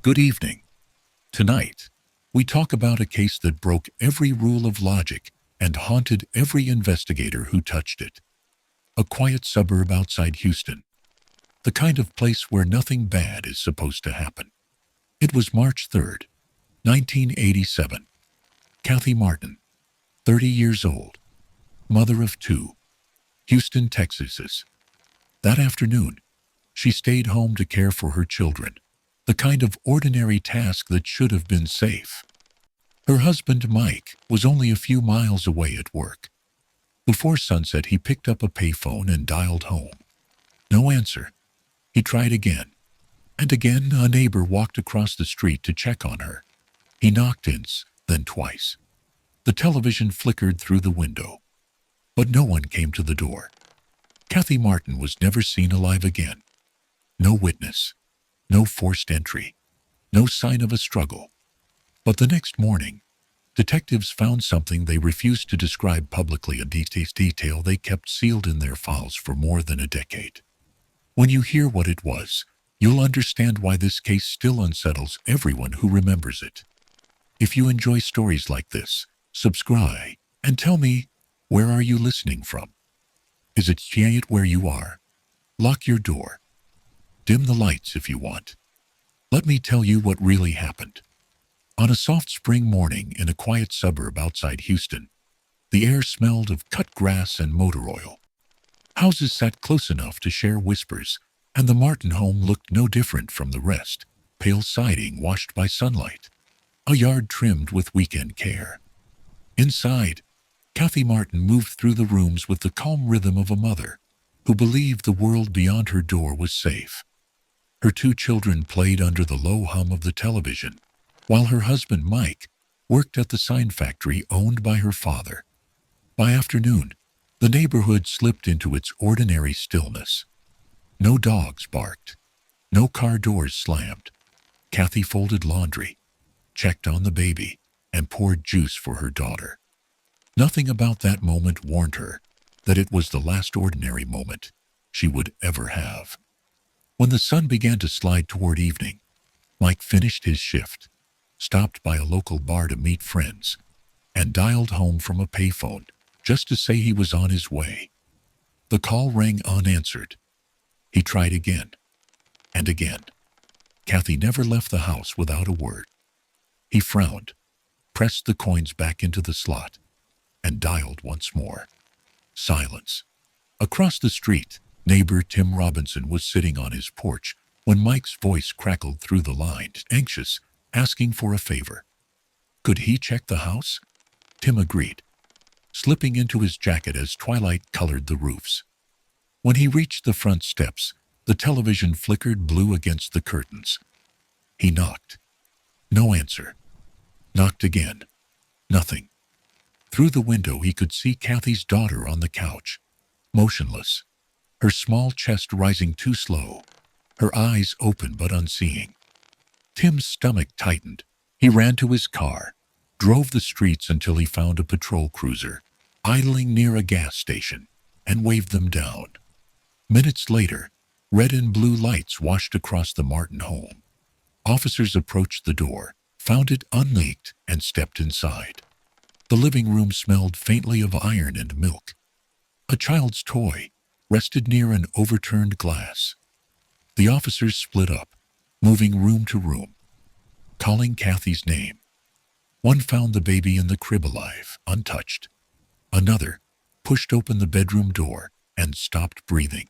Good evening. Tonight, we talk about a case that broke every rule of logic and haunted every investigator who touched it. A quiet suburb outside Houston. The kind of place where nothing bad is supposed to happen. It was March 3rd, 1987. Kathy Martin, 30 years old, mother of two, Houston, Texas. That afternoon, she stayed home to care for her children, the kind of ordinary task that should have been safe. Her husband, Mike, was only a few miles away at work. Before sunset, he picked up a payphone and dialed home. No answer. He tried again. And again, a neighbor walked across the street to check on her. He knocked once, then twice. The television flickered through the window. But no one came to the door. Kathy Martin was never seen alive again. No witness. No forced entry. No sign of a struggle. But the next morning, detectives found something they refused to describe publicly, a detail they kept sealed in their files for more than a decade. When you hear what it was, you'll understand why this case still unsettles everyone who remembers it. If you enjoy stories like this, subscribe and tell me, where are you listening from? Is it quiet where you are? Lock your door. Dim the lights if you want. Let me tell you what really happened. On a soft spring morning in a quiet suburb outside Houston, the air smelled of cut grass and motor oil. Houses sat close enough to share whispers, and the Martin home looked no different from the rest, pale siding washed by sunlight, a yard trimmed with weekend care. Inside, Kathy Martin moved through the rooms with the calm rhythm of a mother who believed the world beyond her door was safe. Her two children played under the low hum of the television, while her husband, Mike, worked at the sign factory owned by her father. By afternoon, the neighborhood slipped into its ordinary stillness. No dogs barked. No car doors slammed. Kathy folded laundry, checked on the baby, and poured juice for her daughter. Nothing about that moment warned her that it was the last ordinary moment she would ever have. When the sun began to slide toward evening, Mike finished his shift, stopped by a local bar to meet friends, and dialed home from a payphone just to say he was on his way. The call rang unanswered. He tried again and again. Kathy never left the house without a word. He frowned, pressed the coins back into the slot, and dialed once more. Silence. Across the street, neighbor Tim Robinson was sitting on his porch when Mike's voice crackled through the line, anxious, asking for a favor. Could he check the house? Tim agreed, slipping into his jacket as twilight colored the roofs. When he reached the front steps, the television flickered blue against the curtains. He knocked. No answer. Knocked again. Nothing. Through the window he could see Kathy's daughter on the couch, motionless, her small chest rising too slow, her eyes open but unseeing. Tim's stomach tightened. He ran to his car, drove the streets until he found a patrol cruiser, idling near a gas station, and waved them down. Minutes later, red and blue lights washed across the Martin home. Officers approached the door, found it unlocked, and stepped inside. The living room smelled faintly of iron and milk. A child's toy rested near an overturned glass. The officers split up, moving room to room, calling Kathy's name. One found the baby in the crib alive, untouched. Another pushed open the bedroom door and stopped breathing.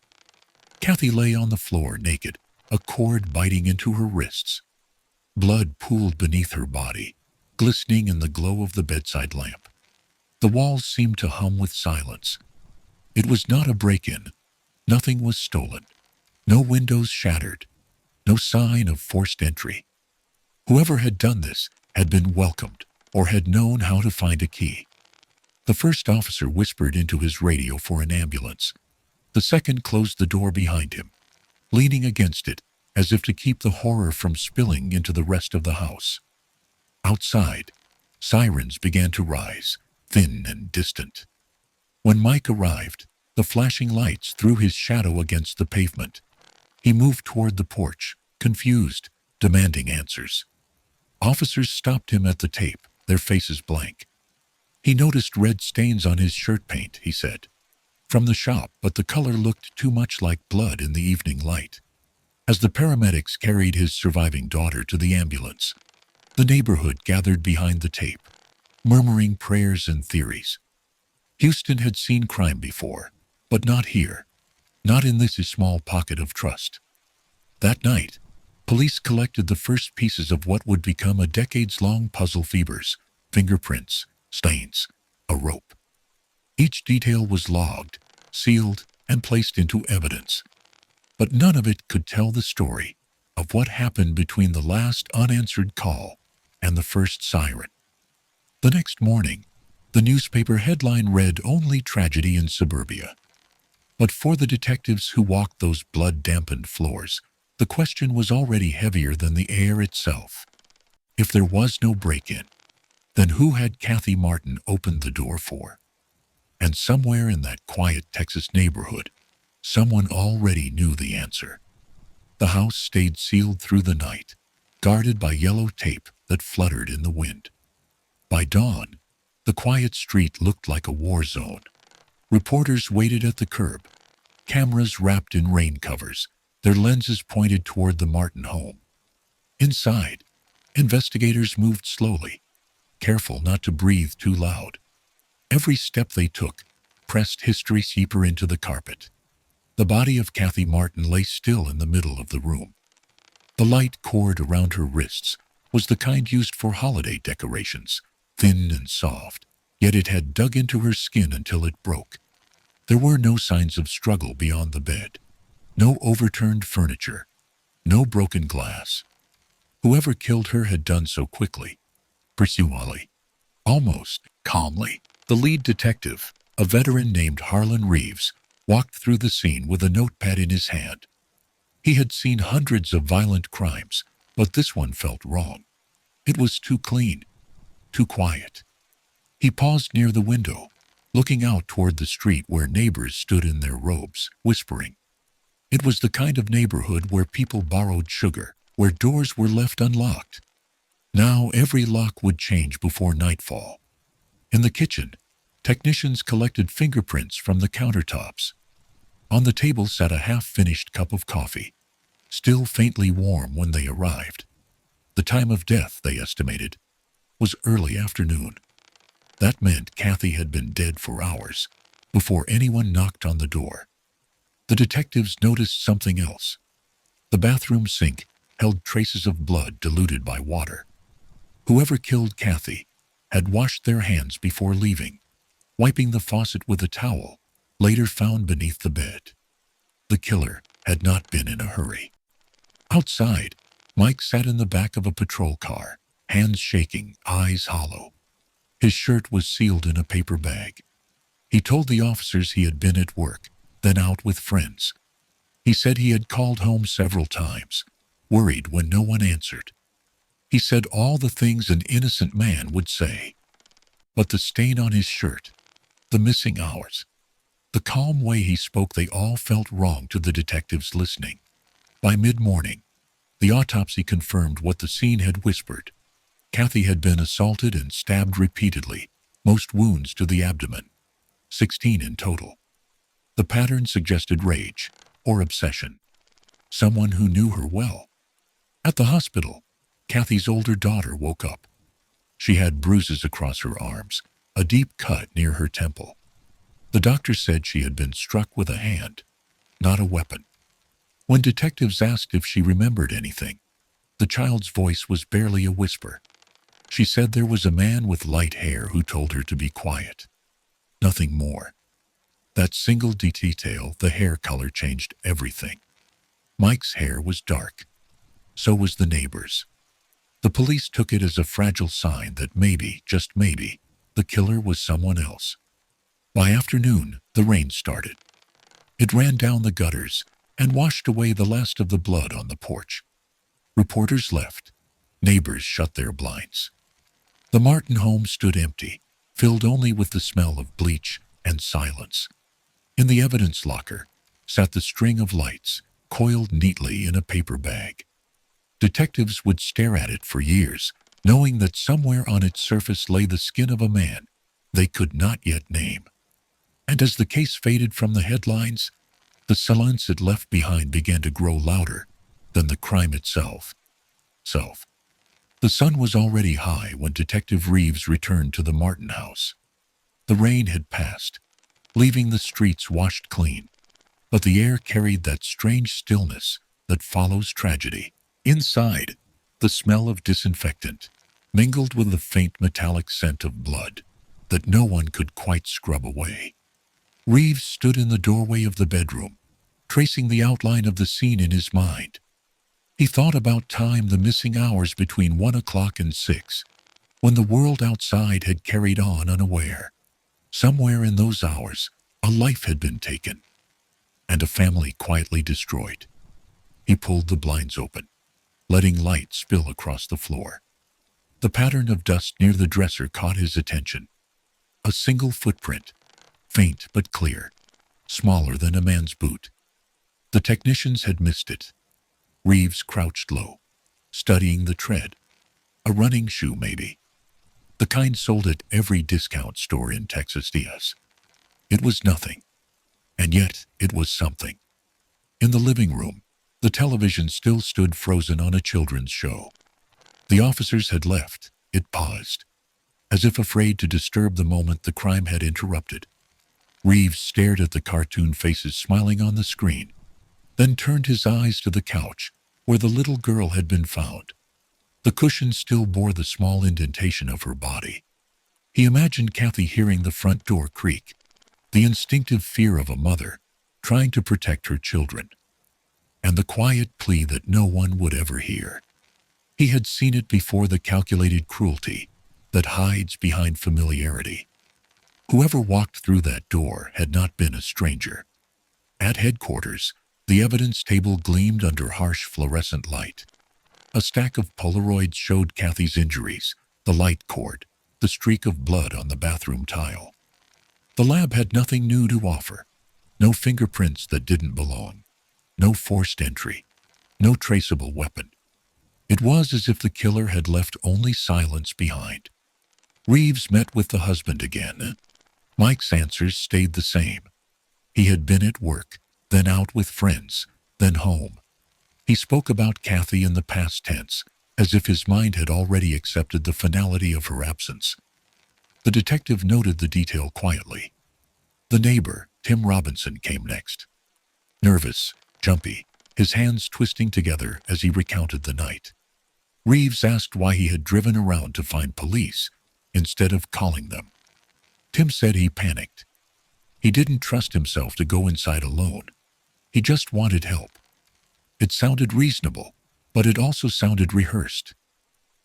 Kathy lay on the floor naked, a cord biting into her wrists. Blood pooled beneath her body, glistening in the glow of the bedside lamp. The walls seemed to hum with silence. It was not a break-in. Nothing was stolen. No windows shattered. No sign of forced entry. Whoever had done this had been welcomed or had known how to find a key. The first officer whispered into his radio for an ambulance. The second closed the door behind him, leaning against it as if to keep the horror from spilling into the rest of the house. Outside, sirens began to rise, thin and distant. When Mike arrived, the flashing lights threw his shadow against the pavement. He moved toward the porch, confused, demanding answers. Officers stopped him at the tape, their faces blank. He noticed red stains on his shirt paint, he said, from the shop, but the color looked too much like blood in the evening light. As the paramedics carried his surviving daughter to the ambulance, the neighborhood gathered behind the tape, murmuring prayers and theories. Houston had seen crime before, but not here, not in this small pocket of trust. That night, police collected the first pieces of what would become a decades-long puzzle: fibers, fingerprints, stains, a rope. Each detail was logged, sealed, and placed into evidence. But none of it could tell the story of what happened between the last unanswered call and the first siren. The next morning, the newspaper headline read, "Only tragedy in suburbia." But for the detectives who walked those blood-dampened floors, the question was already heavier than the air itself. If there was no break-in, then who had Kathy Martin opened the door for? And somewhere in that quiet Texas neighborhood, someone already knew the answer. The house stayed sealed through the night, guarded by yellow tape that fluttered in the wind. By dawn, the quiet street looked like a war zone. Reporters waited at the curb, cameras wrapped in rain covers, their lenses pointed toward the Martin home. Inside, investigators moved slowly, careful not to breathe too loud. Every step they took pressed history deeper into the carpet. The body of Kathy Martin lay still in the middle of the room. The light cord around her wrists was the kind used for holiday decorations, thin and soft, yet it had dug into her skin until it broke. There were no signs of struggle beyond the bed, no overturned furniture, no broken glass. Whoever killed her had done so quickly, presumably, almost calmly. The lead detective, a veteran named Harlan Reeves, walked through the scene with a notepad in his hand. He had seen hundreds of violent crimes, but this one felt wrong. It was too clean, too quiet. He paused near the window, looking out toward the street where neighbors stood in their robes, whispering. It was the kind of neighborhood where people borrowed sugar, where doors were left unlocked. Now every lock would change before nightfall. In the kitchen, technicians collected fingerprints from the countertops. On the table sat a half-finished cup of coffee, still faintly warm when they arrived. The time of death, they estimated, was early afternoon. That meant Kathy had been dead for hours before anyone knocked on the door. The detectives noticed something else. The bathroom sink held traces of blood diluted by water. Whoever killed Kathy had washed their hands before leaving, wiping the faucet with a towel, later found beneath the bed. The killer had not been in a hurry. Outside, Mike sat in the back of a patrol car, hands shaking, eyes hollow. His shirt was sealed in a paper bag. He told the officers he had been at work, then out with friends. He said he had called home several times, worried when no one answered. He said all the things an innocent man would say. But the stain on his shirt, the missing hours, the calm way he spoke, they all felt wrong to the detectives listening. By mid-morning, the autopsy confirmed what the scene had whispered. Kathy had been assaulted and stabbed repeatedly, most wounds to the abdomen, 16 in total. The pattern suggested rage or obsession, someone who knew her well. At the hospital, Kathy's older daughter woke up. She had bruises across her arms, a deep cut near her temple. The doctor said she had been struck with a hand, not a weapon. When detectives asked if she remembered anything, the child's voice was barely a whisper. She said there was a man with light hair who told her to be quiet. Nothing more. That single detail, the hair color, changed everything. Mike's hair was dark. So was the neighbor's. The police took it as a fragile sign that maybe, just maybe, the killer was someone else. By afternoon, the rain started. It ran down the gutters and washed away the last of the blood on the porch. Reporters left. Neighbors shut their blinds. The Martin home stood empty, filled only with the smell of bleach and silence. In the evidence locker sat the string of lights, coiled neatly in a paper bag. Detectives would stare at it for years, knowing that somewhere on its surface lay the skin of a man they could not yet name. And as the case faded from the headlines, the silence it left behind began to grow louder than the crime itself. The sun was already high when Detective Reeves returned to the Martin house. The rain had passed, leaving the streets washed clean, but the air carried that strange stillness that follows tragedy. Inside, the smell of disinfectant mingled with the faint metallic scent of blood that no one could quite scrub away. Reeves stood in the doorway of the bedroom, tracing the outline of the scene in his mind. He thought about time, the missing hours between 1 o'clock and 6, when the world outside had carried on unaware. Somewhere in those hours, a life had been taken, and a family quietly destroyed. He pulled the blinds open, letting light spill across the floor. The pattern of dust near the dresser caught his attention. A single footprint, faint but clear, smaller than a man's boot. The technicians had missed it. Reeves crouched low, studying the tread. A running shoe, maybe. The kind sold at every discount store in Texas. It was nothing, and yet it was something. In the living room, the television still stood frozen on a children's show. The officers had left. It paused, as if afraid to disturb the moment the crime had interrupted. Reeves stared at the cartoon faces smiling on the screen, then turned his eyes to the couch where the little girl had been found. The cushion still bore the small indentation of her body. He imagined Kathy hearing the front door creak, the instinctive fear of a mother trying to protect her children, and the quiet plea that no one would ever hear. He had seen it before, the calculated cruelty that hides behind familiarity. Whoever walked through that door had not been a stranger. At headquarters, the evidence table gleamed under harsh fluorescent light. A stack of Polaroids showed Kathy's injuries, the light cord, the streak of blood on the bathroom tile. The lab had nothing new to offer. No fingerprints that didn't belong. No forced entry. No traceable weapon. It was as if the killer had left only silence behind. Reeves met with the husband again. Mike's answers stayed the same. He had been at work, then out with friends, then home. He spoke about Kathy in the past tense, as if his mind had already accepted the finality of her absence. The detective noted the detail quietly. The neighbor, Tim Robinson, came next. Nervous, jumpy, his hands twisting together as he recounted the night. Reeves asked why he had driven around to find police instead of calling them. Tim said he panicked. He didn't trust himself to go inside alone. He just wanted help. It sounded reasonable, but it also sounded rehearsed.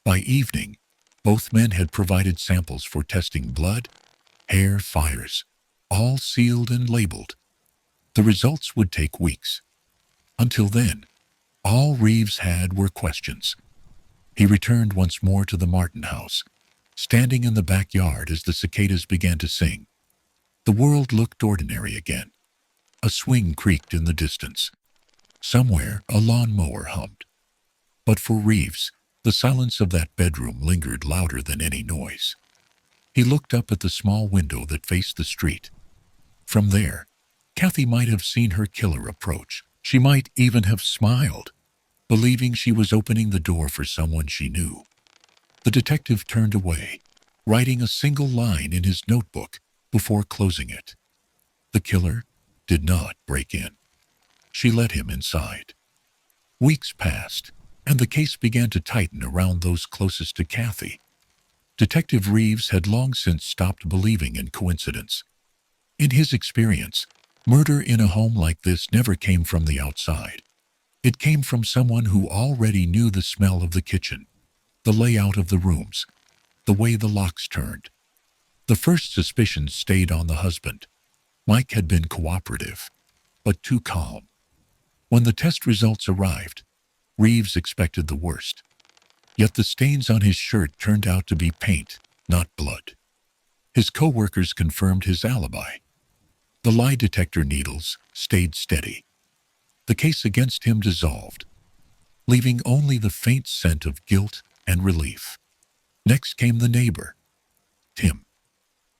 By evening, both men had provided samples for testing blood, hair, fires, all sealed and labeled. The results would take weeks. Until then, all Reeves had were questions. He returned once more to the Martin house, standing in the backyard as the cicadas began to sing. The world looked ordinary again. A swing creaked in the distance. Somewhere, a lawnmower hummed. But for Reeves, the silence of that bedroom lingered louder than any noise. He looked up at the small window that faced the street. From there, Kathy might have seen her killer approach. She might even have smiled, believing she was opening the door for someone she knew. The detective turned away, writing a single line in his notebook before closing it. The killer did not break in. She let him inside. Weeks passed, and the case began to tighten around those closest to Kathy. Detective Reeves had long since stopped believing in coincidence. In his experience, murder in a home like this never came from the outside. It came from someone who already knew the smell of the kitchen, the layout of the rooms, the way the locks turned. The first suspicions stayed on the husband. Mike had been cooperative, but too calm. When the test results arrived, Reeves expected the worst. Yet the stains on his shirt turned out to be paint, not blood. His co-workers confirmed his alibi. The lie detector needles stayed steady. The case against him dissolved. leaving only the faint scent of guilt and relief. Next came the neighbor, Tim.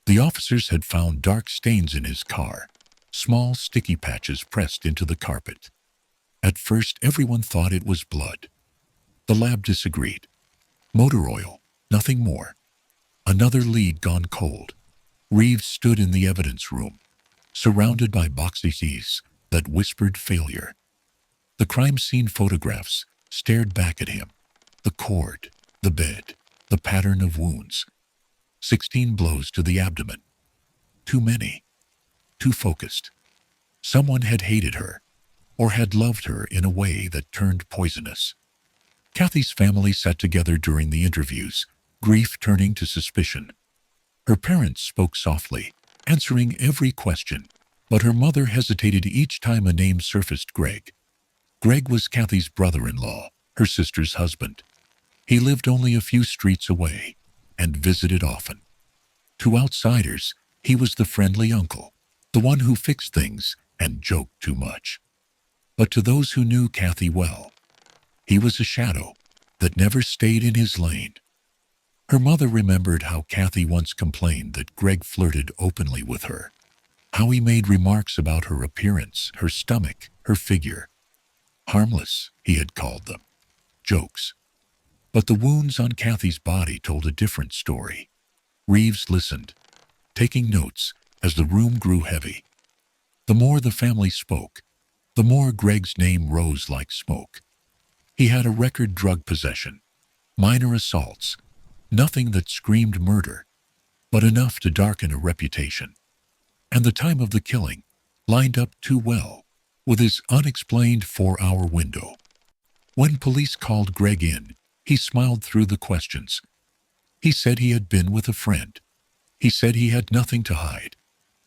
The officers had found dark stains in his car, small sticky patches pressed into the carpet. At first, everyone thought it was blood. The lab disagreed. Motor oil, nothing more. Another lead gone cold. Reeves stood in the evidence room, surrounded by boxes that whispered failure. The crime scene photographs stared back at him. The cord, the bed, the pattern of wounds. 16 blows to the abdomen. Too many. Too focused. Someone had hated her, or had loved her in a way that turned poisonous. Kathy's family sat together during the interviews, grief turning to suspicion. Her parents spoke softly, answering every question, but her mother hesitated each time a name surfaced. Greg. Greg was Kathy's brother-in-law, her sister's husband. He lived only a few streets away and visited often. To outsiders, he was the friendly uncle, the one who fixed things and joked too much. But to those who knew Kathy well, he was a shadow that never stayed in his lane. Her mother remembered how Kathy once complained that Greg flirted openly with her, how he made remarks about her appearance, her stomach, her figure. Harmless, he had called them. Jokes. But the wounds on Kathy's body told a different story. Reeves listened, taking notes as the room grew heavy. The more the family spoke, the more Greg's name rose like smoke. He had a record drug possession, minor assaults, nothing that screamed murder, but enough to darken a reputation. And the time of the killing lined up too well with his unexplained 4-hour window. When police called Greg in, he smiled through the questions. He said he had been with a friend. He said he had nothing to hide.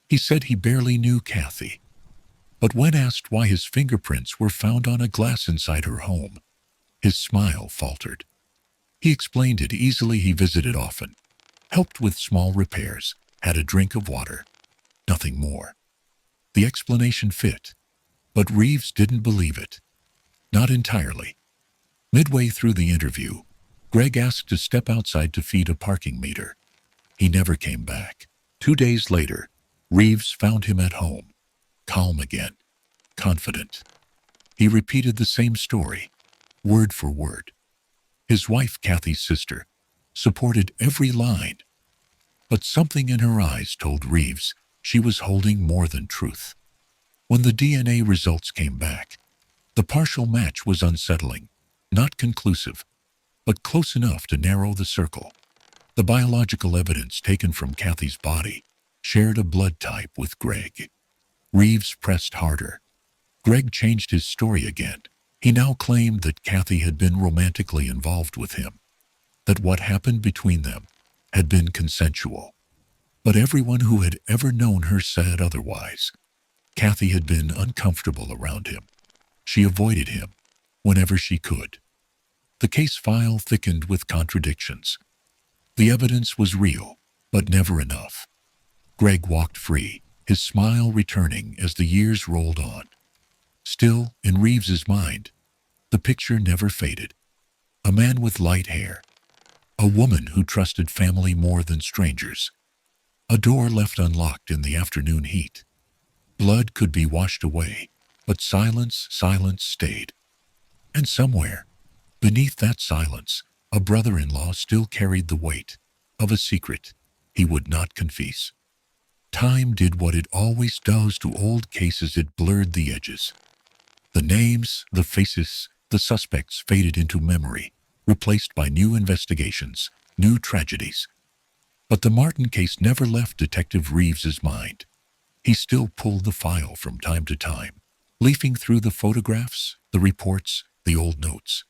He said he barely knew Kathy. But when asked why his fingerprints were found on a glass inside her home, his smile faltered. He explained it easily. He visited often, helped with small repairs, had a drink of water, nothing more. The explanation fit, but Reeves didn't believe it. Not entirely. Midway through the interview, Greg asked to step outside to feed a parking meter. He never came back. 2 days later, Reeves found him at home, calm again, confident. He repeated the same story, word for word. His wife, Kathy's sister, supported every line. But something in her eyes told Reeves she was holding more than truth. When the DNA results came back, the partial match was unsettling, not conclusive, but close enough to narrow the circle. The biological evidence taken from Kathy's body shared a blood type with Greg. Reeves pressed harder. Greg changed his story again. He now claimed that Kathy had been romantically involved with him, that what happened between them had been consensual. But everyone who had ever known her said otherwise. Kathy had been uncomfortable around him. She avoided him whenever she could. The case file thickened with contradictions. The evidence was real, but never enough. Greg walked free, his smile returning as the years rolled on. Still, in Reeves's mind, the picture never faded. A man with light hair. A woman who trusted family more than strangers. A door left unlocked in the afternoon heat. Blood could be washed away, but silence stayed. And somewhere, beneath that silence, a brother-in-law still carried the weight of a secret he would not confess. Time did what it always does to old cases. It blurred the edges. The names, the faces, the suspects faded into memory, replaced by new investigations, new tragedies. But the Martin case never left Detective Reeves's mind. He still pulled the file from time to time, leafing through the photographs, the reports, the old notes.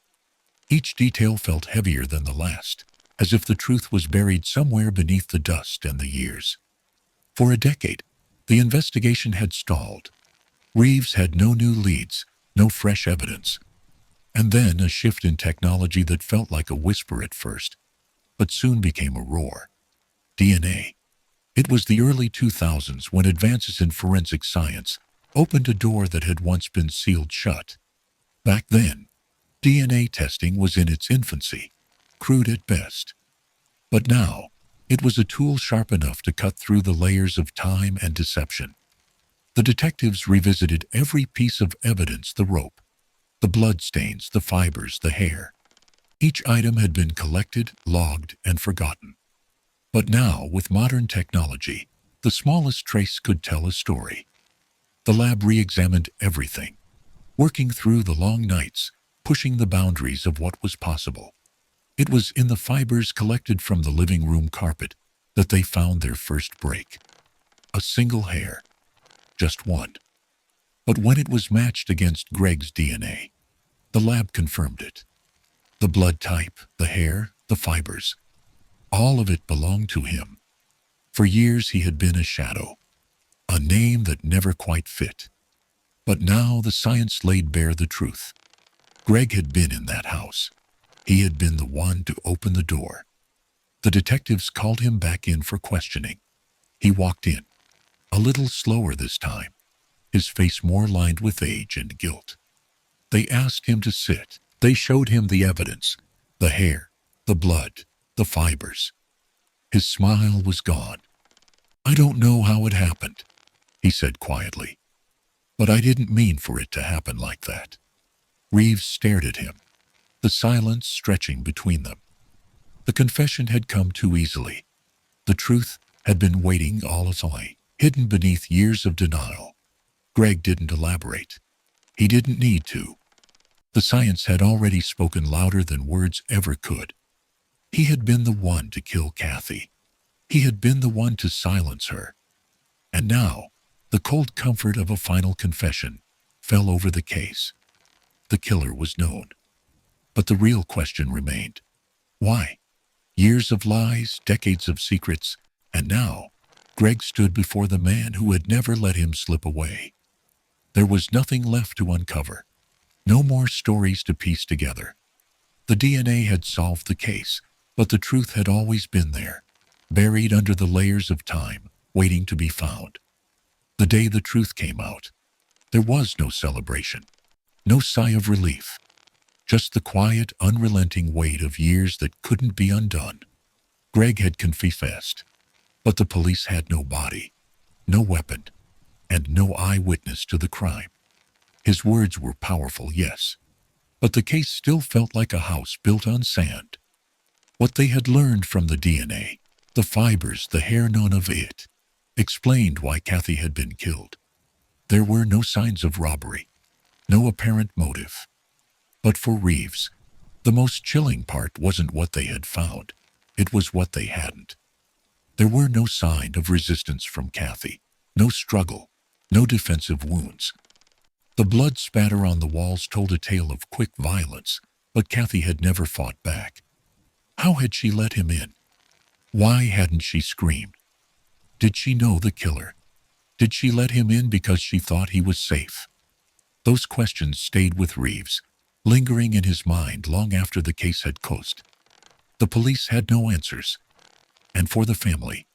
Each detail felt heavier than the last, as if the truth was buried somewhere beneath the dust and the years. For a decade, the investigation had stalled. Reeves had no new leads, no fresh evidence. And then a shift in technology that felt like a whisper at first, but soon became a roar. DNA. It was the early 2000s when advances in forensic science opened a door that had once been sealed shut. Back then, DNA testing was in its infancy, crude at best. But now, it was a tool sharp enough to cut through the layers of time and deception. The detectives revisited every piece of evidence: the rope, the bloodstains, the fibers, the hair. Each item had been collected, logged, and forgotten. But now, with modern technology, the smallest trace could tell a story. The lab re-examined everything, working through the long nights, pushing the boundaries of what was possible. It was in the fibers collected from the living room carpet that they found their first break. A single hair. Just one. But when it was matched against Greg's DNA, the lab confirmed it. The blood type, the hair, the fibers, all of it belonged to him. For years he had been a shadow, a name that never quite fit. But now the science laid bare the truth. Greg had been in that house. He had been the one to open the door. The detectives called him back in for questioning. He walked in, a little slower this time, his face more lined with age and guilt. They asked him to sit. They showed him the evidence, the hair, the blood, the fibers. His smile was gone. "I don't know how it happened," he said quietly. "But I didn't mean for it to happen like that." Reeves stared at him, the silence stretching between them. The confession had come too easily. The truth had been waiting all its way, hidden beneath years of denial. Greg didn't elaborate. He didn't need to. The science had already spoken louder than words ever could. He had been the one to kill Kathy. He had been the one to silence her. And now, the cold comfort of a final confession fell over the case. The killer was known. But the real question remained. Why? Years of lies, decades of secrets, and now, Greg stood before the man who had never let him slip away. There was nothing left to uncover. No more stories to piece together. The DNA had solved the case, but the truth had always been there, buried under the layers of time, waiting to be found. The day the truth came out, there was no celebration, no sigh of relief, just the quiet, unrelenting weight of years that couldn't be undone. Greg had confessed, but the police had no body, no weapon, and no eyewitness to the crime. His words were powerful, yes, but the case still felt like a house built on sand. What they had learned from the DNA, the fibers, the hair, none of it explained why Kathy had been killed. There were no signs of robbery, no apparent motive. But for Reeves, the most chilling part wasn't what they had found. It was what they hadn't. There were no sign of resistance from Kathy, no struggle, no defensive wounds. The blood spatter on the walls told a tale of quick violence, but Kathy had never fought back. How had she let him in? Why hadn't she screamed? Did she know the killer? Did she let him in because she thought he was safe? Those questions stayed with Reeves, lingering in his mind long after the case had closed. The police had no answers, and for the family,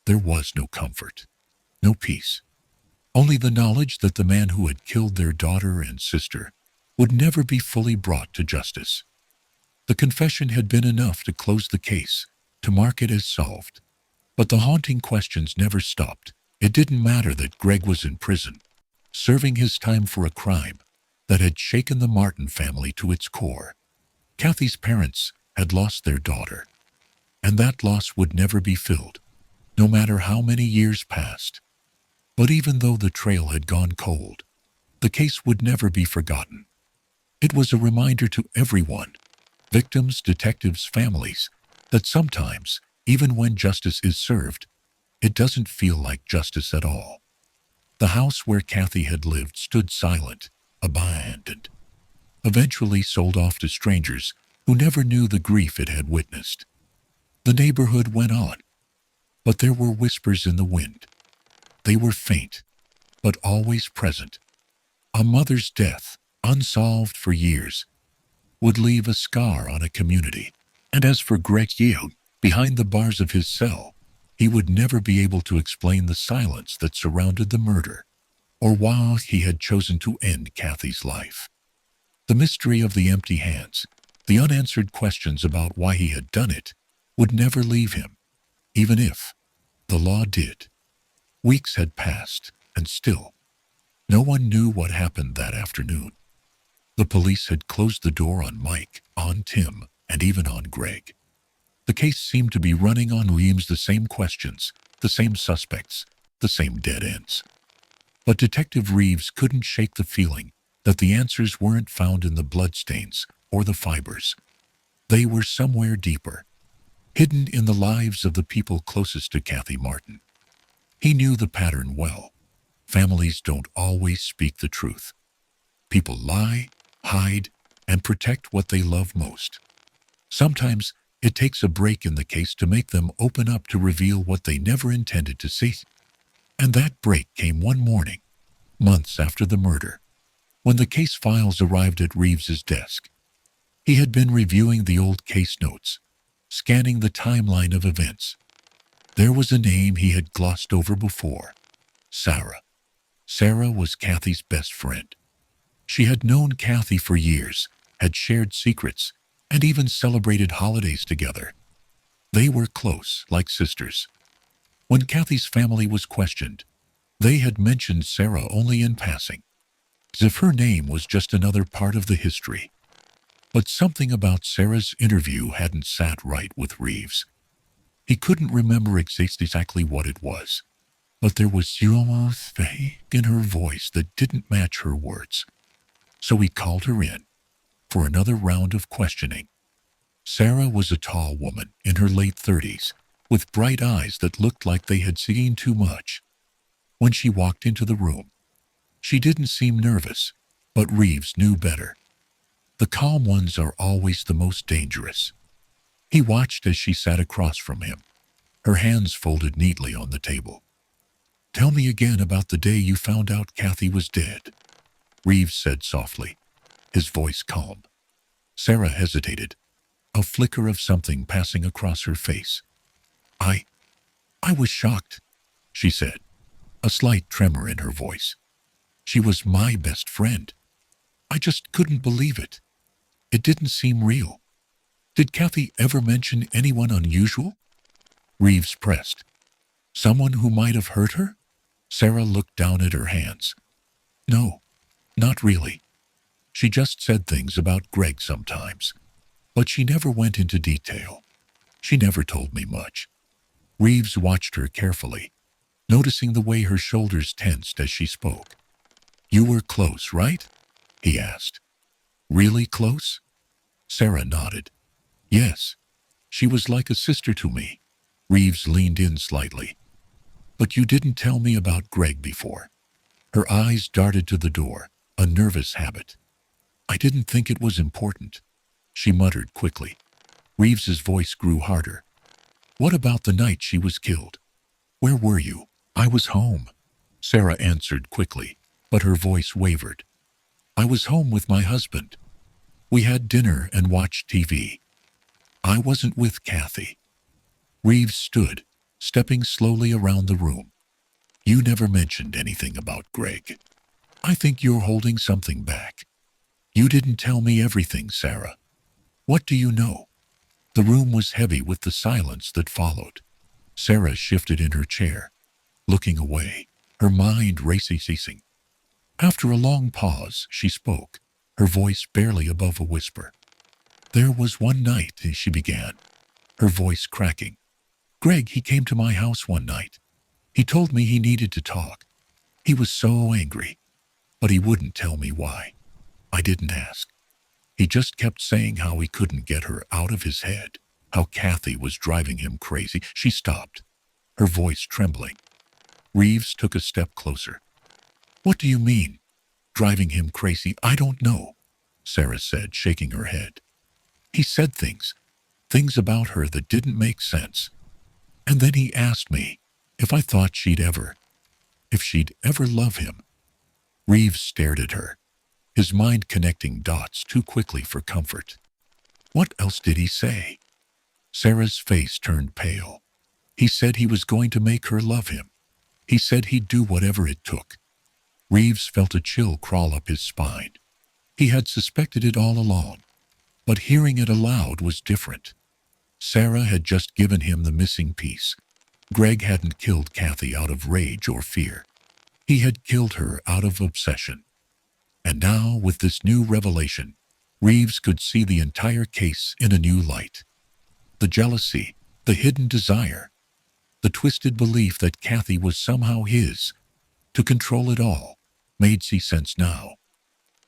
there was no comfort, no peace. Only the knowledge that the man who had killed their daughter and sister would never be fully brought to justice. The confession had been enough to close the case, to mark it as solved. But the haunting questions never stopped. It didn't matter that Greg was in prison, serving his time for a crime that had shaken the Martin family to its core. Kathy's parents had lost their daughter, and that loss would never be filled, no matter how many years passed. But even though the trail had gone cold, the case would never be forgotten. It was a reminder to everyone, victims, detectives, families, that sometimes, even when justice is served, it doesn't feel like justice at all. The house where Kathy had lived stood silent, abandoned, eventually sold off to strangers who never knew the grief it had witnessed. The neighborhood went on, but there were whispers in the wind. They were faint, but always present. A mother's death, unsolved for years, would leave a scar on a community. And as for Greg Yeoh, behind the bars of his cell, he would never be able to explain the silence that surrounded the murder, or why he had chosen to end Kathy's life. The mystery of the empty hands, the unanswered questions about why he had done it, would never leave him, even if the law did. Weeks had passed, and still, no one knew what happened that afternoon. The police had closed the door on Mike, on Tim, and even on Greg. The case seemed to be running on reams, the same questions, the same suspects, the same dead ends. But Detective Reeves couldn't shake the feeling that the answers weren't found in the bloodstains or the fibers. They were somewhere deeper, hidden in the lives of the people closest to Kathy Martin. He knew the pattern well. Families don't always speak the truth. People lie, hide, and protect what they love most. Sometimes it takes a break in the case to make them open up, to reveal what they never intended to see. And that break came one morning, months after the murder, when the case files arrived at Reeves's desk. He had been reviewing the old case notes, scanning the timeline of events. There was a name he had glossed over before: Sarah. Sarah was Kathy's best friend. She had known Kathy for years, had shared secrets, and even celebrated holidays together. They were close, like sisters. When Kathy's family was questioned, they had mentioned Sarah only in passing, as if her name was just another part of the history. But something about Sarah's interview hadn't sat right with Reeves. He couldn't remember exactly what it was, but there was something in her voice that didn't match her words. So he called her in for another round of questioning. Sarah was a tall woman in her late 30s, with bright eyes that looked like they had seen too much. When she walked into the room, she didn't seem nervous, but Reeves knew better. The calm ones are always the most dangerous. He watched as she sat across from him, her hands folded neatly on the table. "Tell me again about the day you found out Kathy was dead," Reeves said softly, his voice calm. Sarah hesitated, a flicker of something passing across her face. I was shocked," she said, a slight tremor in her voice. "She was my best friend. I just couldn't believe it. It didn't seem real. Did Kathy ever mention anyone unusual?" Reeves pressed. "Someone who might have hurt her?" Sarah looked down at her hands. "No, not really. She just said things about Greg sometimes, but she never went into detail. She never told me much." Reeves watched her carefully, noticing the way her shoulders tensed as she spoke. "You were close, right?" he asked. "Really close?" Sarah nodded. "Yes, she was like a sister to me." Reeves leaned in slightly. "But you didn't tell me about Greg before." Her eyes darted to the door, a nervous habit. "I didn't think it was important," she muttered quickly. Reeves's voice grew harder. "What about the night she was killed? Where were you?" "I was home," Sarah answered quickly, but her voice wavered. "I was home with my husband. We had dinner and watched TV. I wasn't with Kathy." Reeves stood, stepping slowly around the room. "You never mentioned anything about Greg. I think you're holding something back. You didn't tell me everything, Sarah. What do you know?" The room was heavy with the silence that followed. Sarah shifted in her chair, looking away, her mind racing. After a long pause, she spoke, her voice barely above a whisper. "There was one night," she began, her voice cracking. "Greg, he came to my house one night. He told me he needed to talk. He was so angry, but he wouldn't tell me why. I didn't ask. He just kept saying how he couldn't get her out of his head, how Kathy was driving him crazy." She stopped, her voice trembling. Reeves took a step closer. "What do you mean, driving him crazy?" "I don't know," Sarah said, shaking her head. "He said things about her that didn't make sense. And then he asked me if I thought if she'd ever love him." Reeves stared at her, his mind connecting dots too quickly for comfort. "What else did he say?" Sarah's face turned pale. "He said he was going to make her love him. He said he'd do whatever it took." Reeves felt a chill crawl up his spine. He had suspected it all along, but hearing it aloud was different. Sarah had just given him the missing piece. Greg hadn't killed Kathy out of rage or fear. He had killed her out of obsession. And now, with this new revelation, Reeves could see the entire case in a new light. The jealousy, the hidden desire, the twisted belief that Kathy was somehow his, to control it all, made sense now.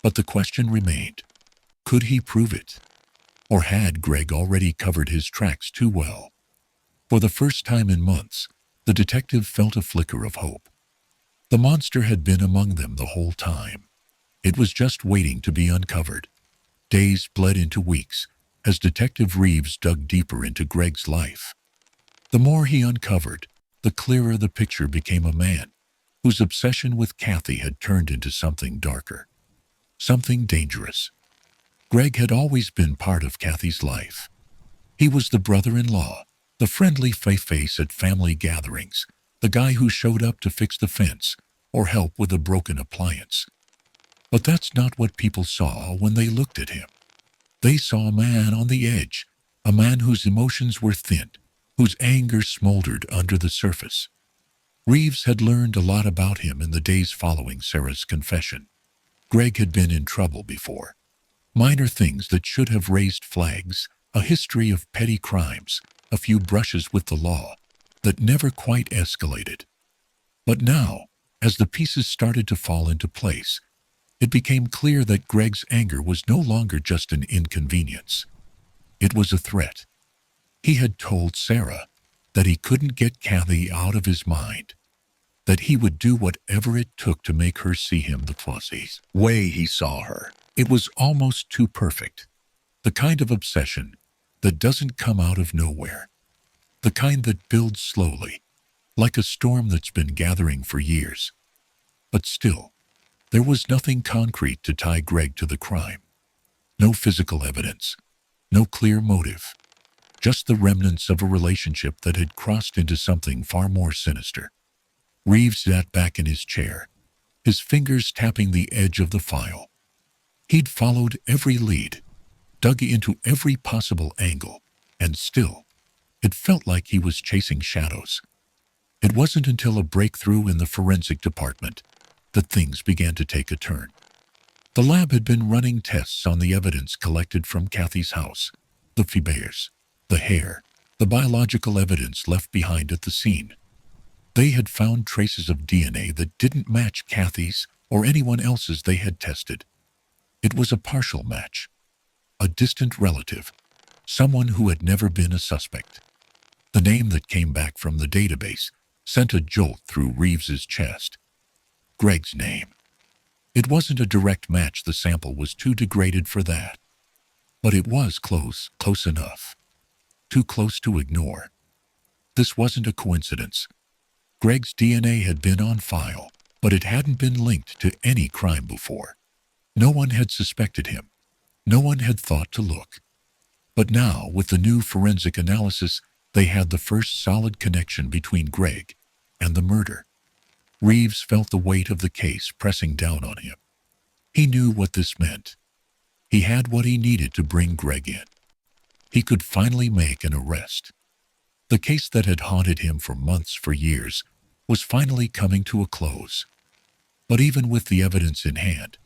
But the question remained, could he prove it? Or had Greg already covered his tracks too well? For the first time in months, the detective felt a flicker of hope. The monster had been among them the whole time. It was just waiting to be uncovered. Days bled into weeks as Detective Reeves dug deeper into Greg's life. The more he uncovered, the clearer the picture became: a man whose obsession with Kathy had turned into something darker, something dangerous. Greg had always been part of Kathy's life. He was the brother-in-law, the friendly face at family gatherings, the guy who showed up to fix the fence or help with a broken appliance. But that's not what people saw when they looked at him. They saw a man on the edge, a man whose emotions were thinned, whose anger smoldered under the surface. Reeves had learned a lot about him in the days following Sarah's confession. Greg had been in trouble before. Minor things that should have raised flags, a history of petty crimes, a few brushes with the law that never quite escalated. But now, as the pieces started to fall into place, it became clear that Greg's anger was no longer just an inconvenience. It was a threat. He had told Sarah that he couldn't get Kathy out of his mind, that he would do whatever it took to make her see him the closest way he saw her. It was almost too perfect. The kind of obsession that doesn't come out of nowhere. The kind that builds slowly, like a storm that's been gathering for years. But still, there was nothing concrete to tie Greg to the crime. No physical evidence, no clear motive, just the remnants of a relationship that had crossed into something far more sinister. Reeves sat back in his chair, his fingers tapping the edge of the file. He'd followed every lead, dug into every possible angle, and still, it felt like he was chasing shadows. It wasn't until a breakthrough in the forensic department that things began to take a turn. The lab had been running tests on the evidence collected from Kathy's house, the fibers, the hair, the biological evidence left behind at the scene. They had found traces of DNA that didn't match Kathy's or anyone else's they had tested. It was a partial match. A distant relative, someone who had never been a suspect. The name that came back from the database sent a jolt through Reeves's chest. Greg's name. It wasn't a direct match, the sample was too degraded for that. But it was close enough. Too close to ignore. This wasn't a coincidence. Greg's DNA had been on file, but it hadn't been linked to any crime before. No one had suspected him. No one had thought to look. But now, with the new forensic analysis, they had the first solid connection between Greg and the murder. Reeves felt the weight of the case pressing down on him. He knew what this meant. He had what he needed to bring Greg in. He could finally make an arrest. The case that had haunted him for months, for years, was finally coming to a close. But even with the evidence in hand,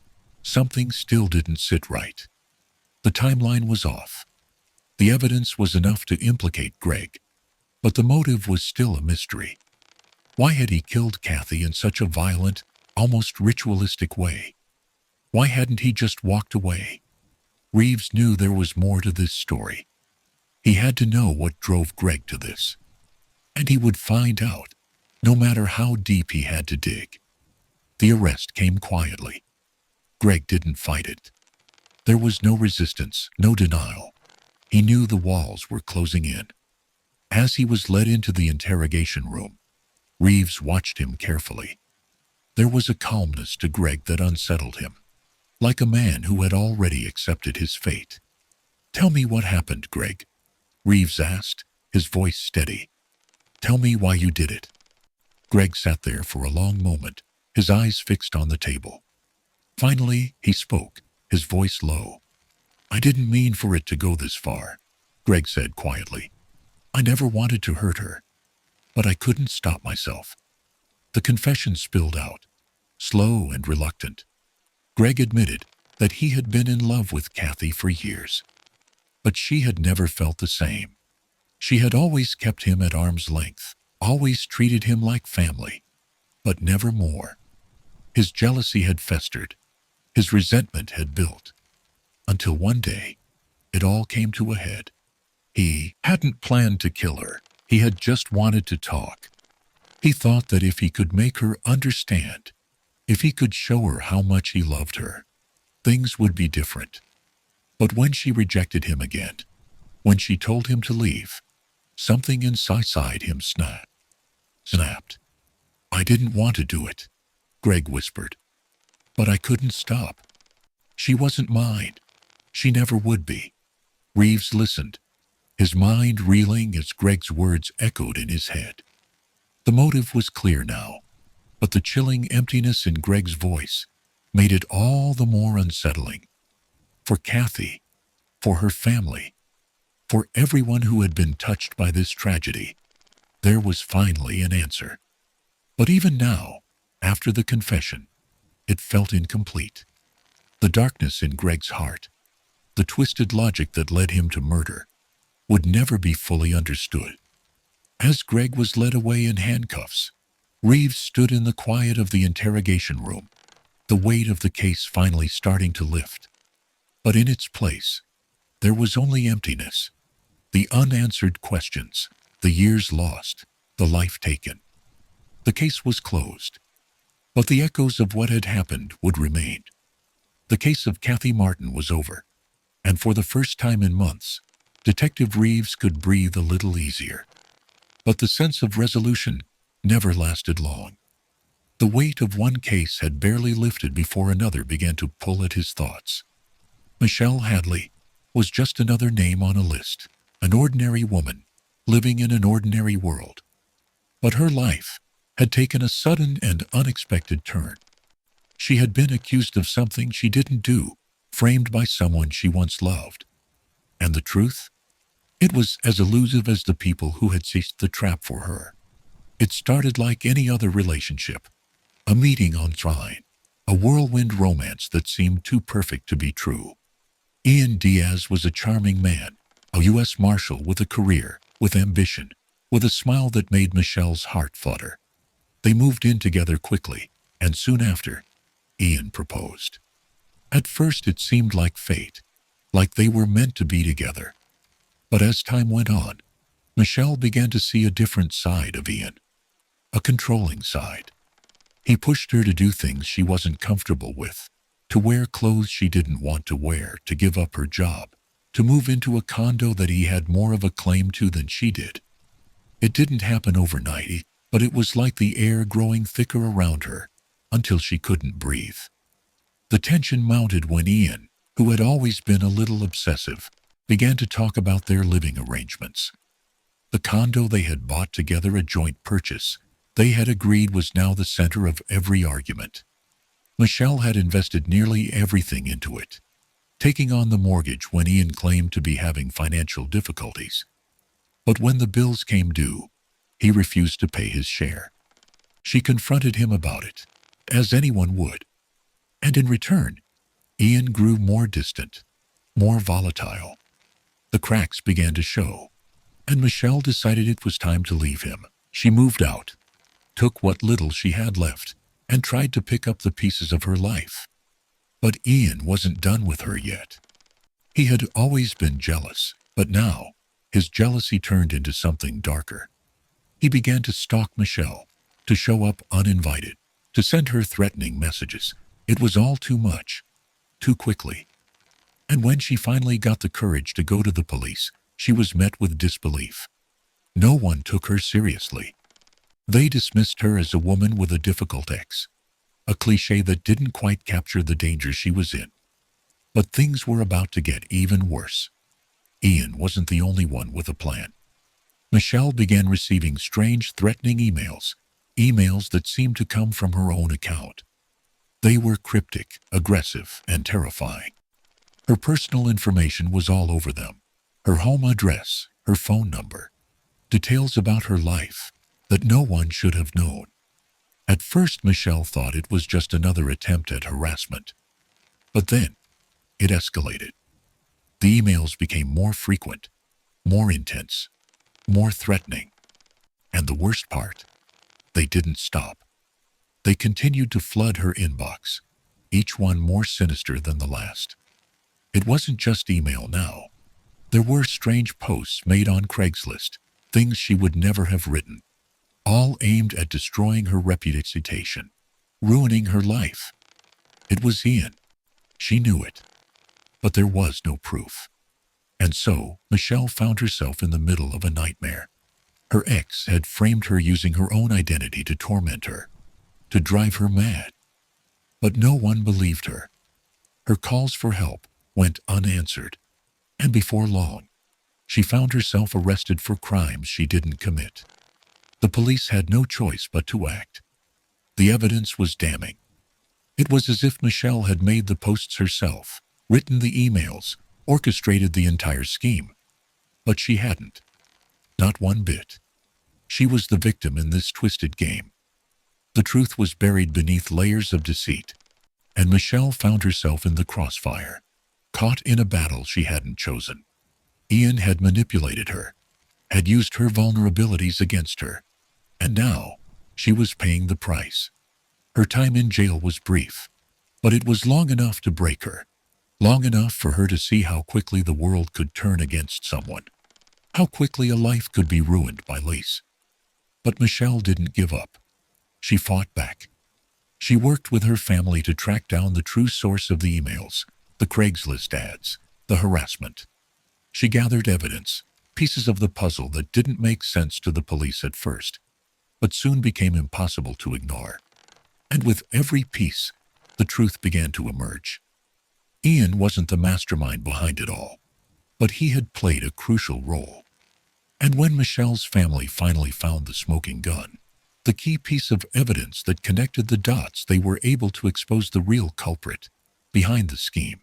something still didn't sit right. The timeline was off. The evidence was enough to implicate Greg, but the motive was still a mystery. Why had he killed Kathy in such a violent, almost ritualistic way? Why hadn't he just walked away? Reeves knew there was more to this story. He had to know what drove Greg to this. And he would find out, no matter how deep he had to dig. The arrest came quietly. Greg didn't fight it. There was no resistance, no denial. He knew the walls were closing in. As he was led into the interrogation room, Reeves watched him carefully. There was a calmness to Greg that unsettled him, like a man who had already accepted his fate. "Tell me what happened, Greg," Reeves asked, his voice steady. "Tell me why you did it." Greg sat there for a long moment, his eyes fixed on the table. Finally, he spoke, his voice low. "I didn't mean for it to go this far," Greg said quietly. "I never wanted to hurt her, but I couldn't stop myself." The confession spilled out, slow and reluctant. Greg admitted that he had been in love with Kathy for years, but she had never felt the same. She had always kept him at arm's length, always treated him like family, but never more. His jealousy had festered, his resentment had built, until one day, it all came to a head. He hadn't planned to kill her. He had just wanted to talk. He thought that if he could make her understand, if he could show her how much he loved her, things would be different. But when she rejected him again, when she told him to leave, something inside him snapped. "I didn't want to do it," Greg whispered, "but I couldn't stop. She wasn't mine. She never would be." Reeves listened, his mind reeling as Greg's words echoed in his head. The motive was clear now, but the chilling emptiness in Greg's voice made it all the more unsettling. For Kathy, for her family, for everyone who had been touched by this tragedy, there was finally an answer. But even now, after the confession, it felt incomplete. The darkness in Greg's heart, the twisted logic that led him to murder, would never be fully understood. As Greg was led away in handcuffs, Reeves stood in the quiet of the interrogation room, the weight of the case finally starting to lift. But in its place, there was only emptiness, the unanswered questions, the years lost, the life taken. The case was closed, but the echoes of what had happened would remain. The case of Kathy Martin was over, and for the first time in months, Detective Reeves could breathe a little easier. But the sense of resolution never lasted long. The weight of one case had barely lifted before another began to pull at his thoughts. Michelle Hadley was just another name on a list, an ordinary woman living in an ordinary world. But her life had taken a sudden and unexpected turn. She had been accused of something she didn't do, framed by someone she once loved. And the truth? It was as elusive as the people who had set the trap for her. It started like any other relationship, a meeting on Trine, a whirlwind romance that seemed too perfect to be true. Ian Diaz was a charming man, a U.S. Marshal with a career, with ambition, with a smile that made Michelle's heart flutter. They moved in together quickly, and soon after, Ian proposed. At first it seemed like fate, like they were meant to be together. But as time went on, Michelle began to see a different side of Ian, a controlling side. He pushed her to do things she wasn't comfortable with, to wear clothes she didn't want to wear, to give up her job, to move into a condo that he had more of a claim to than she did. It didn't happen overnight, but it was like the air growing thicker around her until she couldn't breathe. The tension mounted when Ian, who had always been a little obsessive, began to talk about their living arrangements. The condo they had bought together, a joint purchase, they had agreed was now the center of every argument. Michelle had invested nearly everything into it, taking on the mortgage when Ian claimed to be having financial difficulties. But when the bills came due, he refused to pay his share. She confronted him about it, as anyone would. And in return, Ian grew more distant, more volatile. The cracks began to show, and Michelle decided it was time to leave him. She moved out, took what little she had left, and tried to pick up the pieces of her life. But Ian wasn't done with her yet. He had always been jealous, but now his jealousy turned into something darker. He began to stalk Michelle, to show up uninvited, to send her threatening messages. It was all too much, too quickly. And when she finally got the courage to go to the police, she was met with disbelief. No one took her seriously. They dismissed her as a woman with a difficult ex, a cliché that didn't quite capture the danger she was in. But things were about to get even worse. Ian wasn't the only one with a plan. Michelle began receiving strange, threatening emails that seemed to come from her own account. They were cryptic, aggressive, and terrifying. Her personal information was all over them. Her home address, her phone number, details about her life that no one should have known. At first, Michelle thought it was just another attempt at harassment. But then, it escalated. The emails became more frequent, more intense, more threatening. And the worst part, they didn't stop. They continued to flood her inbox, each one more sinister than the last. It wasn't just email now. There were strange posts made on Craigslist, things she would never have written, all aimed at destroying her reputation, ruining her life. It was Ian. She knew it. But there was no proof. And so, Michelle found herself in the middle of a nightmare. Her ex had framed her using her own identity to torment her, to drive her mad. But no one believed her. Her calls for help went unanswered, and before long, she found herself arrested for crimes she didn't commit. The police had no choice but to act. The evidence was damning. It was as if Michelle had made the posts herself, written the emails, orchestrated the entire scheme. But she hadn't. Not one bit. She was the victim in this twisted game. The truth was buried beneath layers of deceit, and Michelle found herself in the crossfire, caught in a battle she hadn't chosen. Ian had manipulated her, had used her vulnerabilities against her, and now she was paying the price. Her time in jail was brief, but it was long enough to break her, long enough for her to see how quickly the world could turn against someone, how quickly a life could be ruined by lies. But Michelle didn't give up. She fought back. She worked with her family to track down the true source of the emails, the Craigslist ads, the harassment. She gathered evidence, pieces of the puzzle that didn't make sense to the police at first, but soon became impossible to ignore. And with every piece, the truth began to emerge. Ian wasn't the mastermind behind it all, but he had played a crucial role. And when Michelle's family finally found the smoking gun, the key piece of evidence that connected the dots, they were able to expose the real culprit behind the scheme.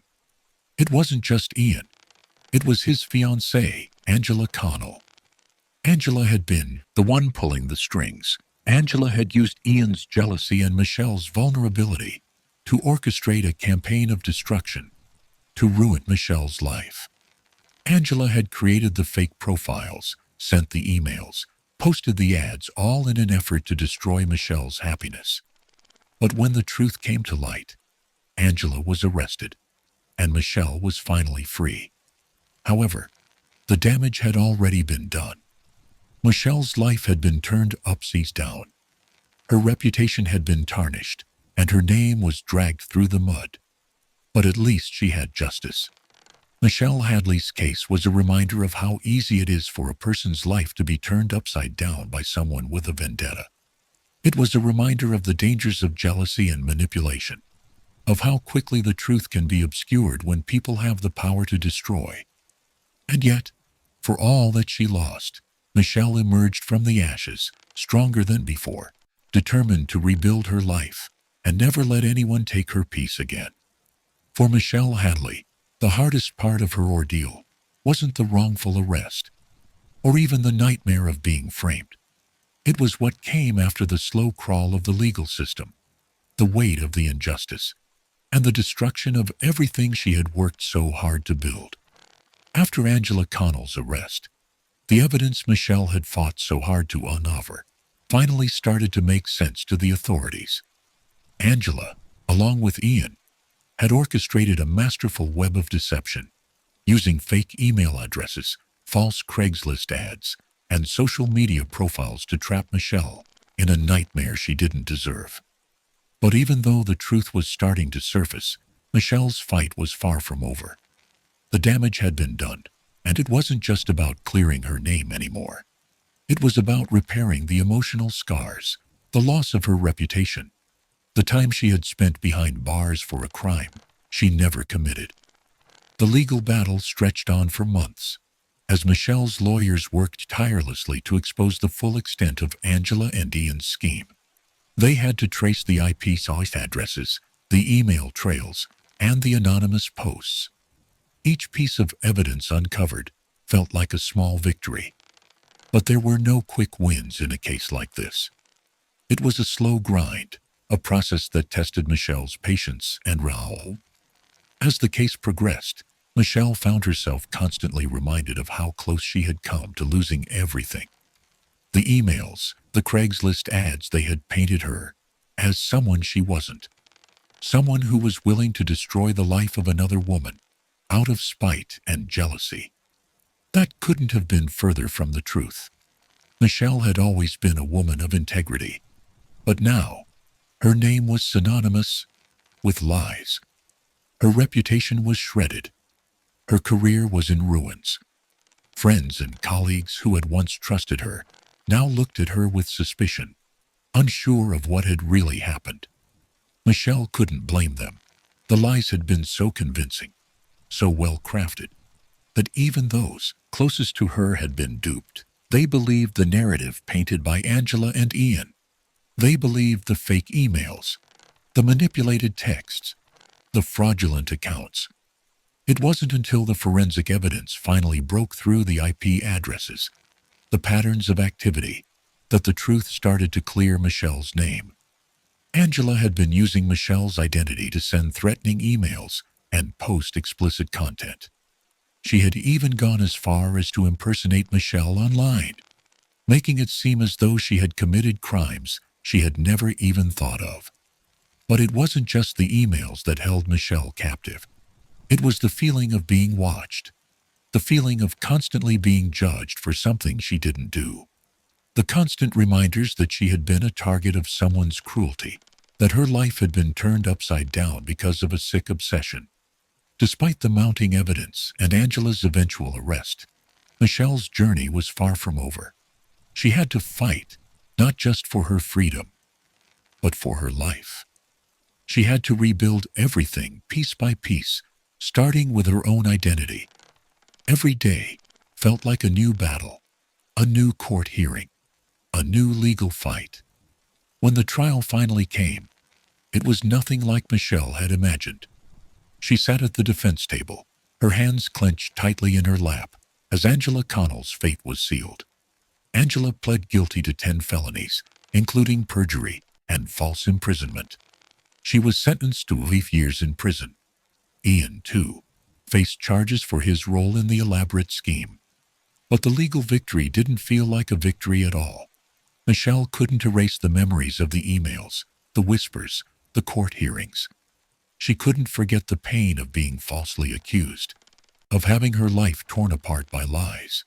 It wasn't just Ian. It was his fiancée, Angela Connell. Angela had been the one pulling the strings. Angela had used Ian's jealousy and Michelle's vulnerability to orchestrate a campaign of destruction, to ruin Michelle's life. Angela had created the fake profiles, sent the emails, posted the ads, all in an effort to destroy Michelle's happiness. But when the truth came to light, Angela was arrested, and Michelle was finally free. However, the damage had already been done. Michelle's life had been turned upside down. Her reputation had been tarnished, and her name was dragged through the mud. But at least she had justice. Michelle Hadley's case was a reminder of how easy it is for a person's life to be turned upside down by someone with a vendetta. It was a reminder of the dangers of jealousy and manipulation, of how quickly the truth can be obscured when people have the power to destroy. And yet, for all that she lost, Michelle emerged from the ashes, stronger than before, determined to rebuild her life and never let anyone take her peace again. For Michelle Hadley, the hardest part of her ordeal wasn't the wrongful arrest, or even the nightmare of being framed. It was what came after the slow crawl of the legal system, the weight of the injustice, and the destruction of everything she had worked so hard to build. After Angela Connell's arrest, the evidence Michelle had fought so hard to uncover finally started to make sense to the authorities. Angela, along with Ian, had orchestrated a masterful web of deception, using fake email addresses, false Craigslist ads, and social media profiles to trap Michelle in a nightmare she didn't deserve. But even though the truth was starting to surface, Michelle's fight was far from over. The damage had been done, and it wasn't just about clearing her name anymore. It was about repairing the emotional scars, the loss of her reputation, the time she had spent behind bars for a crime she never committed. The legal battle stretched on for months, as Michelle's lawyers worked tirelessly to expose the full extent of Angela and Ian's scheme. They had to trace the IP addresses, the email trails, and the anonymous posts. Each piece of evidence uncovered felt like a small victory. But there were no quick wins in a case like this. It was a slow grind, a process that tested Michelle's patience and resolve. As the case progressed, Michelle found herself constantly reminded of how close she had come to losing everything. The emails, the Craigslist ads, they had painted her as someone she wasn't. Someone who was willing to destroy the life of another woman out of spite and jealousy. That couldn't have been further from the truth. Michelle had always been a woman of integrity, but now her name was synonymous with lies. Her reputation was shredded. Her career was in ruins. Friends and colleagues who had once trusted her now looked at her with suspicion, unsure of what had really happened. Michelle couldn't blame them. The lies had been so convincing, so well crafted, that even those closest to her had been duped. They believed the narrative painted by Angela and Ian. They believed the fake emails, the manipulated texts, the fraudulent accounts. It wasn't until the forensic evidence finally broke through the IP addresses, the patterns of activity, that the truth started to clear Michelle's name. Angela had been using Michelle's identity to send threatening emails and post explicit content. She had even gone as far as to impersonate Michelle online, making it seem as though she had committed crimes she had never even thought of. But it wasn't just the emails that held Michelle captive. It was the feeling of being watched, the feeling of constantly being judged for something she didn't do, the constant reminders that she had been a target of someone's cruelty, that her life had been turned upside down because of a sick obsession. Despite the mounting evidence and Angela's eventual arrest, Michelle's journey was far from over. She had to fight, not just for her freedom, but for her life. She had to rebuild everything piece by piece, starting with her own identity. Every day felt like a new battle, a new court hearing, a new legal fight. When the trial finally came, it was nothing like Michelle had imagined. She sat at the defense table, her hands clenched tightly in her lap, as Angela Connell's fate was sealed. Angela pled guilty to 10 felonies, including perjury and false imprisonment. She was sentenced to 8 years in prison. Ian, too, faced charges for his role in the elaborate scheme. But the legal victory didn't feel like a victory at all. Michelle couldn't erase the memories of the emails, the whispers, the court hearings. She couldn't forget the pain of being falsely accused, of having her life torn apart by lies.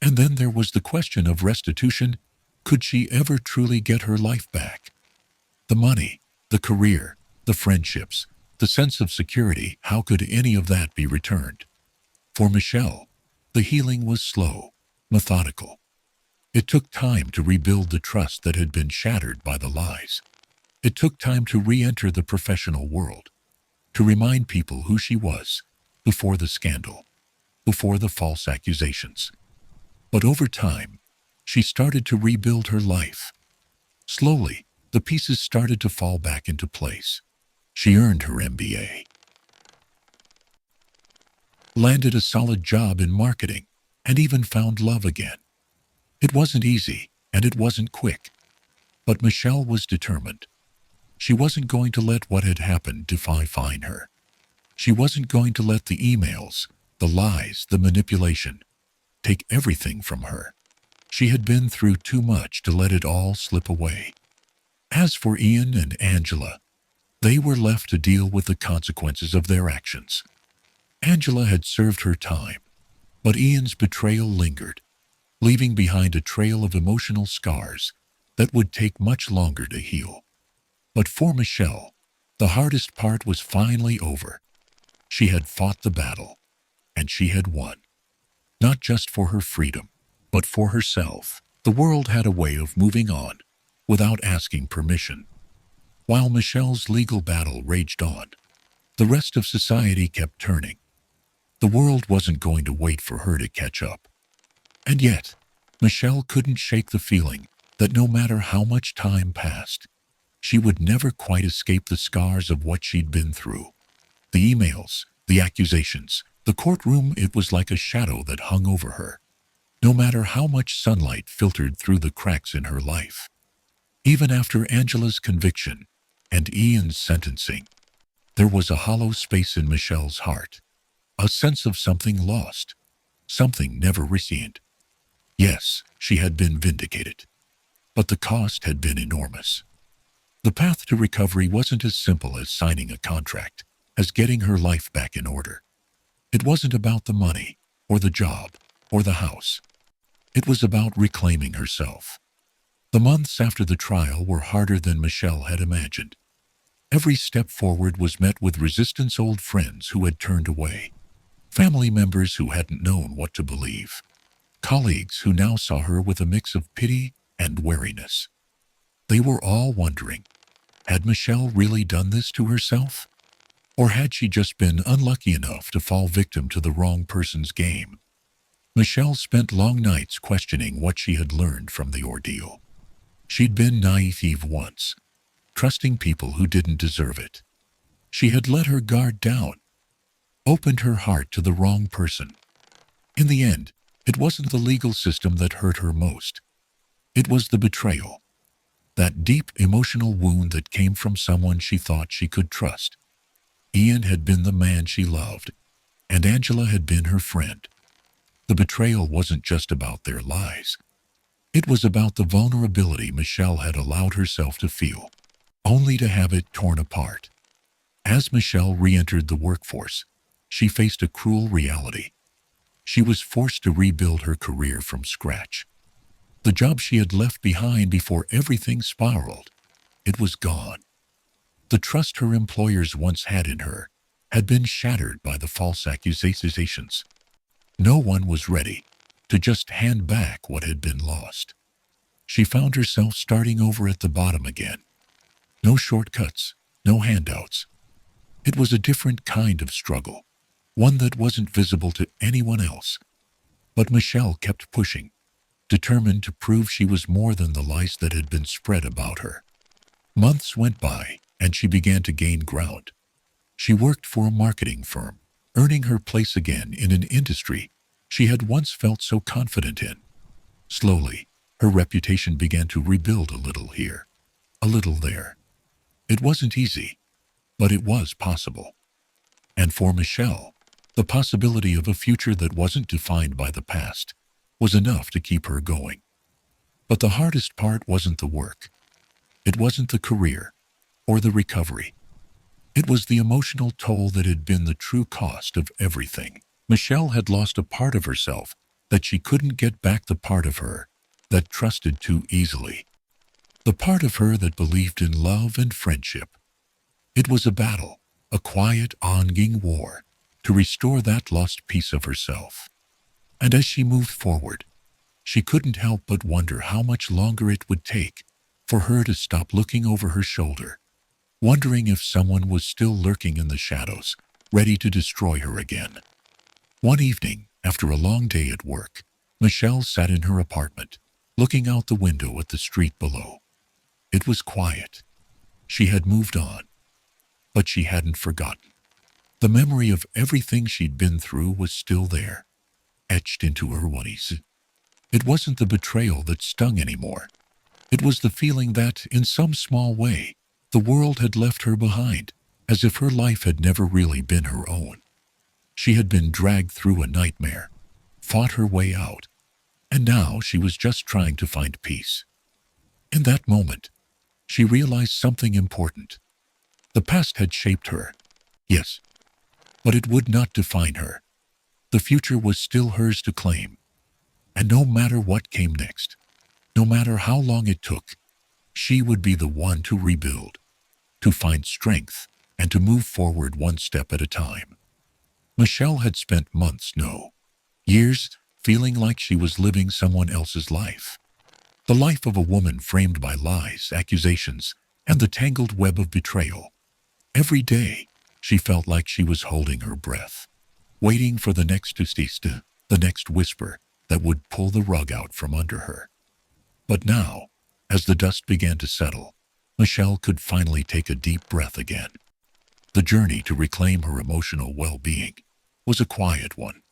And then there was the question of restitution. Could she ever truly get her life back? The money, the career, the friendships, the sense of security, how could any of that be returned? For Michelle, the healing was slow, methodical. It took time to rebuild the trust that had been shattered by the lies. It took time to re-enter the professional world, to remind people who she was before the scandal, before the false accusations. But over time, she started to rebuild her life. Slowly, the pieces started to fall back into place. She earned her MBA, landed a solid job in marketing, and even found love again. It wasn't easy, and it wasn't quick. But Michelle was determined. She wasn't going to let what had happened define her. She wasn't going to let the emails, the lies, the manipulation, take everything from her. She had been through too much to let it all slip away. As for Ian and Angela, they were left to deal with the consequences of their actions. Angela had served her time, but Ian's betrayal lingered, leaving behind a trail of emotional scars that would take much longer to heal. But for Michelle, the hardest part was finally over. She had fought the battle, and she had won. Not just for her freedom, but for herself. The world had a way of moving on without asking permission. While Michelle's legal battle raged on, the rest of society kept turning. The world wasn't going to wait for her to catch up. And yet, Michelle couldn't shake the feeling that no matter how much time passed, she would never quite escape the scars of what she'd been through. The emails, the accusations, The courtroom, it was like a shadow that hung over her, no matter how much sunlight filtered through the cracks in her life. Even after Angela's conviction and Ian's sentencing, there was a hollow space in Michelle's heart, a sense of something lost, something never received. Yes, she had been vindicated, but the cost had been enormous. The path to recovery wasn't as simple as signing a contract, as getting her life back in order. It wasn't about the money, or the job, or the house. It was about reclaiming herself. The months after the trial were harder than Michelle had imagined. Every step forward was met with resistance. Old friends who had turned away, family members who hadn't known what to believe, colleagues who now saw her with a mix of pity and wariness. They were all wondering, had Michelle really done this to herself? Or had she just been unlucky enough to fall victim to the wrong person's game? Michelle spent long nights questioning what she had learned from the ordeal. She'd been naive once, trusting people who didn't deserve it. She had let her guard down, opened her heart to the wrong person. In the end, it wasn't the legal system that hurt her most. It was the betrayal, that deep emotional wound that came from someone she thought she could trust. Ian had been the man she loved, and Angela had been her friend. The betrayal wasn't just about their lies. It was about the vulnerability Michelle had allowed herself to feel, only to have it torn apart. As Michelle re-entered the workforce, she faced a cruel reality. She was forced to rebuild her career from scratch. The job she had left behind before everything spiraled, it was gone. The trust her employers once had in her had been shattered by the false accusations. No one was ready to just hand back what had been lost. She found herself starting over at the bottom again. No shortcuts, no handouts. It was a different kind of struggle, one that wasn't visible to anyone else. But Michelle kept pushing, determined to prove she was more than the lies that had been spread about her. Months went by, and she began to gain ground. She worked for a marketing firm, earning her place again in an industry she had once felt so confident in. Slowly, her reputation began to rebuild a little here, a little there. It wasn't easy, but it was possible. And for Michelle, the possibility of a future that wasn't defined by the past was enough to keep her going. But the hardest part wasn't the work. It wasn't the career or the recovery. It was the emotional toll that had been the true cost of everything. Michelle had lost a part of herself that she couldn't get back, the part of her that trusted too easily, the part of her that believed in love and friendship. It was a battle, a quiet, ongoing war, to restore that lost piece of herself. And as she moved forward, she couldn't help but wonder how much longer it would take for her to stop looking over her shoulder, wondering if someone was still lurking in the shadows, ready to destroy her again. One evening, after a long day at work, Michelle sat in her apartment, looking out the window at the street below. It was quiet. She had moved on, but she hadn't forgotten. The memory of everything she'd been through was still there, etched into her worries. It wasn't the betrayal that stung anymore. It was the feeling that, in some small way, the world had left her behind, as if her life had never really been her own. She had been dragged through a nightmare, fought her way out, and now she was just trying to find peace. In that moment, she realized something important. The past had shaped her, yes, but it would not define her. The future was still hers to claim. And no matter what came next, no matter how long it took, she would be the one to rebuild, to find strength, and to move forward one step at a time. Michelle had spent months, no, years, feeling like she was living someone else's life. The life of a woman framed by lies, accusations, and the tangled web of betrayal. Every day, she felt like she was holding her breath, waiting for the next the next whisper that would pull the rug out from under her. But now, as the dust began to settle, Michelle could finally take a deep breath again. The journey to reclaim her emotional well-being was a quiet one.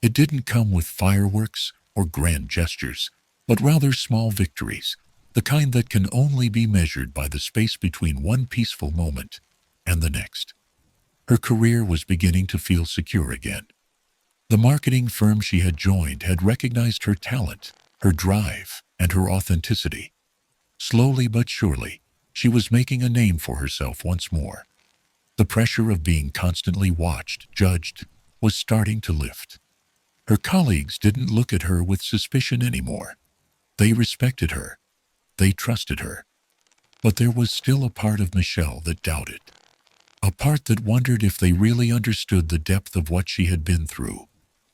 It didn't come with fireworks or grand gestures, but rather small victories, the kind that can only be measured by the space between one peaceful moment and the next. Her career was beginning to feel secure again. The marketing firm she had joined had recognized her talent, her drive, and her authenticity. Slowly but surely, she was making a name for herself once more. The pressure of being constantly watched, judged, was starting to lift. Her colleagues didn't look at her with suspicion anymore. They respected her. They trusted her. But there was still a part of Michelle that doubted. A part that wondered if they really understood the depth of what she had been through,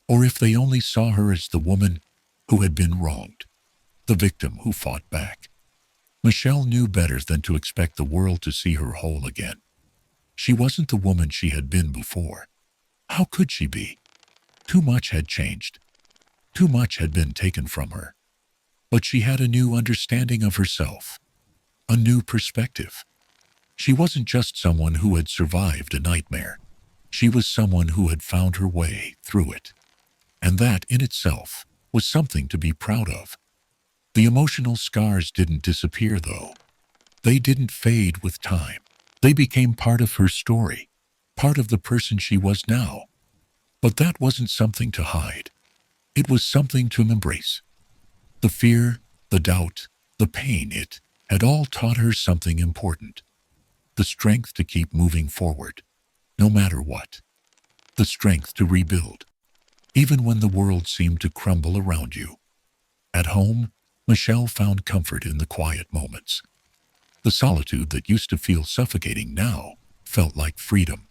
or if they only saw her as the woman who had been wronged, the victim who fought back. Michelle knew better than to expect the world to see her whole again. She wasn't the woman she had been before. How could she be? Too much had changed. Too much had been taken from her. But she had a new understanding of herself, a new perspective. She wasn't just someone who had survived a nightmare. She was someone who had found her way through it. And that, in itself, was something to be proud of. The emotional scars didn't disappear, though. They didn't fade with time. They became part of her story, part of the person she was now. But that wasn't something to hide. It was something to embrace. The fear, the doubt, the pain, it had all taught her something important. The strength to keep moving forward, no matter what. The strength to rebuild, even when the world seemed to crumble around you. At home, Michelle found comfort in the quiet moments. The solitude that used to feel suffocating now felt like freedom.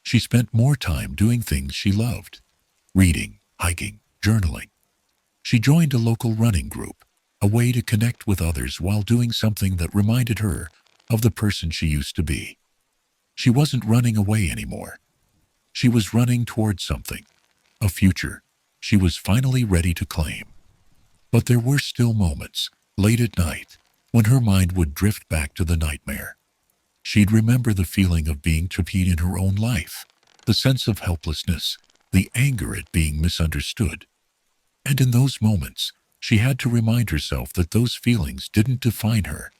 She spent more time doing things she loved, reading, hiking, journaling. She joined a local running group, a way to connect with others while doing something that reminded her of the person she used to be. She wasn't running away anymore. She was running towards something, a future she was finally ready to claim. But there were still moments, late at night, when her mind would drift back to the nightmare. She'd remember the feeling of being trapped in her own life, the sense of helplessness, the anger at being misunderstood. And in those moments, she had to remind herself that those feelings didn't define her.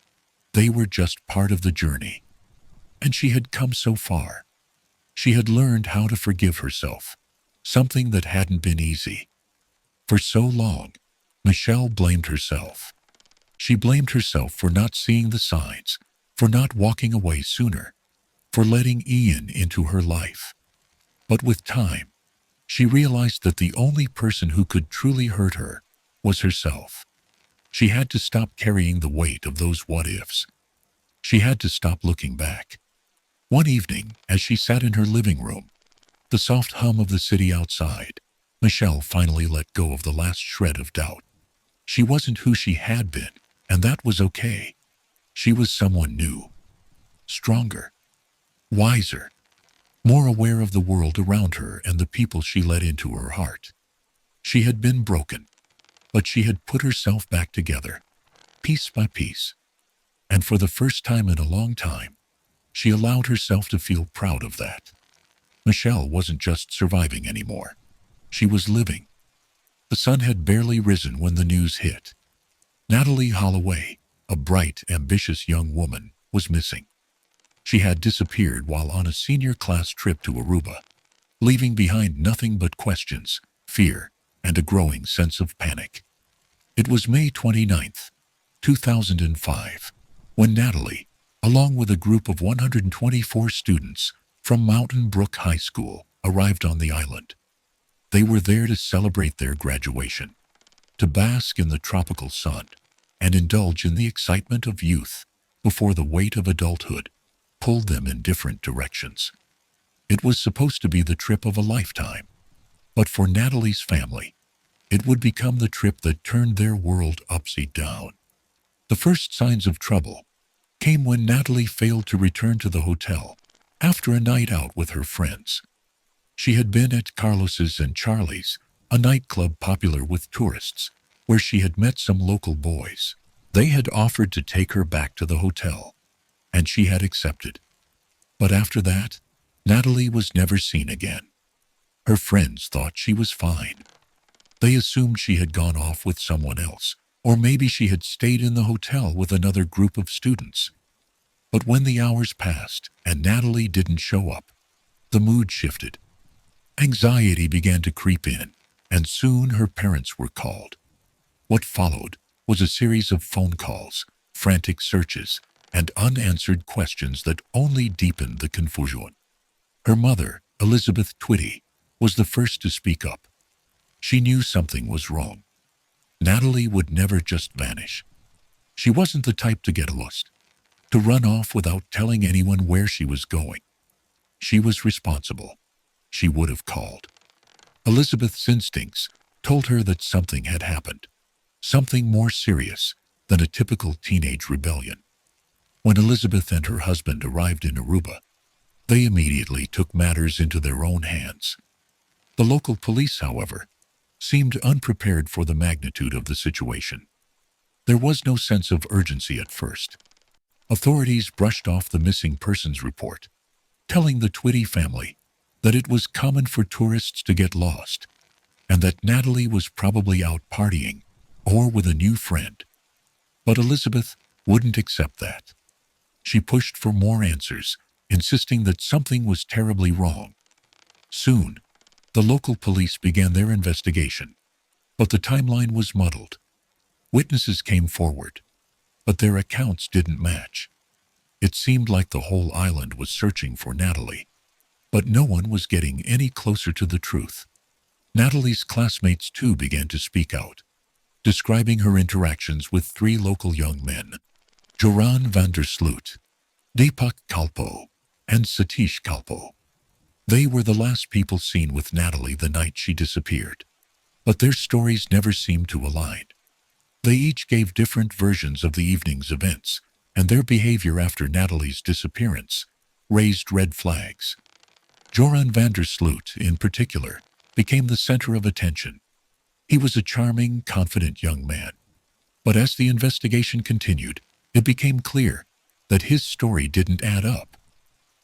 They were just part of the journey. And she had come so far. She had learned how to forgive herself, something that hadn't been easy. For so long, Michelle blamed herself. She blamed herself for not seeing the signs, for not walking away sooner, for letting Ian into her life. But with time, she realized that the only person who could truly hurt her was herself. She had to stop carrying the weight of those what-ifs. She had to stop looking back. One evening, as she sat in her living room, the soft hum of the city outside, Michelle finally let go of the last shred of doubt. She wasn't who she had been, and that was okay. She was someone new, stronger, wiser, more aware of the world around her and the people she let into her heart. She had been broken, but she had put herself back together, piece by piece. And for the first time in a long time, she allowed herself to feel proud of that. Michelle wasn't just surviving anymore. She was living. The sun had barely risen when the news hit. Natalie Holloway, a bright, ambitious young woman, was missing. She had disappeared while on a senior class trip to Aruba, leaving behind nothing but questions, fear, and a growing sense of panic. It was May 29th, 2005, when Natalie, along with a group of 124 students from Mountain Brook High School, arrived on the island. They were there to celebrate their graduation, to bask in the tropical sun, and indulge in the excitement of youth before the weight of adulthood pulled them in different directions. It was supposed to be the trip of a lifetime, but for Natalie's family, it would become the trip that turned their world upside down. The first signs of trouble came when Natalie failed to return to the hotel after a night out with her friends. She had been at Carlos's and Charlie's, a nightclub popular with tourists, where she had met some local boys. They had offered to take her back to the hotel, and she had accepted. But after that, Natalie was never seen again. Her friends thought she was fine. They assumed she had gone off with someone else, or maybe she had stayed in the hotel with another group of students. But when the hours passed and Natalie didn't show up, the mood shifted. Anxiety began to creep in, and soon her parents were called. What followed was a series of phone calls, frantic searches, and unanswered questions that only deepened the confusion. Her mother, Elizabeth Twitty, was the first to speak up. She knew something was wrong. Natalie would never just vanish. She wasn't the type to get lost, to run off without telling anyone where she was going. She was responsible. She would have called. Elizabeth's instincts told her that something had happened, something more serious than a typical teenage rebellion. When Elizabeth and her husband arrived in Aruba, they immediately took matters into their own hands. The local police, however, seemed unprepared for the magnitude of the situation. There was no sense of urgency at first. Authorities brushed off the missing persons report, telling the Twitty family that it was common for tourists to get lost, and that Natalie was probably out partying or with a new friend. But Elizabeth wouldn't accept that. She pushed for more answers, insisting that something was terribly wrong. Soon, the local police began their investigation, but the timeline was muddled. Witnesses came forward, but their accounts didn't match. It seemed like the whole island was searching for Natalie, but no one was getting any closer to the truth. Natalie's classmates too began to speak out, describing her interactions with 3 local young men, Joran van der Sloot, Deepak Kalpo, and Satish Kalpo. They were the last people seen with Natalie the night she disappeared, but their stories never seemed to align. They each gave different versions of the evening's events, and their behavior after Natalie's disappearance raised red flags. Joran van der Sloot, in particular, became the center of attention. He was a charming, confident young man. But as the investigation continued, it became clear that his story didn't add up.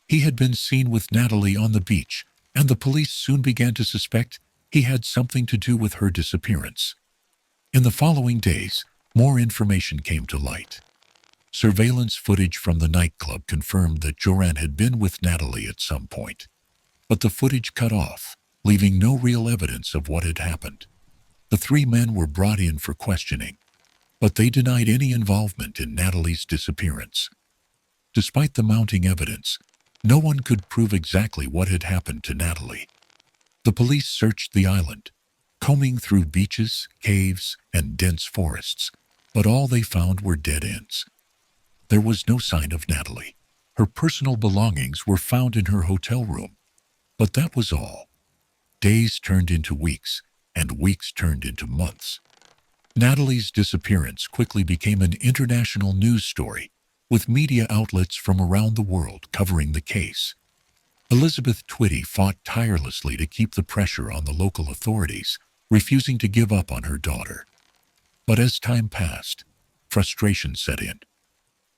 He had been seen with Natalie on the beach, and the police soon began to suspect he had something to do with her disappearance. In the following days, more information came to light. Surveillance footage from the nightclub confirmed that Joran had been with Natalie at some point, but the footage cut off, leaving no real evidence of what had happened. The 3 men were brought in for questioning, but they denied any involvement in Natalie's disappearance. Despite the mounting evidence, no one could prove exactly what had happened to Natalie. The police searched the island, combing through beaches, caves, and dense forests, but all they found were dead ends. There was no sign of Natalie. Her personal belongings were found in her hotel room, but that was all. Days turned into weeks, and weeks turned into months. Natalie's disappearance quickly became an international news story, with media outlets from around the world covering the case. Elizabeth Twitty fought tirelessly to keep the pressure on the local authorities, refusing to give up on her daughter. But as time passed, frustration set in.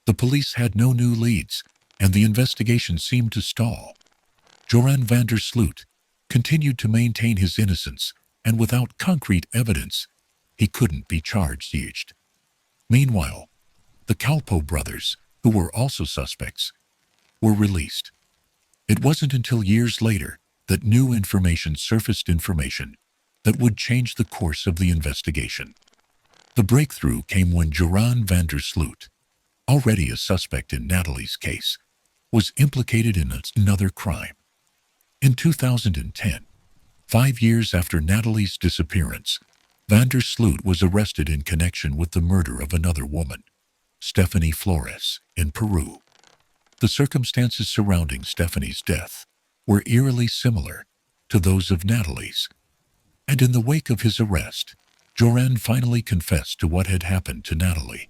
The police had no new leads, and the investigation seemed to stall. Joran van der Sloot continued to maintain his innocence, and without concrete evidence, he couldn't be charged. Meanwhile, the Kalpo brothers, who were also suspects, were released. It wasn't until years later that new information surfaced, information that would change the course of the investigation. The breakthrough came when Joran van der Sloot, already a suspect in Natalie's case, was implicated in another crime. In 2010, 5 years after Natalie's disappearance, van der Sloot was arrested in connection with the murder of another woman, Stephanie Flores, in Peru. The circumstances surrounding Stephanie's death were eerily similar to those of Natalie's, and in the wake of his arrest, Joran finally confessed to what had happened to Natalie.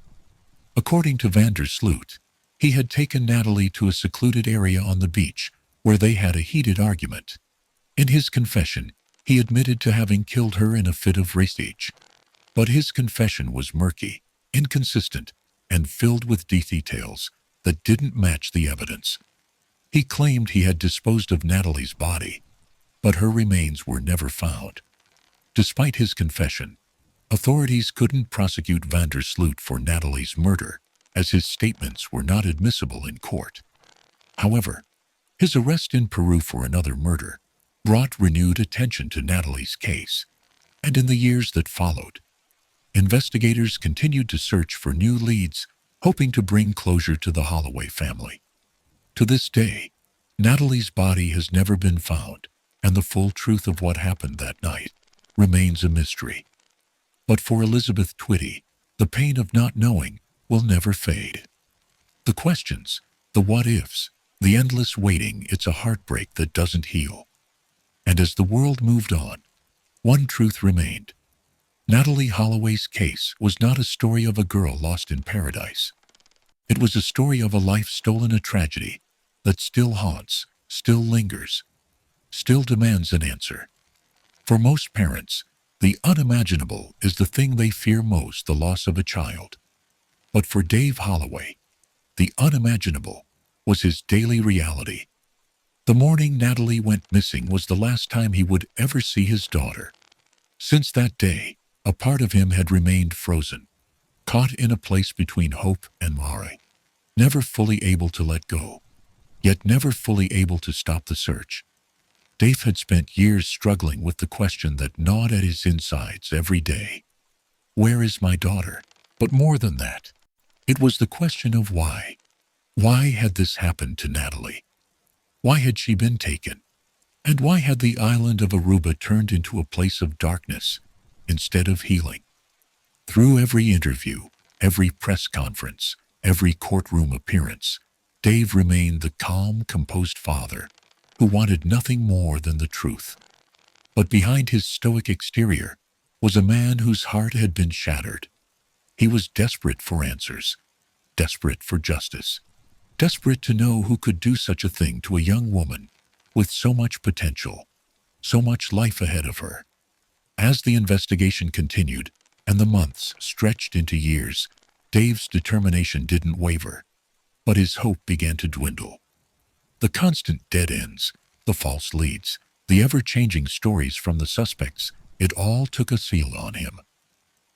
According to van der Sloot, he had taken Natalie to a secluded area on the beach where they had a heated argument. In his confession, he admitted to having killed her in a fit of rage. But his confession was murky, inconsistent, and filled with details that didn't match the evidence. He claimed he had disposed of Natalie's body, but her remains were never found. Despite his confession, authorities couldn't prosecute van der Sloot for Natalie's murder, as his statements were not admissible in court. However, his arrest in Peru for another murder brought renewed attention to Natalie's case, and in the years that followed, investigators continued to search for new leads, hoping to bring closure to the Holloway family. To this day, Natalie's body has never been found, and the full truth of what happened that night remains a mystery. But for Elizabeth Twitty, the pain of not knowing will never fade. The questions, the what-ifs, the endless waiting, it's a heartbreak that doesn't heal. And as the world moved on, one truth remained. Natalie Holloway's case was not a story of a girl lost in paradise. It was a story of a life stolen, a tragedy that still haunts, still lingers, still demands an answer. For most parents, the unimaginable is the thing they fear most, the loss of a child. But for Dave Holloway, the unimaginable was his daily reality. The morning Natalie went missing was the last time he would ever see his daughter. Since that day, a part of him had remained frozen, caught in a place between hope and worry, never fully able to let go, yet never fully able to stop the search. Dave had spent years struggling with the question that gnawed at his insides every day. Where is my daughter? But more than that, it was the question of why. Why had this happened to Natalie? Why had she been taken? And why had the island of Aruba turned into a place of darkness instead of healing? Through every interview, every press conference, every courtroom appearance, Dave remained the calm, composed father who wanted nothing more than the truth. But behind his stoic exterior was a man whose heart had been shattered. He was desperate for answers, desperate for justice, desperate to know who could do such a thing to a young woman with so much potential, so much life ahead of her. As the investigation continued and the months stretched into years, Dave's determination didn't waver, but his hope began to dwindle. The constant dead ends, the false leads, the ever-changing stories from the suspects, it all took a seal on him.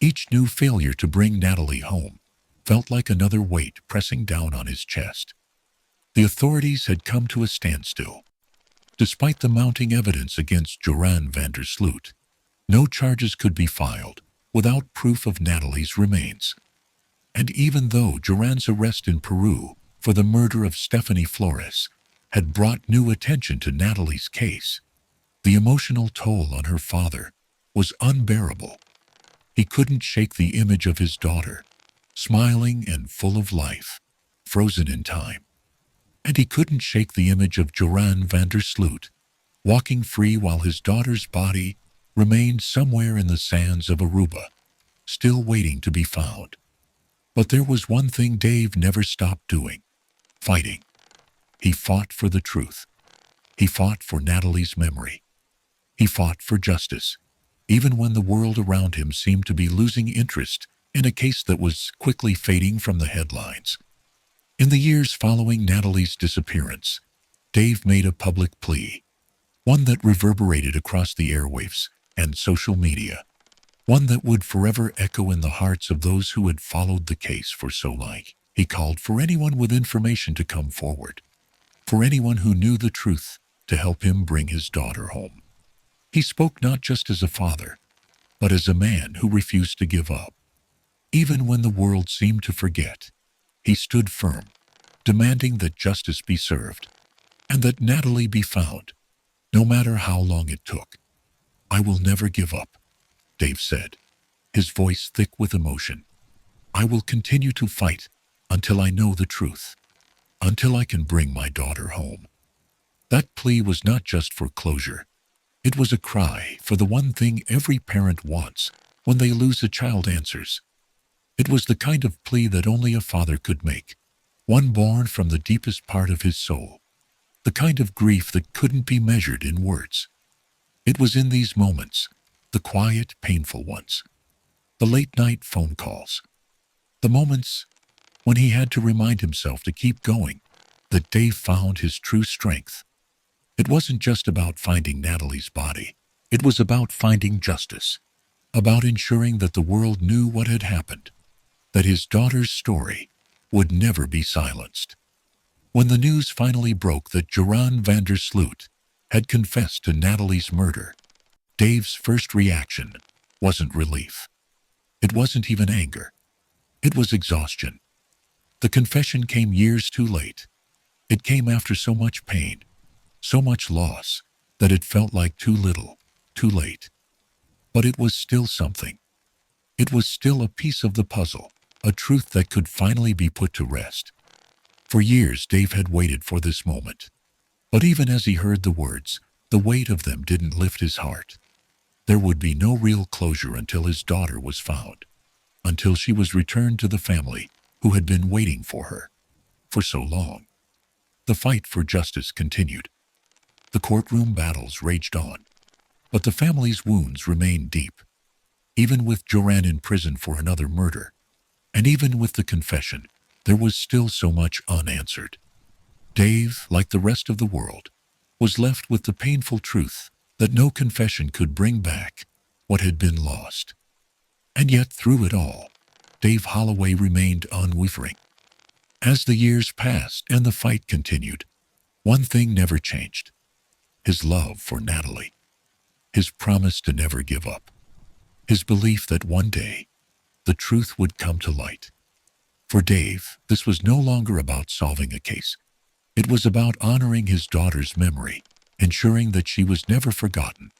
Each new failure to bring Natalie home felt like another weight pressing down on his chest. The authorities had come to a standstill. Despite the mounting evidence against Joran van der Sloot, no charges could be filed without proof of Natalie's remains. And even though Joran's arrest in Peru for the murder of Stephanie Flores had brought new attention to Natalie's case, the emotional toll on her father was unbearable. He couldn't shake the image of his daughter, smiling and full of life, frozen in time. And he couldn't shake the image of Joran van der Sloot, walking free while his daughter's body remained somewhere in the sands of Aruba, still waiting to be found. But there was one thing Dave never stopped doing: fighting. He fought for the truth. He fought for Natalie's memory. He fought for justice, even when the world around him seemed to be losing interest in a case that was quickly fading from the headlines. In the years following Natalie's disappearance, Dave made a public plea, one that reverberated across the airwaves and social media, one that would forever echo in the hearts of those who had followed the case for so long. He called for anyone with information to come forward, for anyone who knew the truth to help him bring his daughter home. He spoke not just as a father, but as a man who refused to give up. Even when the world seemed to forget, he stood firm, demanding that justice be served and that Natalie be found, no matter how long it took. "I will never give up," Dave said, his voice thick with emotion. "I will continue to fight until I know the truth, until I can bring my daughter home." That plea was not just for closure. It was a cry for the one thing every parent wants when they lose a child: answers. It was the kind of plea that only a father could make, one born from the deepest part of his soul, the kind of grief that couldn't be measured in words. It was in these moments, the quiet, painful ones, the late-night phone calls, the moments when he had to remind himself to keep going, that Dave found his true strength. It wasn't just about finding Natalie's body. It was about finding justice, about ensuring that the world knew what had happened, that his daughter's story would never be silenced. When the news finally broke that Joran van der Sloot had confessed to Natalie's murder, Dave's first reaction wasn't relief. It wasn't even anger. It was exhaustion. The confession came years too late. It came after so much pain, so much loss, that it felt like too little, too late. But it was still something. It was still a piece of the puzzle, a truth that could finally be put to rest. For years, Dave had waited for this moment. But even as he heard the words, the weight of them didn't lift his heart. There would be no real closure until his daughter was found, until she was returned to the family who had been waiting for her for so long. The fight for justice continued. The courtroom battles raged on, but the family's wounds remained deep. Even with Joran in prison for another murder, and even with the confession, there was still so much unanswered. Dave, like the rest of the world, was left with the painful truth that no confession could bring back what had been lost. And yet, through it all, Dave Holloway remained unwavering. As the years passed and the fight continued, one thing never changed: his love for Natalie, his promise to never give up, his belief that one day the truth would come to light. For Dave, this was no longer about solving a case. It was about honoring his daughter's memory, ensuring that she was never forgotten,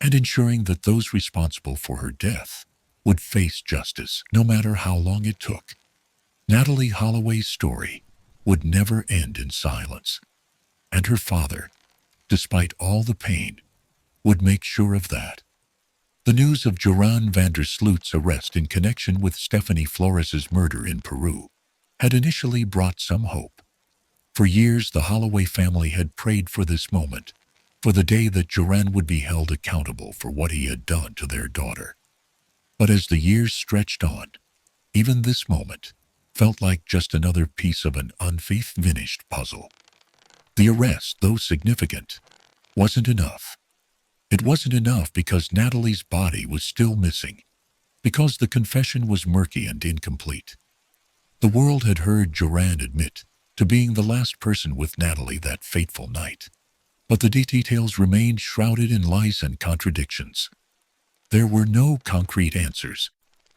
and ensuring that those responsible for her death would face justice, no matter how long it took. Natalie Holloway's story would never end in silence, and her father, despite all the pain, would make sure of that. The news of Joran van der Sloot's arrest in connection with Stephanie Flores's murder in Peru had initially brought some hope. For years, the Holloway family had prayed for this moment, for the day that Joran would be held accountable for what he had done to their daughter. But as the years stretched on, even this moment felt like just another piece of an unfinished puzzle. The arrest, though significant, wasn't enough. It wasn't enough because Natalie's body was still missing, because the confession was murky and incomplete. The world had heard Joran admit to being the last person with Natalie that fateful night, but the details remained shrouded in lies and contradictions. There were no concrete answers,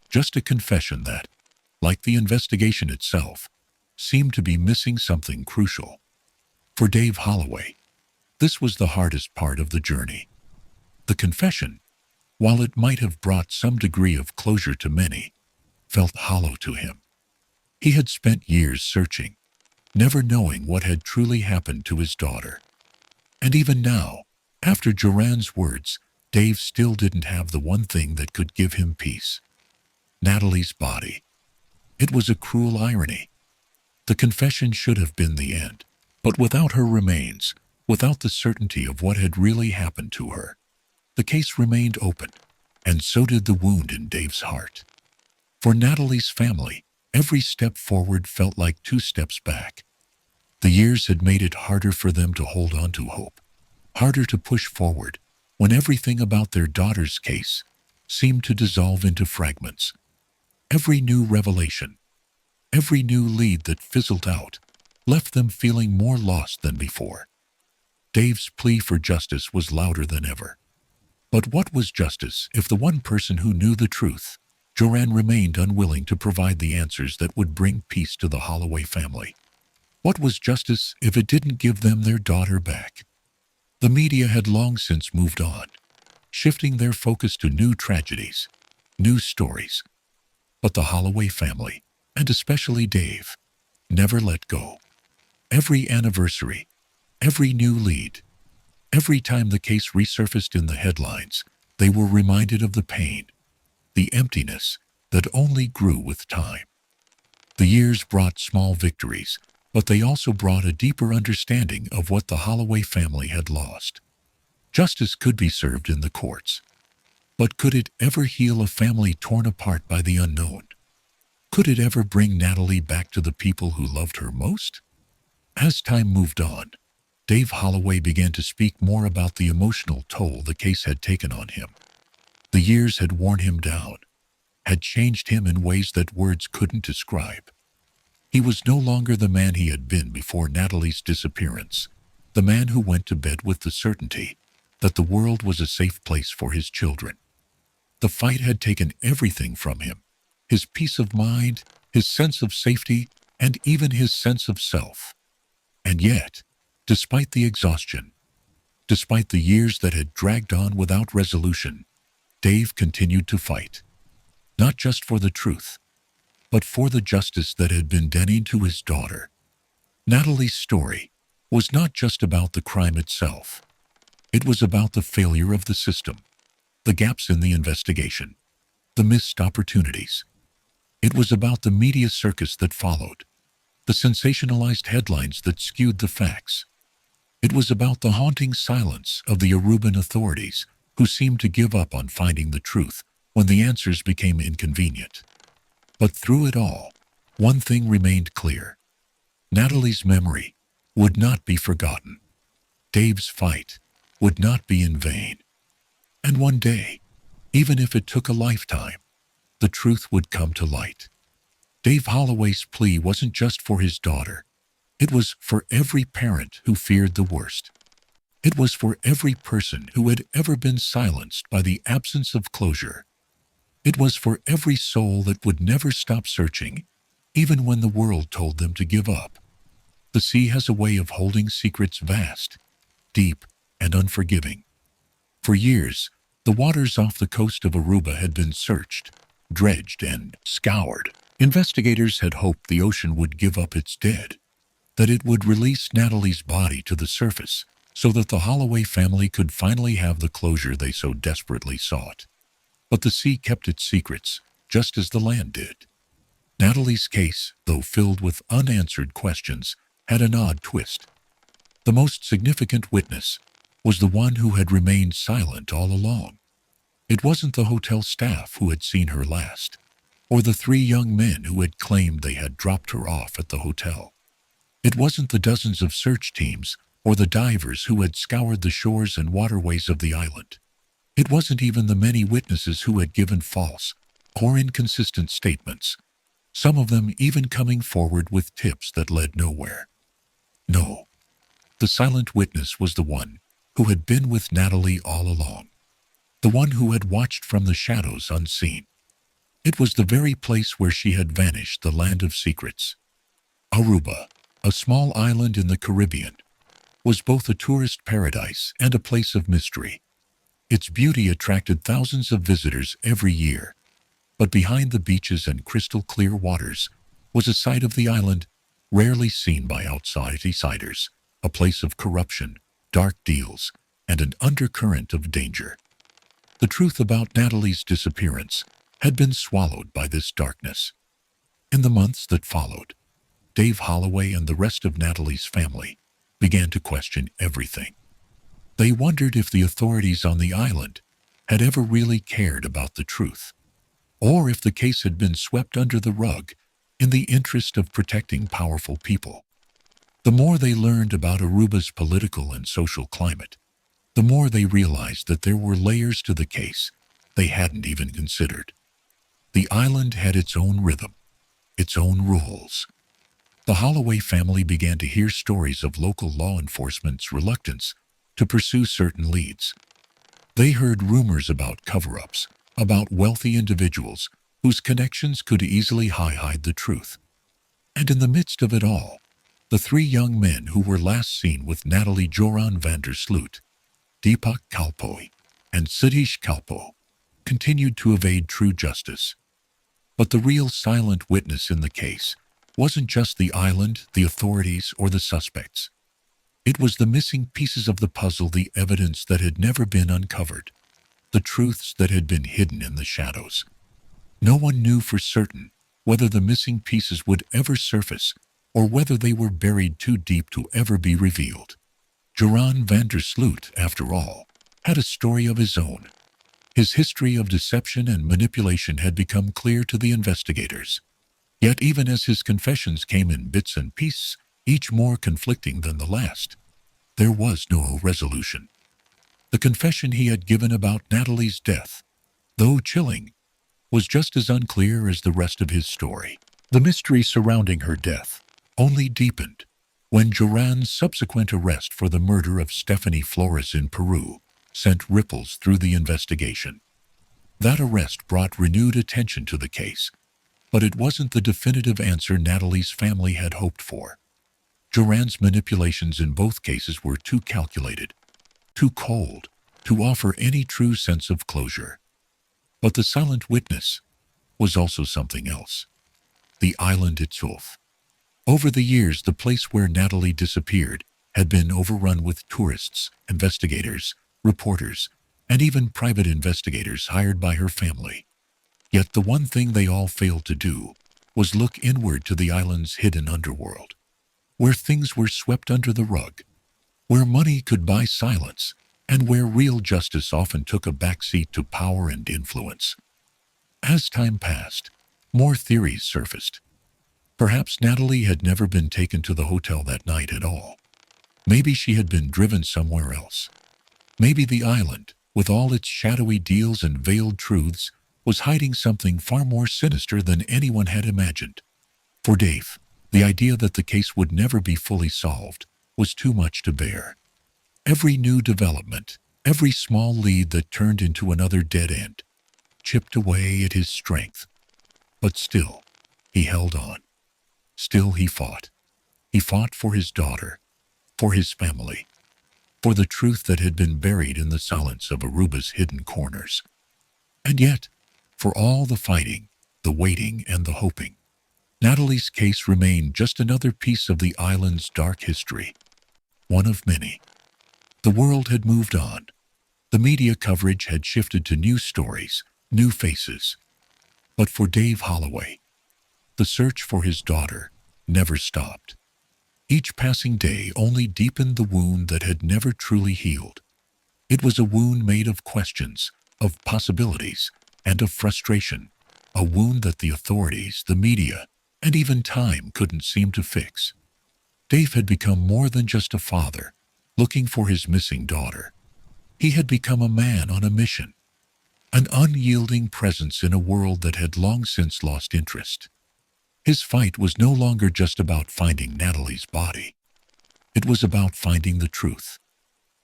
just a confession that, like the investigation itself, seemed to be missing something crucial. For Dave Holloway, this was the hardest part of the journey. The confession, while it might have brought some degree of closure to many, felt hollow to him. He had spent years searching, never knowing what had truly happened to his daughter. And even now, after Joran's words, Dave still didn't have the one thing that could give him peace: Natalie's body. It was a cruel irony. The confession should have been the end, but without her remains, without the certainty of what had really happened to her, the case remained open, and so did the wound in Dave's heart. For Natalie's family, every step forward felt like 2 steps back. The years had made it harder for them to hold on to hope, harder to push forward, when everything about their daughter's case seemed to dissolve into fragments. Every new revelation, every new lead that fizzled out, left them feeling more lost than before. Dave's plea for justice was louder than ever. But what was justice if the one person who knew the truth, Joran, remained unwilling to provide the answers that would bring peace to the Holloway family? What was justice if it didn't give them their daughter back? The media had long since moved on, shifting their focus to new tragedies, new stories. But the Holloway family, and especially Dave, never let go. Every anniversary, every new lead, every time the case resurfaced in the headlines, they were reminded of the pain, the emptiness that only grew with time. The years brought small victories, but they also brought a deeper understanding of what the Holloway family had lost. Justice could be served in the courts, but could it ever heal a family torn apart by the unknown? Could it ever bring Natalie back to the people who loved her most? As time moved on, Dave Holloway began to speak more about the emotional toll the case had taken on him. The years had worn him down, had changed him in ways that words couldn't describe. He was no longer the man he had been before Natalie's disappearance, the man who went to bed with the certainty that the world was a safe place for his children. The fight had taken everything from him, his peace of mind, his sense of safety, and even his sense of self. And yet, despite the exhaustion, despite the years that had dragged on without resolution, Dave continued to fight, not just for the truth, but for the justice that had been denied to his daughter. Natalie's story was not just about the crime itself. It was about the failure of the system, the gaps in the investigation, the missed opportunities. It was about the media circus that followed, the sensationalized headlines that skewed the facts. It was about the haunting silence of the Aruban authorities who seemed to give up on finding the truth when the answers became inconvenient. But through it all, one thing remained clear. Natalie's memory would not be forgotten. Dave's fight would not be in vain. And one day, even if it took a lifetime, the truth would come to light. Dave Holloway's plea wasn't just for his daughter. It was for every parent who feared the worst. It was for every person who had ever been silenced by the absence of closure. It was for every soul that would never stop searching, even when the world told them to give up. The sea has a way of holding secrets vast, deep, and unforgiving. For years, the waters off the coast of Aruba had been searched, dredged, and scoured. Investigators had hoped the ocean would give up its dead, that it would release Natalie's body to the surface so that the Holloway family could finally have the closure they so desperately sought. But the sea kept its secrets, just as the land did. Natalie's case, though filled with unanswered questions, had an odd twist. The most significant witness was the one who had remained silent all along. It wasn't the hotel staff who had seen her last, or the 3 young men who had claimed they had dropped her off at the hotel. It wasn't the dozens of search teams or the divers who had scoured the shores and waterways of the island. It wasn't even the many witnesses who had given false or inconsistent statements, some of them even coming forward with tips that led nowhere. No, the silent witness was the one who had been with Natalie all along, the one who had watched from the shadows unseen. It was the very place where she had vanished, the land of secrets. Aruba, a small island in the Caribbean, was both a tourist paradise and a place of mystery. Its beauty attracted thousands of visitors every year, but behind the beaches and crystal-clear waters was a side of the island rarely seen by outsiders, a place of corruption, dark deals, and an undercurrent of danger. The truth about Natalie's disappearance had been swallowed by this darkness. In the months that followed, Dave Holloway and the rest of Natalie's family began to question everything. They wondered if the authorities on the island had ever really cared about the truth, or if the case had been swept under the rug in the interest of protecting powerful people. The more they learned about Aruba's political and social climate, the more they realized that there were layers to the case they hadn't even considered. The island had its own rhythm, its own rules. The Holloway family began to hear stories of local law enforcement's reluctance to pursue certain leads. They heard rumors about cover-ups, about wealthy individuals whose connections could easily hide the truth. And in the midst of it all, the 3 young men who were last seen with Natalie Joran van der Sloot, Deepak Kalpoe, and Satish Kalpoe, continued to evade true justice. But the real silent witness in the case wasn't just the island, the authorities, or the suspects. It was the missing pieces of the puzzle, the evidence that had never been uncovered, the truths that had been hidden in the shadows. No one knew for certain whether the missing pieces would ever surface or whether they were buried too deep to ever be revealed. Joran van der Sloot, after all, had a story of his own. His history of deception and manipulation had become clear to the investigators. Yet even as his confessions came in bits and pieces, each more conflicting than the last, There was no resolution. The confession he had given about Natalie's death, though chilling, was just as unclear as the rest of his story. The mystery surrounding her death only deepened when Joran's subsequent arrest for the murder of Stephanie Flores in Peru sent ripples through the investigation. That arrest brought renewed attention to the case, but it wasn't the definitive answer Natalie's family had hoped for. Joran's manipulations in both cases were too calculated, too cold, to offer any true sense of closure. But the silent witness was also something else. The island itself. Over the years, the place where Natalie disappeared had been overrun with tourists, investigators, reporters, and even private investigators hired by her family. Yet the one thing they all failed to do was look inward to the island's hidden underworld, where things were swept under the rug, where money could buy silence, and where real justice often took a backseat to power and influence. As time passed, more theories surfaced. Perhaps Natalie had never been taken to the hotel that night at all. Maybe she had been driven somewhere else. Maybe the island, with all its shadowy deals and veiled truths, was hiding something far more sinister than anyone had imagined. For Dave, the idea that the case would never be fully solved was too much to bear. Every new development, every small lead that turned into another dead end, chipped away at his strength. But still, he held on. Still he fought. He fought for his daughter, for his family, for the truth that had been buried in the silence of Aruba's hidden corners. And yet, for all the fighting, the waiting, and the hoping, Natalie's case remained just another piece of the island's dark history. One of many. The world had moved on. The media coverage had shifted to new stories, new faces. But for Dave Holloway, the search for his daughter never stopped. Each passing day only deepened the wound that had never truly healed. It was a wound made of questions, of possibilities, and of frustration, a wound that the authorities, the media, and even time couldn't seem to fix. Dave had become more than just a father, looking for his missing daughter. He had become a man on a mission, an unyielding presence in a world that had long since lost interest. His fight was no longer just about finding Natalie's body. It was about finding the truth,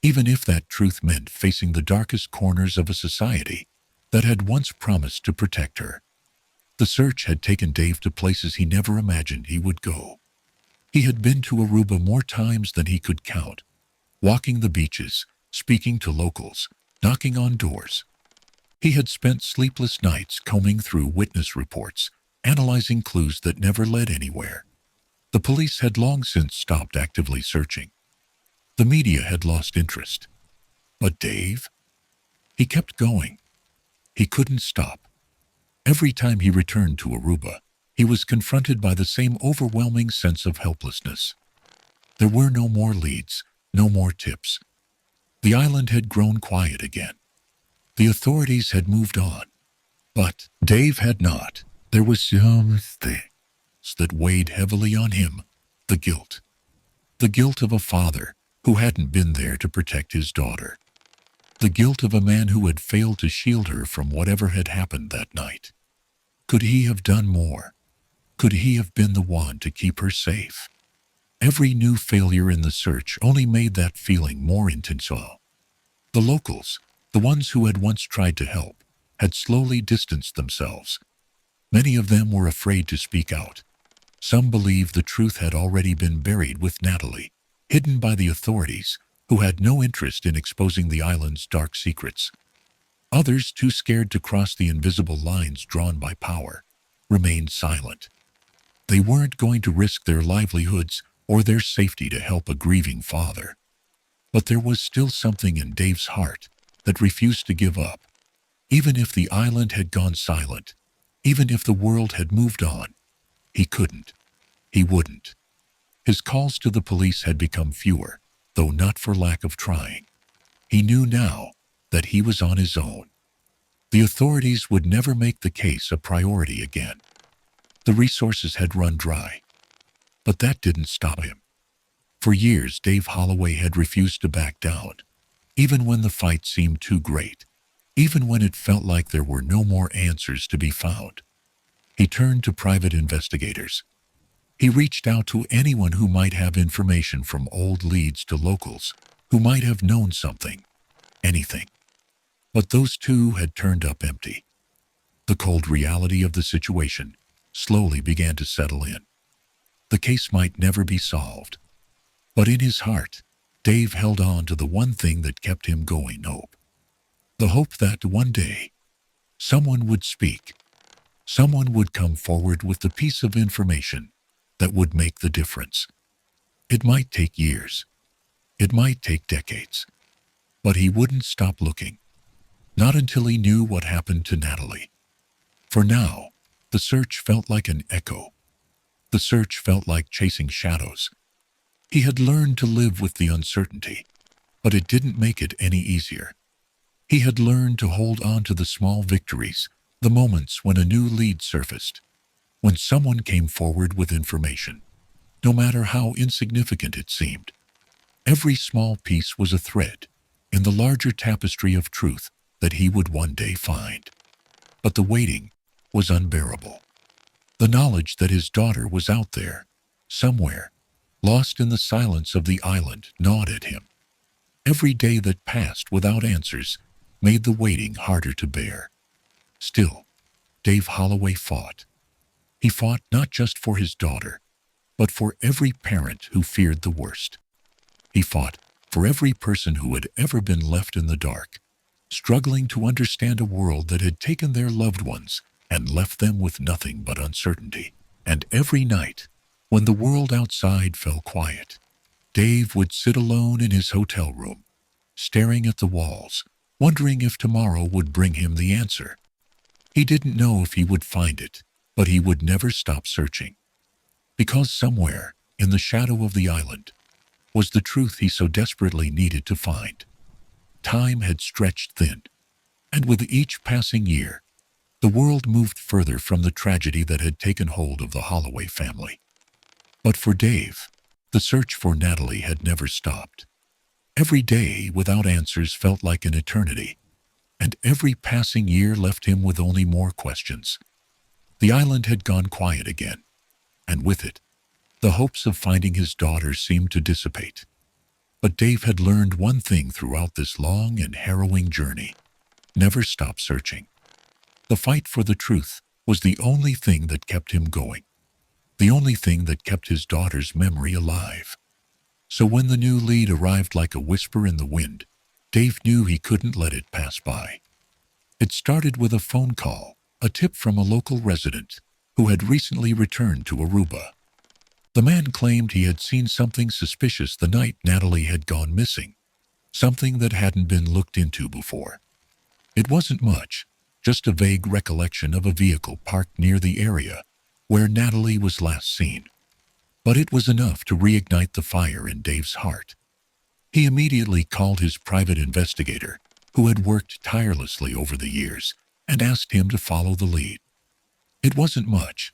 even if that truth meant facing the darkest corners of a society that had once promised to protect her. The search had taken Dave to places he never imagined he would go. He had been to Aruba more times than he could count, walking the beaches, speaking to locals, knocking on doors. He had spent sleepless nights combing through witness reports, analyzing clues that never led anywhere. The police had long since stopped actively searching. The media had lost interest. But Dave? He kept going. He couldn't stop. Every time he returned to Aruba, he was confronted by the same overwhelming sense of helplessness. There were no more leads, no more tips. The island had grown quiet again. The authorities had moved on. But Dave had not. There was something that weighed heavily on him, the guilt. The guilt of a father who hadn't been there to protect his daughter. The guilt of a man who had failed to shield her from whatever had happened that night. Could he have done more? Could he have been the one to keep her safe? Every new failure in the search only made that feeling more intense. The locals, the ones who had once tried to help, had slowly distanced themselves. Many of them were afraid to speak out. Some believed the truth had already been buried with Natalie, hidden by the authorities, who had no interest in exposing the island's dark secrets. Others, too scared to cross the invisible lines drawn by power, remained silent. They weren't going to risk their livelihoods or their safety to help a grieving father. But there was still something in Dave's heart that refused to give up. Even if the island had gone silent, even if the world had moved on, he couldn't. He wouldn't. His calls to the police had become fewer, though not for lack of trying. He knew now that he was on his own. The authorities would never make the case a priority again. The resources had run dry. But that didn't stop him. For years, Dave Holloway had refused to back down, even when the fight seemed too great, even when it felt like there were no more answers to be found. He turned to private investigators. He reached out to anyone who might have information, from old leads to locals who might have known something, anything. But those too had turned up empty. The cold reality of the situation slowly began to settle in. The case might never be solved, but in his heart, Dave held on to the one thing that kept him going: hope. The hope that one day, someone would speak. Someone would come forward with the piece of information that would make the difference. It might take years. It might take decades. But he wouldn't stop looking. Not until he knew what happened to Natalie. For now, the search felt like an echo. The search felt like chasing shadows. He had learned to live with the uncertainty, but it didn't make it any easier. He had learned to hold on to the small victories, the moments when a new lead surfaced, when someone came forward with information, no matter how insignificant it seemed. Every small piece was a thread in the larger tapestry of truth that he would one day find. But the waiting was unbearable. The knowledge that his daughter was out there, somewhere, lost in the silence of the island, gnawed at him. Every day that passed without answers made the waiting harder to bear. Still, Dave Holloway fought. He fought not just for his daughter, but for every parent who feared the worst. He fought for every person who had ever been left in the dark, struggling to understand a world that had taken their loved ones and left them with nothing but uncertainty. And every night, when the world outside fell quiet, Dave would sit alone in his hotel room, staring at the walls, wondering if tomorrow would bring him the answer. He didn't know if he would find it, but he would never stop searching. Because somewhere, in the shadow of the island, was the truth he so desperately needed to find. Time had stretched thin, and with each passing year, the world moved further from the tragedy that had taken hold of the Holloway family. But for Dave, the search for Natalie had never stopped. Every day without answers felt like an eternity, and every passing year left him with only more questions. The island had gone quiet again, and with it, the hopes of finding his daughter seemed to dissipate. But Dave had learned one thing throughout this long and harrowing journey: never stop searching. The fight for the truth was the only thing that kept him going, the only thing that kept his daughter's memory alive. So when the new lead arrived like a whisper in the wind, Dave knew he couldn't let it pass by. It started with a phone call, a tip from a local resident who had recently returned to Aruba. The man claimed he had seen something suspicious the night Natalie had gone missing, something that hadn't been looked into before. It wasn't much, just a vague recollection of a vehicle parked near the area where Natalie was last seen. But it was enough to reignite the fire in Dave's heart. He immediately called his private investigator, who had worked tirelessly over the years, and asked him to follow the lead. It wasn't much,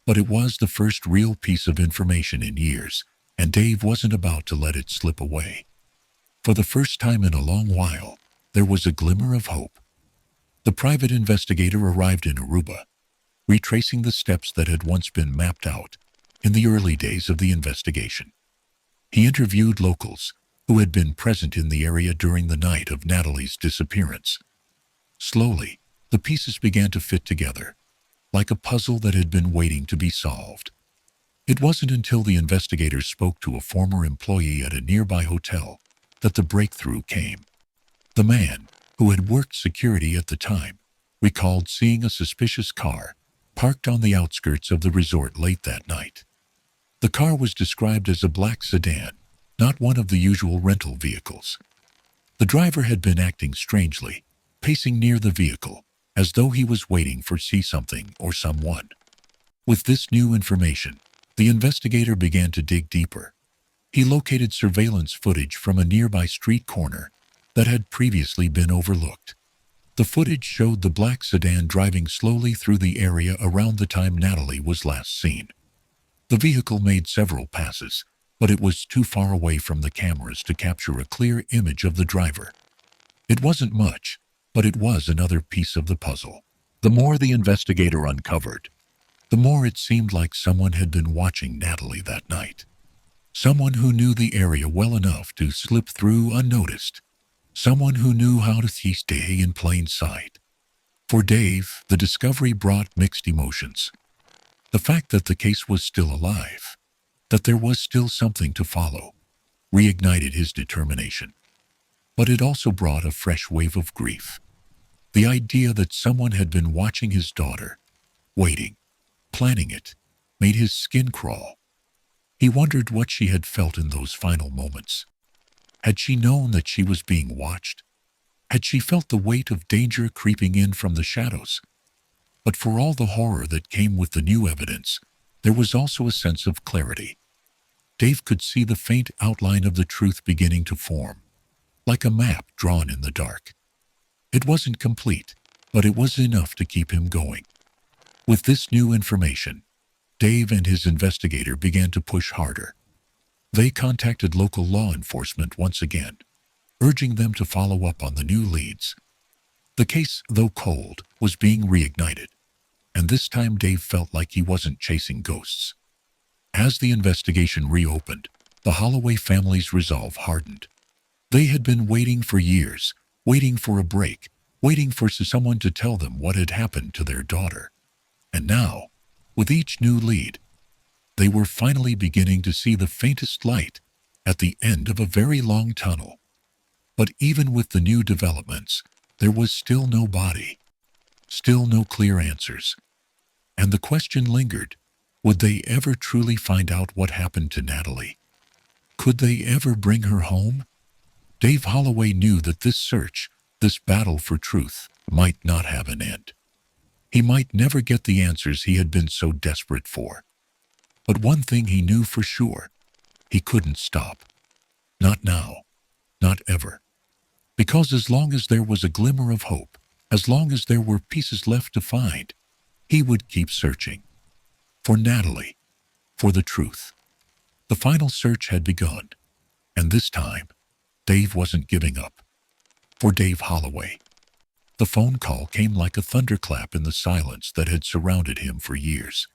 but it was the first real piece of information in years, and Dave wasn't about to let it slip away. For the first time in a long while, there was a glimmer of hope. The private investigator arrived in Aruba, retracing the steps that had once been mapped out in the early days of the investigation. He interviewed locals who had been present in the area during the night of Natalie's disappearance. Slowly, the pieces began to fit together, like a puzzle that had been waiting to be solved. It wasn't until the investigators spoke to a former employee at a nearby hotel that the breakthrough came. The man, who had worked security at the time, recalled seeing a suspicious car parked on the outskirts of the resort late that night. The car was described as a black sedan, not one of the usual rental vehicles. The driver had been acting strangely, pacing near the vehicle, as though he was waiting for something or someone. With this new information, the investigator began to dig deeper. He located surveillance footage from a nearby street corner that had previously been overlooked. The footage showed the black sedan driving slowly through the area around the time Natalie was last seen. The vehicle made several passes, but it was too far away from the cameras to capture a clear image of the driver. It wasn't much, but it was another piece of the puzzle. The more the investigator uncovered, the more it seemed like someone had been watching Natalie that night. Someone who knew the area well enough to slip through unnoticed. Someone who knew how to stay in plain sight. For Dave, the discovery brought mixed emotions. The fact that the case was still alive, that there was still something to follow, reignited his determination. But it also brought a fresh wave of grief. The idea that someone had been watching his daughter, waiting, planning it, made his skin crawl. He wondered what she had felt in those final moments. Had she known that she was being watched? Had she felt the weight of danger creeping in from the shadows? But for all the horror that came with the new evidence, there was also a sense of clarity. Dave could see the faint outline of the truth beginning to form, like a map drawn in the dark. It wasn't complete, but it was enough to keep him going. With this new information, Dave and his investigator began to push harder. They contacted local law enforcement once again, urging them to follow up on the new leads. The case, though cold, was being reignited, and this time Dave felt like he wasn't chasing ghosts. As the investigation reopened, the Holloway family's resolve hardened. They had been waiting for years, waiting for a break, waiting for someone to tell them what had happened to their daughter. And now, with each new lead, they were finally beginning to see the faintest light at the end of a very long tunnel. But even with the new developments, there was still no body, still no clear answers. And the question lingered, would they ever truly find out what happened to Natalie? Could they ever bring her home? Dave Holloway knew that this search, this battle for truth, might not have an end. He might never get the answers he had been so desperate for. But one thing he knew for sure, he couldn't stop. Not now, not ever. Because as long as there was a glimmer of hope, as long as there were pieces left to find, he would keep searching. For Natalie, for the truth. The final search had begun, and this time, Dave wasn't giving up. For Dave Holloway. The phone call came like a thunderclap in the silence that had surrounded him for years.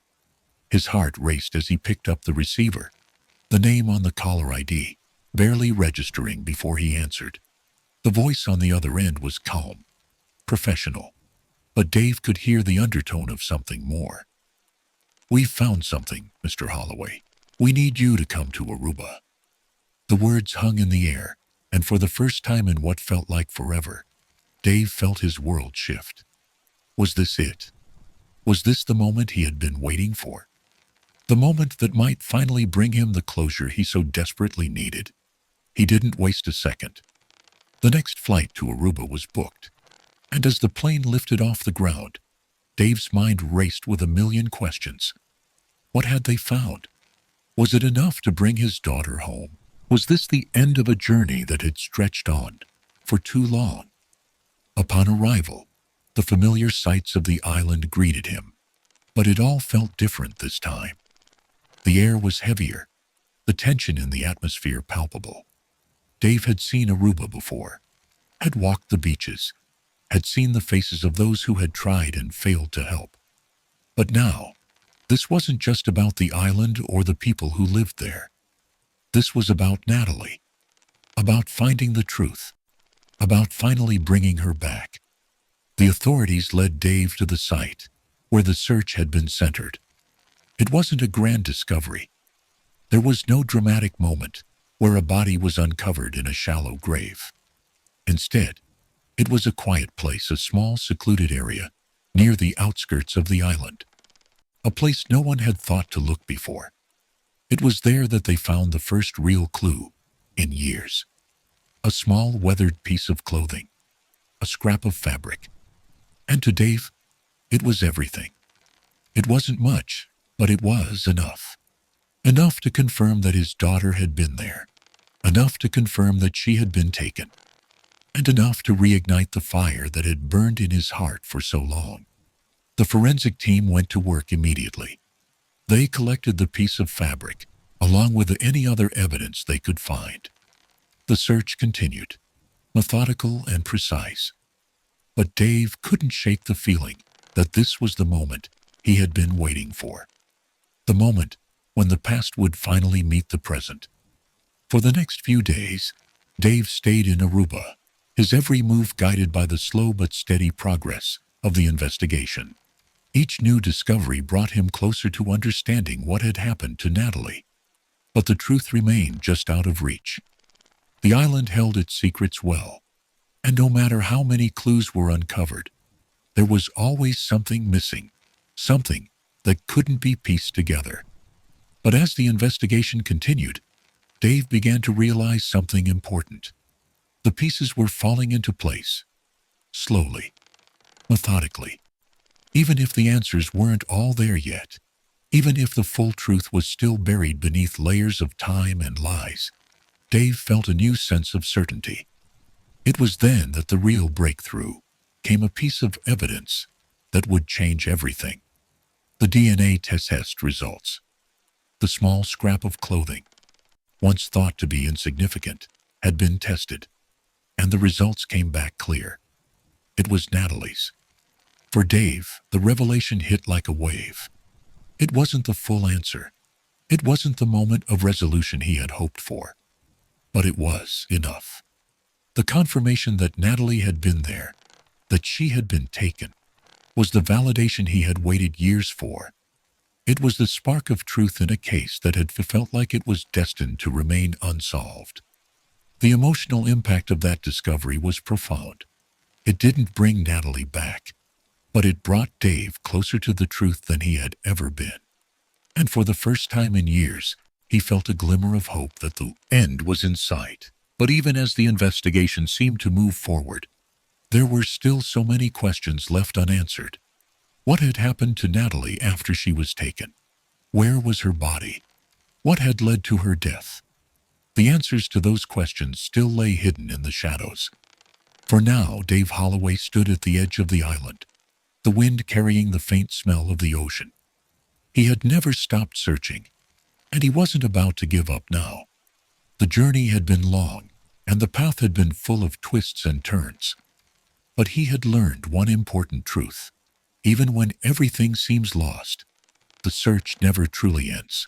His heart raced as he picked up the receiver, the name on the caller ID, barely registering before he answered. The voice on the other end was calm, professional, but Dave could hear the undertone of something more. "We've found something, Mr. Holloway. We need you to come to Aruba." The words hung in the air, and for the first time in what felt like forever, Dave felt his world shift. Was this it? Was this the moment he had been waiting for? The moment that might finally bring him the closure he so desperately needed? He didn't waste a second. The next flight to Aruba was booked, and as the plane lifted off the ground, Dave's mind raced with a million questions. What had they found? Was it enough to bring his daughter home? Was this the end of a journey that had stretched on for too long? Upon arrival, the familiar sights of the island greeted him, but it all felt different this time. The air was heavier, the tension in the atmosphere palpable. Dave had seen Aruba before, had walked the beaches, had seen the faces of those who had tried and failed to help. But now, this wasn't just about the island or the people who lived there. This was about Natalie, about finding the truth, about finally bringing her back. The authorities led Dave to the site where the search had been centered. It wasn't a grand discovery. There was no dramatic moment where a body was uncovered in a shallow grave. Instead, it was a quiet place, a small secluded area near the outskirts of the island. A place no one had thought to look before. It was there that they found the first real clue in years. A small weathered piece of clothing, a scrap of fabric. And to Dave, it was everything. It wasn't much, but it was enough. Enough to confirm that his daughter had been there. Enough to confirm that she had been taken. And enough to reignite the fire that had burned in his heart for so long. The forensic team went to work immediately. They collected the piece of fabric, along with any other evidence they could find. The search continued, methodical and precise. But Dave couldn't shake the feeling that this was the moment he had been waiting for. The moment when the past would finally meet the present. For the next few days, Dave stayed in Aruba, his every move guided by the slow but steady progress of the investigation. Each new discovery brought him closer to understanding what had happened to Natalie. But the truth remained just out of reach. The island held its secrets well, and no matter how many clues were uncovered, there was always something missing, something that couldn't be pieced together. But as the investigation continued, Dave began to realize something important. The pieces were falling into place, slowly, methodically. Even if the answers weren't all there yet, even if the full truth was still buried beneath layers of time and lies, Dave felt a new sense of certainty. It was then that the real breakthrough came, a piece of evidence that would change everything. The DNA test results. The small scrap of clothing, once thought to be insignificant, had been tested, and the results came back clear. It was Natalie's. For Dave, the revelation hit like a wave. It wasn't the full answer. It wasn't the moment of resolution he had hoped for. But it was enough. The confirmation that Natalie had been there, that she had been taken, was the validation he had waited years for. It was the spark of truth in a case that had felt like it was destined to remain unsolved. The emotional impact of that discovery was profound. It didn't bring Natalie back, but it brought Dave closer to the truth than he had ever been. And for the first time in years, he felt a glimmer of hope that the end was in sight. But even as the investigation seemed to move forward, there were still so many questions left unanswered. What had happened to Natalie after she was taken? Where was her body? What had led to her death? The answers to those questions still lay hidden in the shadows. For now, Dave Holloway stood at the edge of the island, the wind carrying the faint smell of the ocean. He had never stopped searching, and he wasn't about to give up now. The journey had been long, and the path had been full of twists and turns. But he had learned one important truth. Even when everything seems lost, the search never truly ends.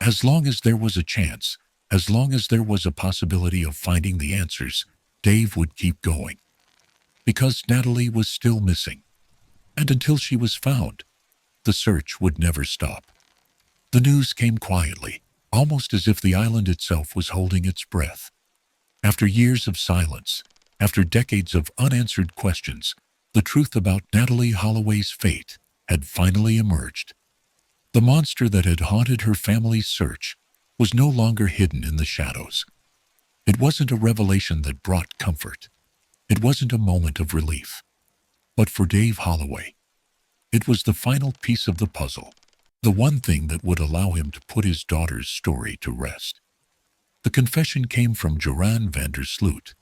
As long as there was a chance, as long as there was a possibility of finding the answers, Dave would keep going. Because Natalie was still missing, and until she was found, the search would never stop. The news came quietly, almost as if the island itself was holding its breath. After years of silence, after decades of unanswered questions, the truth about Natalie Holloway's fate had finally emerged. The monster that had haunted her family's search was no longer hidden in the shadows. It wasn't a revelation that brought comfort. It wasn't a moment of relief. But for Dave Holloway, it was the final piece of the puzzle, the one thing that would allow him to put his daughter's story to rest. The confession came from Joran van der Sloot.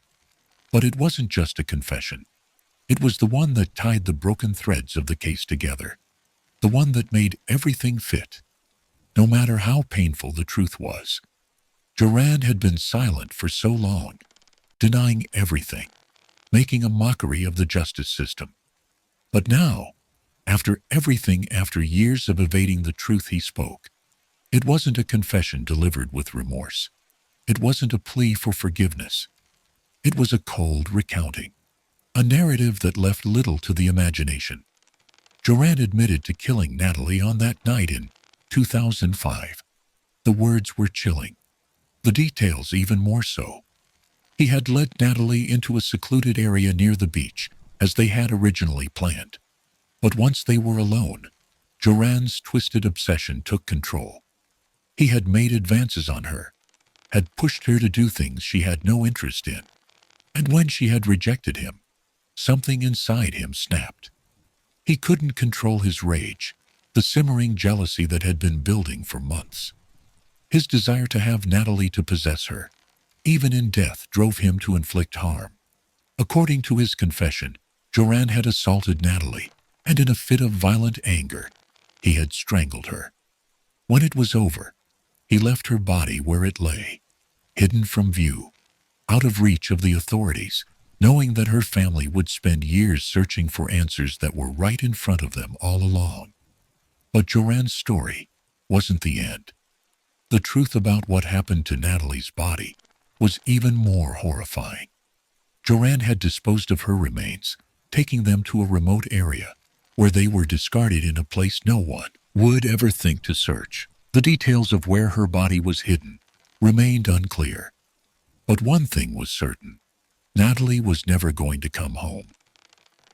But it wasn't just a confession. It was the one that tied the broken threads of the case together, the one that made everything fit, no matter how painful the truth was. Joran had been silent for so long, denying everything, making a mockery of the justice system. But now, after everything, after years of evading the truth, he spoke. It wasn't a confession delivered with remorse. It wasn't a plea for forgiveness. It was a cold recounting, a narrative that left little to the imagination. Joran admitted to killing Natalie on that night in 2005. The words were chilling, the details even more so. He had led Natalie into a secluded area near the beach, as they had originally planned. But once they were alone, Joran's twisted obsession took control. He had made advances on her, had pushed her to do things she had no interest in. And when she had rejected him, something inside him snapped. He couldn't control his rage, the simmering jealousy that had been building for months. His desire to have Natalie, to possess her, even in death, drove him to inflict harm. According to his confession, Joran had assaulted Natalie, and in a fit of violent anger, he had strangled her. When it was over, He left her body where it lay, hidden from view, out of reach of the authorities, knowing that her family would spend years searching for answers that were right in front of them all along. But Joranne's story wasn't the end. The truth about what happened to Natalie's body was even more horrifying. Joranne had disposed of her remains, taking them to a remote area where they were discarded in a place no one would ever think to search. The details of where her body was hidden remained unclear. But one thing was certain: Natalie was never going to come home.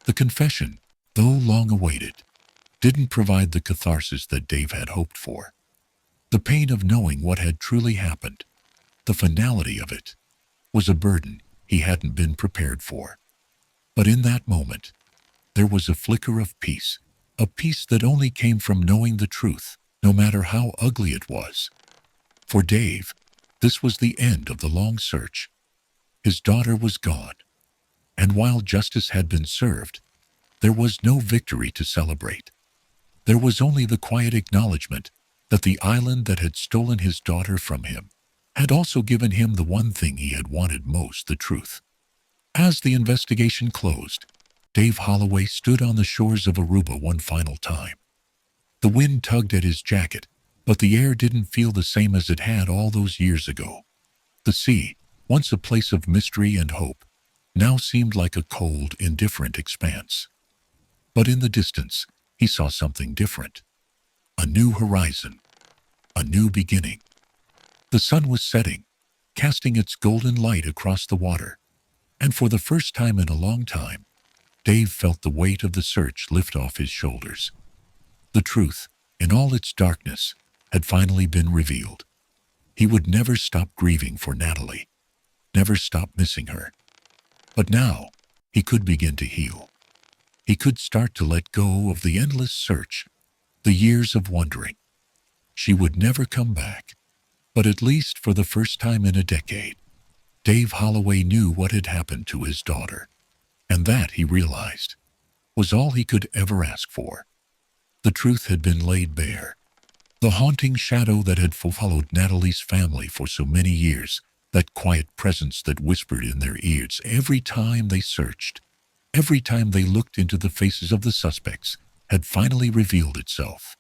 The confession, though long awaited, didn't provide the catharsis that Dave had hoped for. The pain of knowing what had truly happened, the finality of it, was a burden he hadn't been prepared for. But in that moment, there was a flicker of peace, a peace that only came from knowing the truth, no matter how ugly it was. For Dave, this was the end of the long search. His daughter was gone, and while justice had been served, there was no victory to celebrate. There was only the quiet acknowledgement that the island that had stolen his daughter from him had also given him the one thing he had wanted most: the truth. As the investigation closed, Dave Holloway stood on the shores of Aruba one final time. The wind tugged at his jacket, but the air didn't feel the same as it had all those years ago. The sea, once a place of mystery and hope, now seemed like a cold, indifferent expanse. But in the distance, he saw something different. A new horizon, a new beginning. The sun was setting, casting its golden light across the water, and for the first time in a long time, Dave felt the weight of the search lift off his shoulders. The truth, in all its darkness, had finally been revealed. He would never stop grieving for Natalie, never stop missing her. But now, he could begin to heal. He could start to let go of the endless search, the years of wondering. She would never come back. But at least for the first time in a decade, Dave Holloway knew what had happened to his daughter. And that, he realized, was all he could ever ask for. The truth had been laid bare. The haunting shadow that had followed Natalie's family for so many years, that quiet presence that whispered in their ears every time they searched, every time they looked into the faces of the suspects, had finally revealed itself.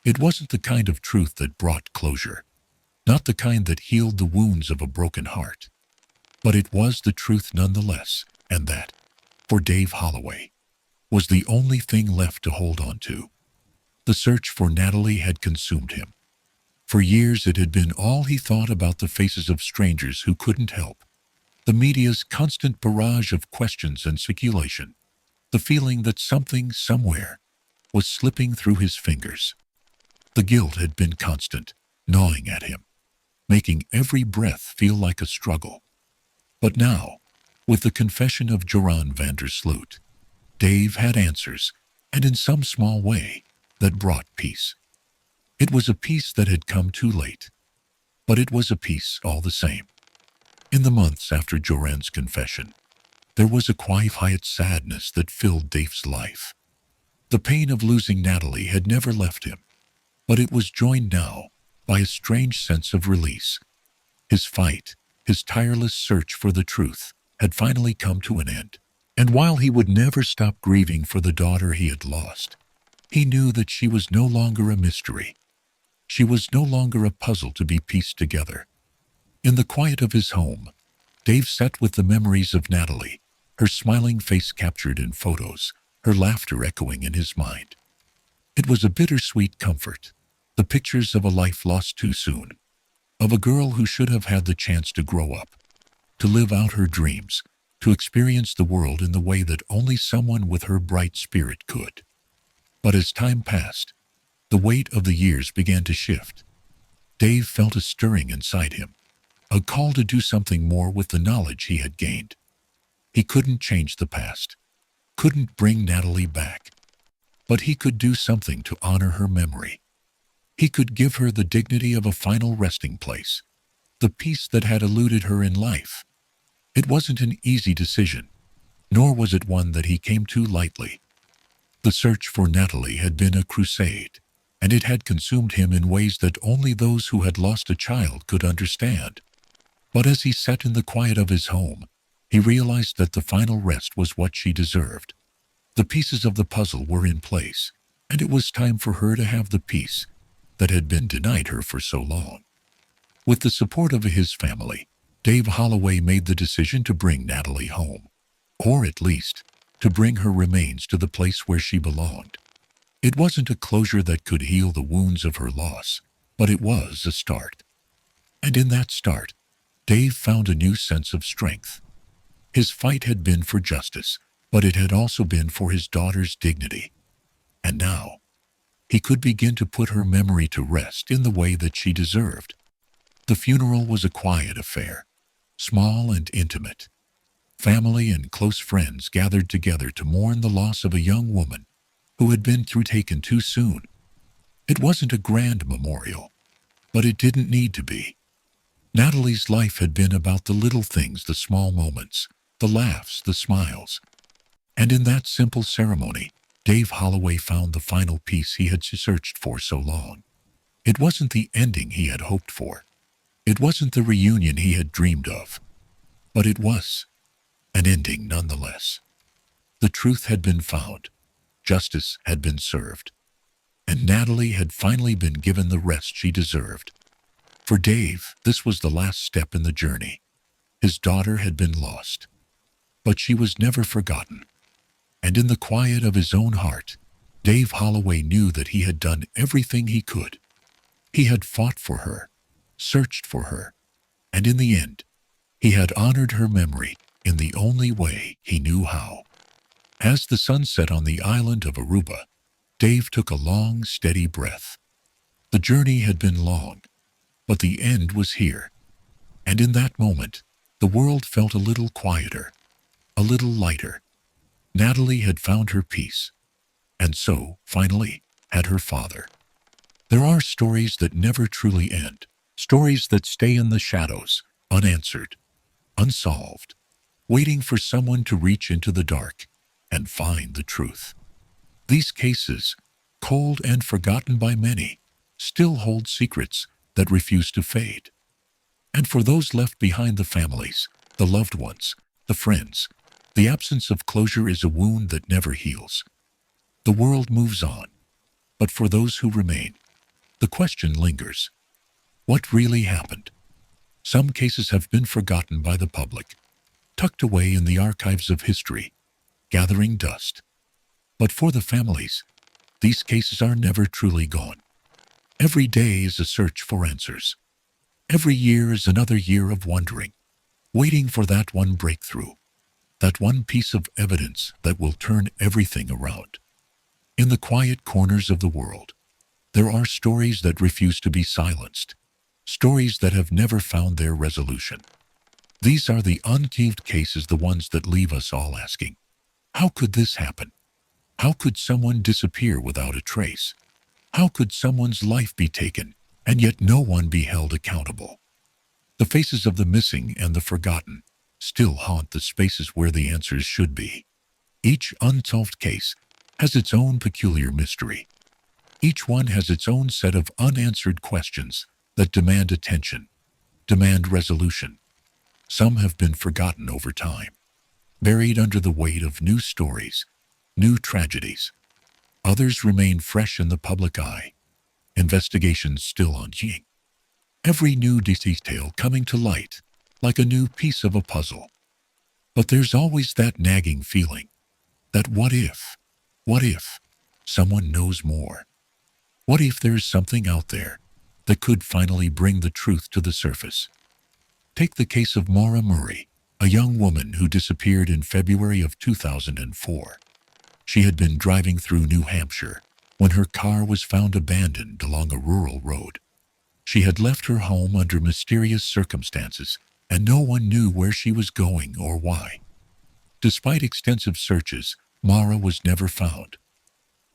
It wasn't the kind of truth that brought closure, not the kind that healed the wounds of a broken heart. But it was the truth nonetheless, and that, for Dave Holloway, was the only thing left to hold on to. The search for Natalie had consumed him. For years it had been all he thought about: the faces of strangers who couldn't help, the media's constant barrage of questions and speculation, the feeling that something, somewhere, was slipping through his fingers. The guilt had been constant, gnawing at him, making every breath feel like a struggle. But now, with the confession of Joran van der Sloot, Dave had answers, and in some small way, that brought peace. It was a peace that had come too late, but it was a peace all the same. In the months after Joran's confession, there was a quiet sadness that filled Dave's life. The pain of losing Natalie had never left him, but it was joined now by a strange sense of release. His fight, his tireless search for the truth, had finally come to an end. And while he would never stop grieving for the daughter he had lost, he knew that she was no longer a mystery. She was no longer a puzzle to be pieced together. In the quiet of his home, Dave sat with the memories of Natalie, her smiling face captured in photos, her laughter echoing in his mind. It was a bittersweet comfort, the pictures of a life lost too soon, of a girl who should have had the chance to grow up, to live out her dreams, to experience the world in the way that only someone with her bright spirit could. But as time passed, the weight of the years began to shift. Dave felt a stirring inside him, a call to do something more with the knowledge he had gained. He couldn't change the past, couldn't bring Natalie back, but he could do something to honor her memory. He could give her the dignity of a final resting place, the peace that had eluded her in life. It wasn't an easy decision, nor was it one that he came to lightly. The search for Natalie had been a crusade, and it had consumed him in ways that only those who had lost a child could understand. But as he sat in the quiet of his home, he realized that the final rest was what she deserved. The pieces of the puzzle were in place, and it was time for her to have the peace that had been denied her for so long. With the support of his family, Dave Holloway made the decision to bring Natalie home, or at least, to bring her remains to the place where she belonged. It wasn't a closure that could heal the wounds of her loss, but it was a start. And in that start, Dave found a new sense of strength. His fight had been for justice, but it had also been for his daughter's dignity. And now, he could begin to put her memory to rest in the way that she deserved. The funeral was a quiet affair, small and intimate. Family and close friends gathered together to mourn the loss of a young woman who had been taken too soon. It wasn't a grand memorial, but it didn't need to be. Natalie's life had been about the little things, the small moments, the laughs, the smiles. And in that simple ceremony, Dave Holloway found the final piece he had searched for so long. It wasn't the ending he had hoped for. It wasn't the reunion he had dreamed of. But it was an ending nonetheless. The truth had been found. Justice had been served. And Natalie had finally been given the rest she deserved. For Dave, this was the last step in the journey. His daughter had been lost, but she was never forgotten. And in the quiet of his own heart, Dave Holloway knew that he had done everything he could. He had fought for her, searched for her, and in the end, he had honored her memory in the only way he knew how. As the sun set on the island of Aruba, Dave took a long, steady breath. The journey had been long, but the end was here. And in that moment, the world felt a little quieter, a little lighter. Natalie had found her peace, and so, finally, had her father. There are stories that never truly end, stories that stay in the shadows, unanswered, unsolved, waiting for someone to reach into the dark and find the truth. These cases, cold and forgotten by many, still hold secrets that refuse to fade. And for those left behind, the families, the loved ones, the friends, the absence of closure is a wound that never heals. The world moves on, but for those who remain, the question lingers. What really happened? Some cases have been forgotten by the public, tucked away in the archives of history, gathering dust. But for the families, these cases are never truly gone. Every day is a search for answers. Every year is another year of wondering, waiting for that one breakthrough, that one piece of evidence that will turn everything around. In the quiet corners of the world, there are stories that refuse to be silenced, stories that have never found their resolution. These are the unsolved cases, the ones that leave us all asking, how could this happen? How could someone disappear without a trace? How could someone's life be taken, and yet no one be held accountable? The faces of the missing and the forgotten still haunt the spaces where the answers should be. Each unsolved case has its own peculiar mystery. Each one has its own set of unanswered questions that demand attention, demand resolution. Some have been forgotten over time, buried under the weight of new stories, new tragedies. Others remain fresh in the public eye, investigations still ongoing. Every new detail coming to light, like a new piece of a puzzle. But there's always that nagging feeling, that what if someone knows more? What if there's something out there that could finally bring the truth to the surface? Take the case of Maura Murray, a young woman who disappeared in February of 2004. She had been driving through New Hampshire when her car was found abandoned along a rural road. She had left her home under mysterious circumstances, and no one knew where she was going or why. Despite extensive searches, Maura was never found.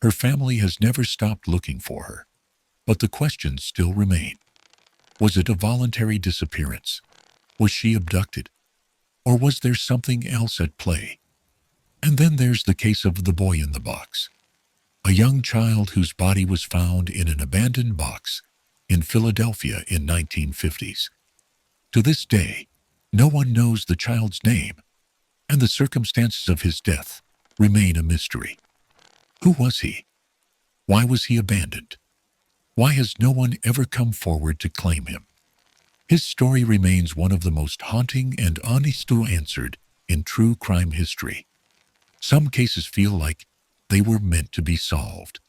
Her family has never stopped looking for her. But the questions still remain. Was it a voluntary disappearance? Was she abducted? Or was there something else at play? And then there's the case of the boy in the box. a young child whose body was found in an abandoned box in Philadelphia in 1950s. To this day, no one knows the child's name, and the circumstances of his death remain a mystery. Who was he? Why was he abandoned? Why has no one ever come forward to claim him? His story remains one of the most haunting and honestly answered in true crime history. Some cases feel like they were meant to be solved.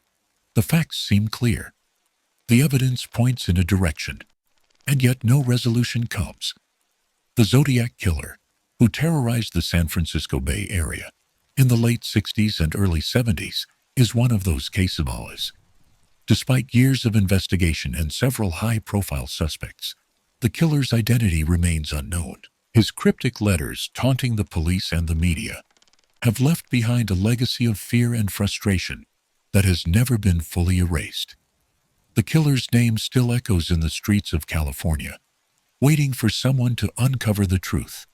The facts seem clear. The evidence points in a direction, and yet no resolution comes. The Zodiac Killer, who terrorized the San Francisco Bay Area in the late 60s and early 70s, is one of those cases. Despite years of investigation and several high-profile suspects, the killer's identity remains unknown. His cryptic letters taunting the police and the media have left behind a legacy of fear and frustration that has never been fully erased. The killer's name still echoes in the streets of California, waiting for someone to uncover the truth.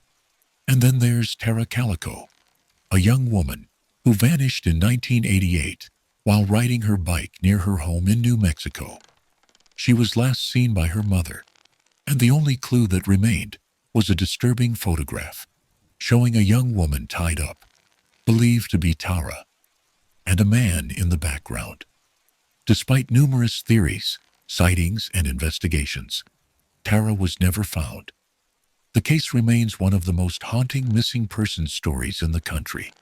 And then there's Tara Calico, a young woman who vanished in 1988 while riding her bike near her home in New Mexico. She was last seen by her mother, and the only clue that remained was a disturbing photograph showing a young woman tied up, believed to be Tara, and a man in the background. Despite numerous theories, sightings, and investigations, Tara was never found. The case remains one of the most haunting missing persons stories in the country.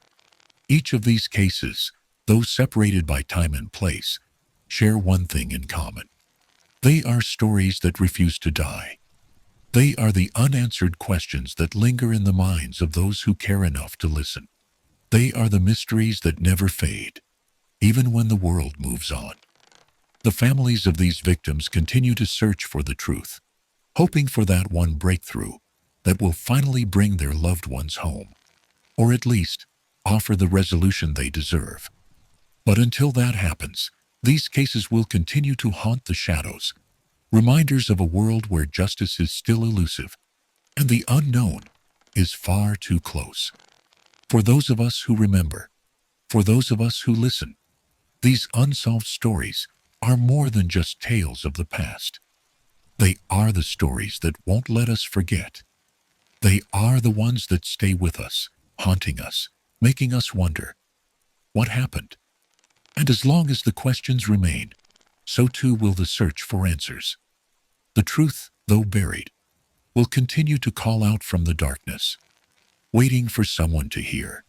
Each of these cases, though separated by time and place, share one thing in common. They are stories that refuse to die. They are the unanswered questions that linger in the minds of those who care enough to listen. They are the mysteries that never fade, even when the world moves on. The families of these victims continue to search for the truth, hoping for that one breakthrough that will finally bring their loved ones home, or at least offer the resolution they deserve. But until that happens, these cases will continue to haunt the shadows, reminders of a world where justice is still elusive and the unknown is far too close. For those of us who remember, for those of us who listen, these unsolved stories are more than just tales of the past. They are the stories that won't let us forget. They are the ones that stay with us, haunting us, making us wonder, what happened? And as long as the questions remain, so too will the search for answers. The truth, though buried, will continue to call out from the darkness, waiting for someone to hear.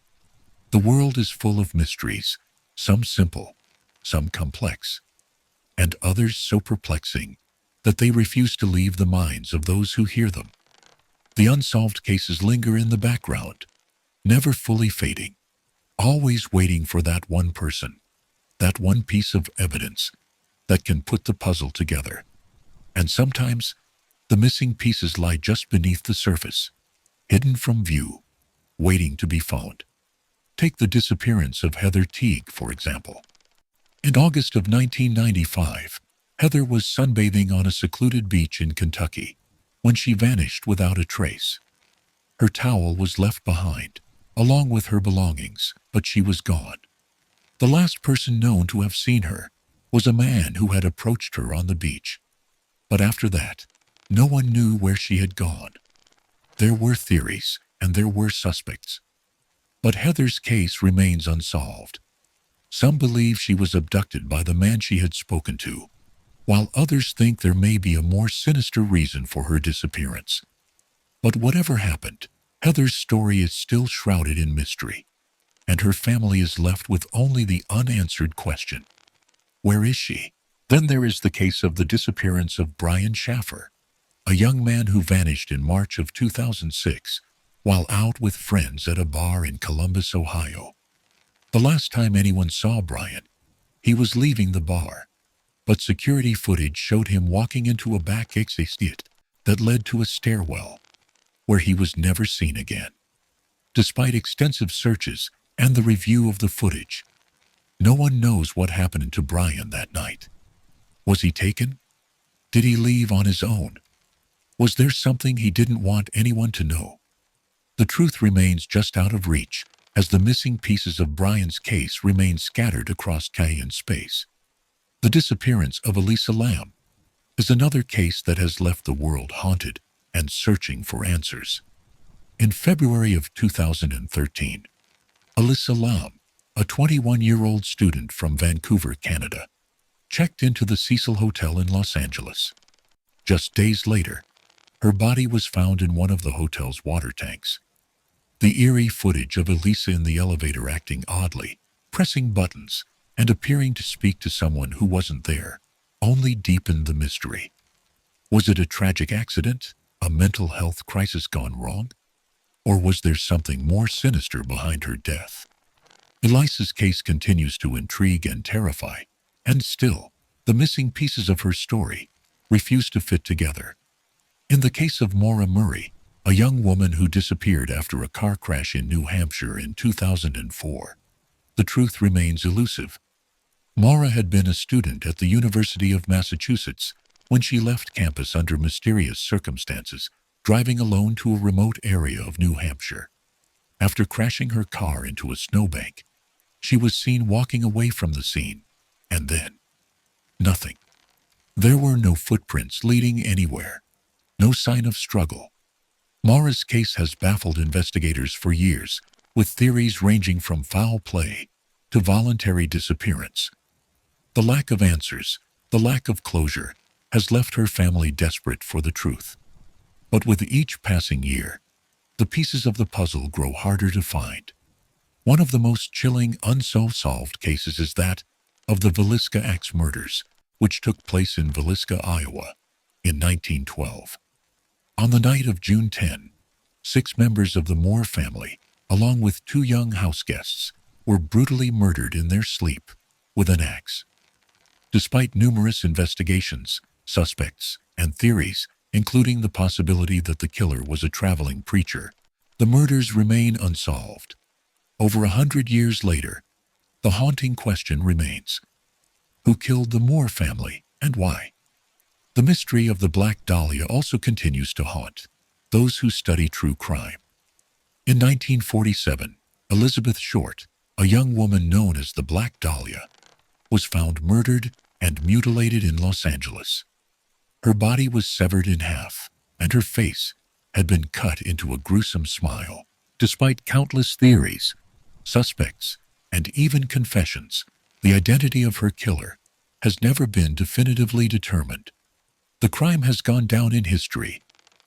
The world is full of mysteries, some simple, some complex, and others so perplexing that they refuse to leave the minds of those who hear them. The unsolved cases linger in the background, never fully fading, always waiting for that one person, that one piece of evidence that can put the puzzle together. And sometimes, the missing pieces lie just beneath the surface, hidden from view, waiting to be found. Take the disappearance of Heather Teague, for example. In August of 1995, Heather was sunbathing on a secluded beach in Kentucky when she vanished without a trace. Her towel was left behind, along with her belongings, but she was gone. The last person known to have seen her was a man who had approached her on the beach. But after that, no one knew where she had gone. There were theories, and there were suspects. But Heather's case remains unsolved. Some believe she was abducted by the man she had spoken to, while others think there may be a more sinister reason for her disappearance. But whatever happened, Heather's story is still shrouded in mystery, and her family is left with only the unanswered question, where is she? Then there is the case of the disappearance of Brian Schaffer, a young man who vanished in March of 2006 while out with friends at a bar in Columbus, Ohio. The last time anyone saw Brian, he was leaving the bar, but security footage showed him walking into a back exit that led to a stairwell, where he was never seen again. Despite extensive searches and the review of the footage, no one knows what happened to Brian that night. Was he taken? Did he leave on his own? Was there something he didn't want anyone to know? The truth remains just out of reach, as the missing pieces of Brian's case remain scattered across Cayenne space. The disappearance of Elisa Lam is another case that has left the world haunted and searching for answers. In February of 2013, Elisa Lam, a 21-year-old student from Vancouver, Canada, checked into the Cecil Hotel in Los Angeles. Just days later, her body was found in one of the hotel's water tanks. The eerie footage of Elisa in the elevator acting oddly, pressing buttons, and appearing to speak to someone who wasn't there only deepened the mystery. Was it a tragic accident, a mental health crisis gone wrong? Or was there something more sinister behind her death? Elisa's case continues to intrigue and terrify, and still, the missing pieces of her story refuse to fit together. In the case of Maura Murray, a young woman who disappeared after a car crash in New Hampshire in 2004, the truth remains elusive. Maura had been a student at the University of Massachusetts when she left campus under mysterious circumstances, driving alone to a remote area of New Hampshire. After crashing her car into a snowbank, she was seen walking away from the scene, and then nothing. There were no footprints leading anywhere, no sign of struggle. Maura's case has baffled investigators for years, with theories ranging from foul play to voluntary disappearance. The lack of answers, the lack of closure, has left her family desperate for the truth. But with each passing year, the pieces of the puzzle grow harder to find. One of the most chilling unsolved cases is that of the Villisca Axe murders, which took place in Villisca, Iowa, in 1912. On the night of June 10, 6 members of the Moore family, along with 2 young house guests, were brutally murdered in their sleep with an axe. Despite numerous investigations, suspects, and theories, including the possibility that the killer was a traveling preacher, the murders remain unsolved. Over 100 years later, the haunting question remains: who killed the Moore family and why? The mystery of the Black Dahlia also continues to haunt those who study true crime. In 1947, Elizabeth Short, a young woman known as the Black Dahlia, was found murdered and mutilated in Los Angeles. Her body was severed in half, and her face had been cut into a gruesome smile. Despite countless theories, suspects, and even confessions, the identity of her killer has never been definitively determined. The crime has gone down in history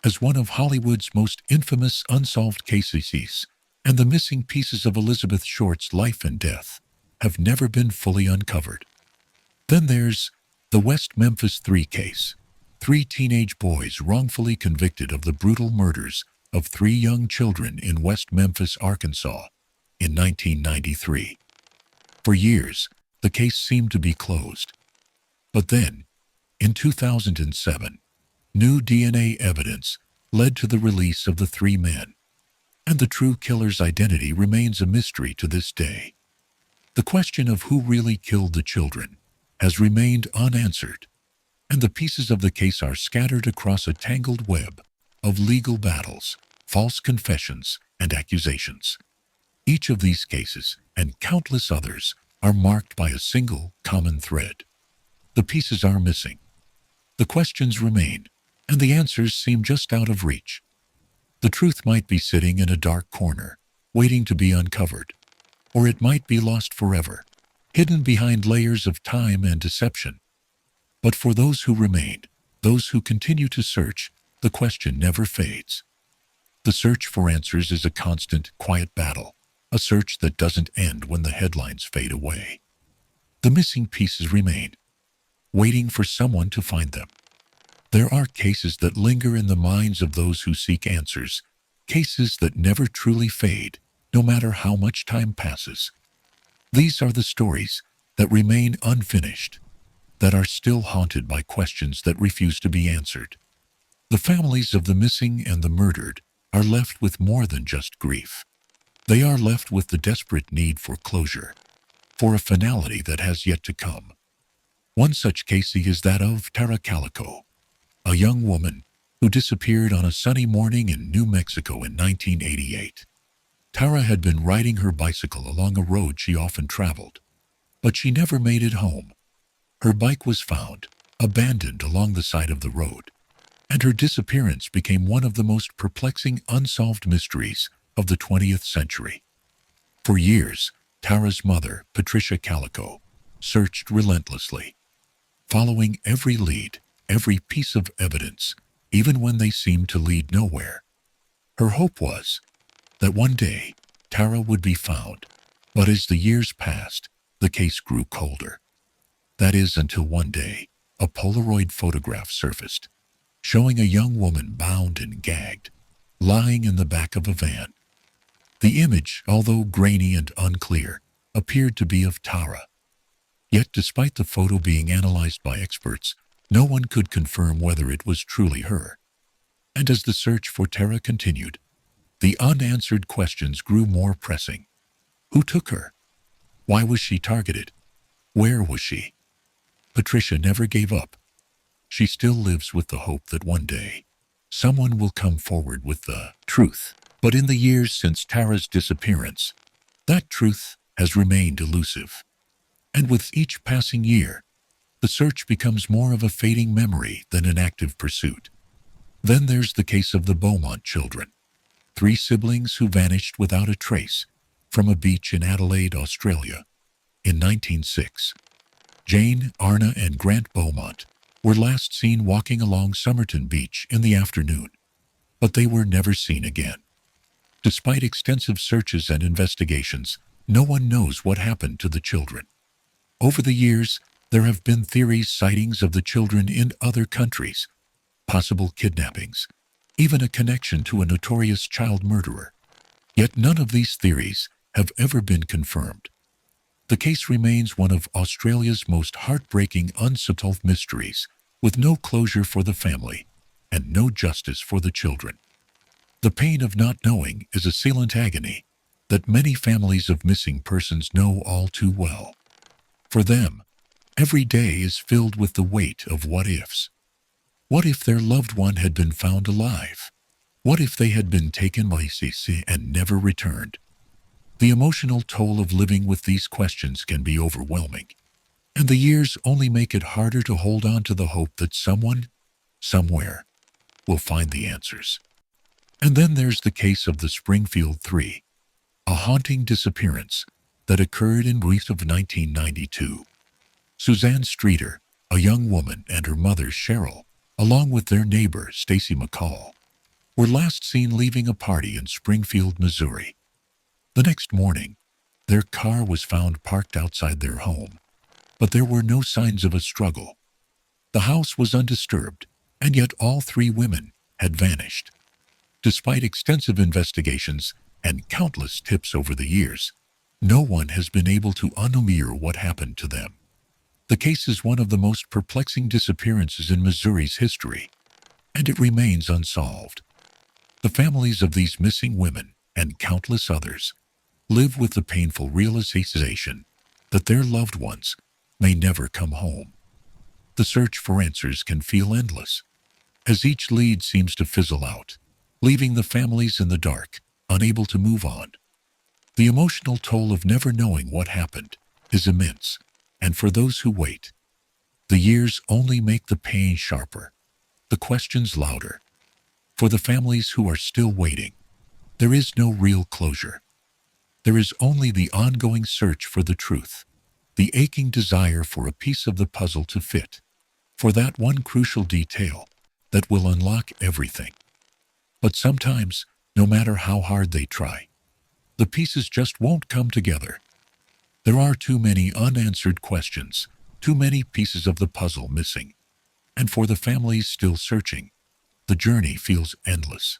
as one of Hollywood's most infamous unsolved cases, and the missing pieces of Elizabeth Short's life and death have never been fully uncovered. Then there's the West Memphis 3 case. 3 teenage boys wrongfully convicted of the brutal murders of 3 young children in West Memphis, Arkansas, in 1993. For years, the case seemed to be closed. But then, in 2007, new DNA evidence led to the release of the 3 men, and the true killer's identity remains a mystery to this day. The question of who really killed the children has remained unanswered, and the pieces of the case are scattered across a tangled web of legal battles, false confessions, and accusations. Each of these cases, and countless others, are marked by a single common thread. The pieces are missing. The questions remain, and the answers seem just out of reach. The truth might be sitting in a dark corner, waiting to be uncovered, or it might be lost forever, hidden behind layers of time and deception. But for those who remain, those who continue to search, the question never fades. The search for answers is a constant, quiet battle, a search that doesn't end when the headlines fade away. The missing pieces remain, waiting for someone to find them. There are cases that linger in the minds of those who seek answers, cases that never truly fade, no matter how much time passes. These are the stories that remain unfinished, that are still haunted by questions that refuse to be answered. The families of the missing and the murdered are left with more than just grief. They are left with the desperate need for closure, for a finality that has yet to come. One such case is that of Tara Calico, a young woman who disappeared on a sunny morning in New Mexico in 1988. Tara had been riding her bicycle along a road she often traveled, but she never made it home. Her bike was found, abandoned along the side of the road, and her disappearance became one of the most perplexing unsolved mysteries of the 20th century. For years, Tara's mother, Patricia Calico, searched relentlessly, following every lead, every piece of evidence, even when they seemed to lead nowhere. Her hope was that one day Tara would be found, but as the years passed, the case grew colder. That is, until one day, a Polaroid photograph surfaced, showing a young woman bound and gagged, lying in the back of a van. The image, although grainy and unclear, appeared to be of Tara. Yet despite the photo being analyzed by experts, no one could confirm whether it was truly her. And as the search for Tara continued, the unanswered questions grew more pressing. Who took her? Why was she targeted? Where was she? Patricia never gave up. She still lives with the hope that one day, someone will come forward with the truth. But in the years since Tara's disappearance, that truth has remained elusive. And with each passing year, the search becomes more of a fading memory than an active pursuit. Then there's the case of the Beaumont children, 3 siblings who vanished without a trace from a beach in Adelaide, Australia, in 1906. Jane, Arna, and Grant Beaumont were last seen walking along Somerton Beach in the afternoon, but they were never seen again. Despite extensive searches and investigations, no one knows what happened to the children. Over the years, there have been theories, sightings of the children in other countries, possible kidnappings, even a connection to a notorious child murderer. Yet none of these theories have ever been confirmed. The case remains one of Australia's most heartbreaking unsolved mysteries, with no closure for the family and no justice for the children. The pain of not knowing is a silent agony that many families of missing persons know all too well. For them, every day is filled with the weight of what-ifs. What if their loved one had been found alive? What if they had been taken by CC and never returned? The emotional toll of living with these questions can be overwhelming, and the years only make it harder to hold on to the hope that someone, somewhere, will find the answers. And then there's the case of the Springfield 3, a haunting disappearance that occurred in Greece of 1992. Suzanne Streeter, a young woman, and her mother Cheryl, along with their neighbor Stacy McCall, were last seen leaving a party in Springfield, Missouri. The next morning, their car was found parked outside their home, but there were no signs of a struggle. The house was undisturbed, and yet all 3 women had vanished. Despite extensive investigations and countless tips over the years, no one has been able to unearth what happened to them. The case is one of the most perplexing disappearances in Missouri's history, and it remains unsolved. The families of these missing women and countless others live with the painful realization that their loved ones may never come home. The search for answers can feel endless, as each lead seems to fizzle out, leaving the families in the dark, unable to move on. The emotional toll of never knowing what happened is immense, and for those who wait, the years only make the pain sharper, the questions louder. For the families who are still waiting, there is no real closure. There is only the ongoing search for the truth, the aching desire for a piece of the puzzle to fit, for that one crucial detail that will unlock everything. But sometimes, no matter how hard they try, the pieces just won't come together. There are too many unanswered questions, too many pieces of the puzzle missing, and for the families still searching, the journey feels endless.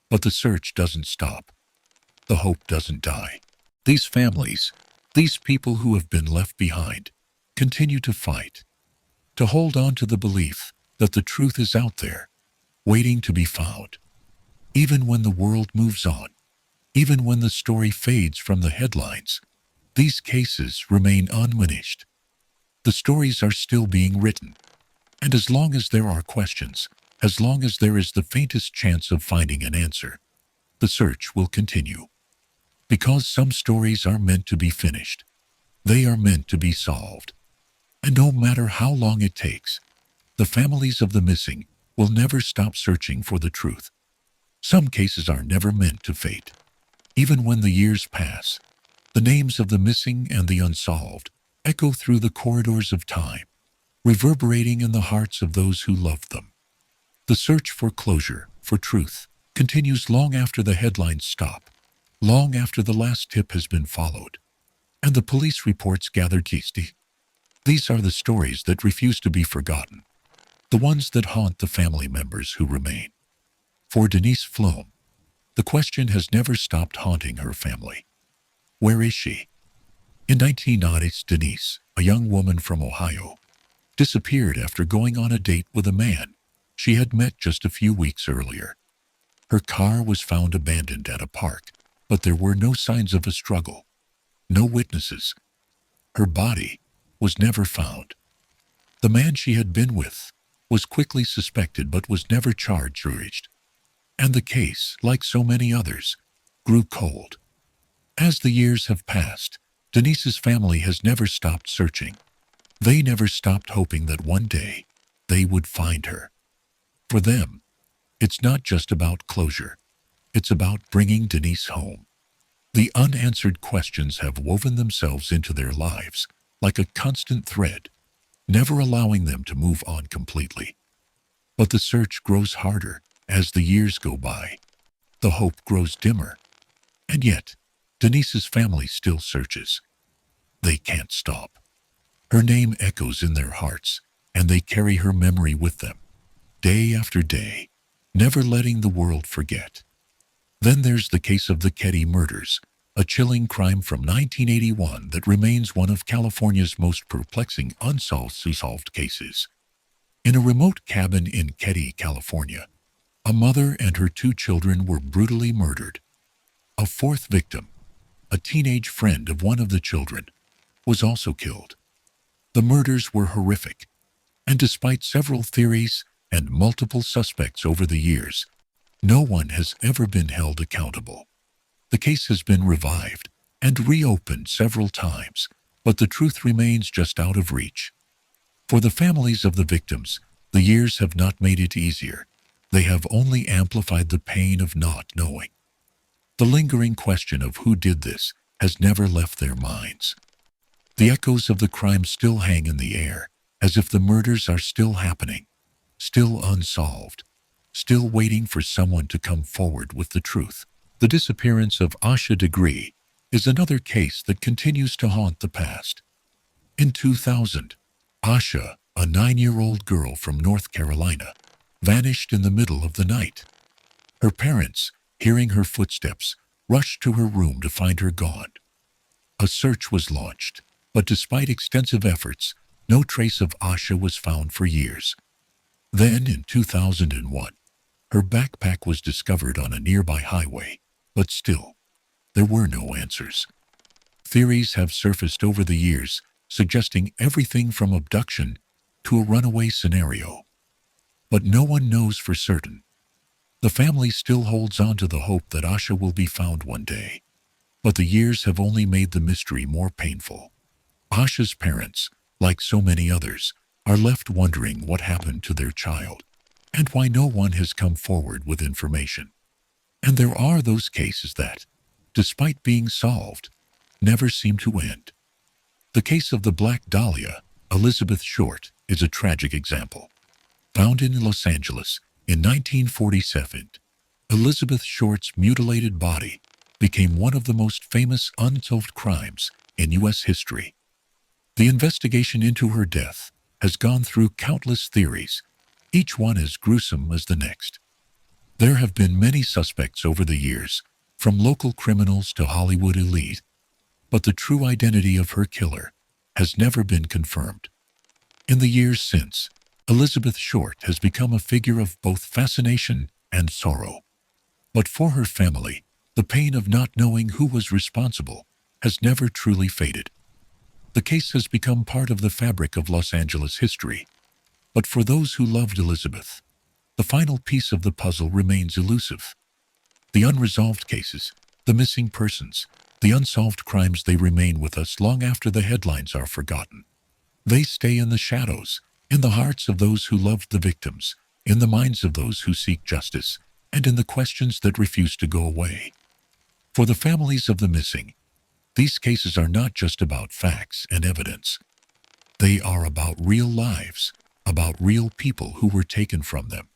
But the search doesn't stop. The hope doesn't die. These families, these people who have been left behind, continue to fight, to hold on to the belief that the truth is out there, waiting to be found. Even when the world moves on, even when the story fades from the headlines, these cases remain unfinished. The stories are still being written, and as long as there are questions, as long as there is the faintest chance of finding an answer, the search will continue. Because some stories are meant to be finished. They are meant to be solved. And no matter how long it takes, the families of the missing will never stop searching for the truth. Some cases are never meant to fade. Even when the years pass, the names of the missing and the unsolved echo through the corridors of time, reverberating in the hearts of those who loved them. The search for closure, for truth, continues long after the headlines stop, long after the last tip has been followed, and the police reports gathered. These are the stories that refuse to be forgotten, the ones that haunt the family members who remain. For Denise Flom, the question has never stopped haunting her family. Where is she? In 1990s, Denise, a young woman from Ohio, disappeared after going on a date with a man she had met just a few weeks earlier. Her car was found abandoned at a park, but there were no signs of a struggle, no witnesses. Her body was never found. The man she had been with was quickly suspected but was never charged or reached. And the case, like so many others, grew cold. As the years have passed, Denise's family has never stopped searching. They never stopped hoping that one day they would find her. For them, it's not just about closure. It's about bringing Denise home. The unanswered questions have woven themselves into their lives like a constant thread, never allowing them to move on completely. But the search grows harder as the years go by. The hope grows dimmer. And yet, Denise's family still searches. They can't stop. Her name echoes in their hearts, and they carry her memory with them, day after day, never letting the world forget. Then there's the case of the Ketty murders, a chilling crime from 1981 that remains one of California's most perplexing unsolved cases. In a remote cabin in Ketty, California, a mother and her 2 children were brutally murdered. A 4th victim, a teenage friend of one of the children, was also killed. The murders were horrific, and despite several theories and multiple suspects over the years, no one has ever been held accountable. The case has been revived and reopened several times, but the truth remains just out of reach. For the families of the victims, the years have not made it easier. They have only amplified the pain of not knowing. The lingering question of who did this has never left their minds. The echoes of the crime still hang in the air, as if the murders are still happening, still unsolved, still waiting for someone to come forward with the truth. The disappearance of Asha Degree is another case that continues to haunt the past. In 2000, Asha, a 9-year-old girl from North Carolina, vanished in the middle of the night. Her parents, hearing her footsteps, rushed to her room to find her gone. A search was launched, but despite extensive efforts, no trace of Asha was found for years. Then, in 2001, her backpack was discovered on a nearby highway, but still, there were no answers. Theories have surfaced over the years, suggesting everything from abduction to a runaway scenario. But no one knows for certain. The family still holds on to the hope that Asha will be found one day. But the years have only made the mystery more painful. Asha's parents, like so many others, are left wondering what happened to their child, and why no one has come forward with information. And there are those cases that, despite being solved, never seem to end. The case of the Black Dahlia, Elizabeth Short, is a tragic example. Found in Los Angeles in 1947, Elizabeth Short's mutilated body became one of the most famous unsolved crimes in U.S. history. The investigation into her death has gone through countless theories, each one as gruesome as the next. There have been many suspects over the years, from local criminals to Hollywood elite, but the true identity of her killer has never been confirmed. In the years since, Elizabeth Short has become a figure of both fascination and sorrow. But for her family, the pain of not knowing who was responsible has never truly faded. The case has become part of the fabric of Los Angeles history. But for those who loved Elizabeth, the final piece of the puzzle remains elusive. The unresolved cases, The missing persons, the unsolved crimes, they remain with us long after the headlines are forgotten. They stay in the shadows, in the hearts of those who loved the victims, in the minds of those who seek justice, and in the questions that refuse to go away. For the families of the missing, these cases are not just about facts and evidence. They are about real lives, about real people who were taken from them,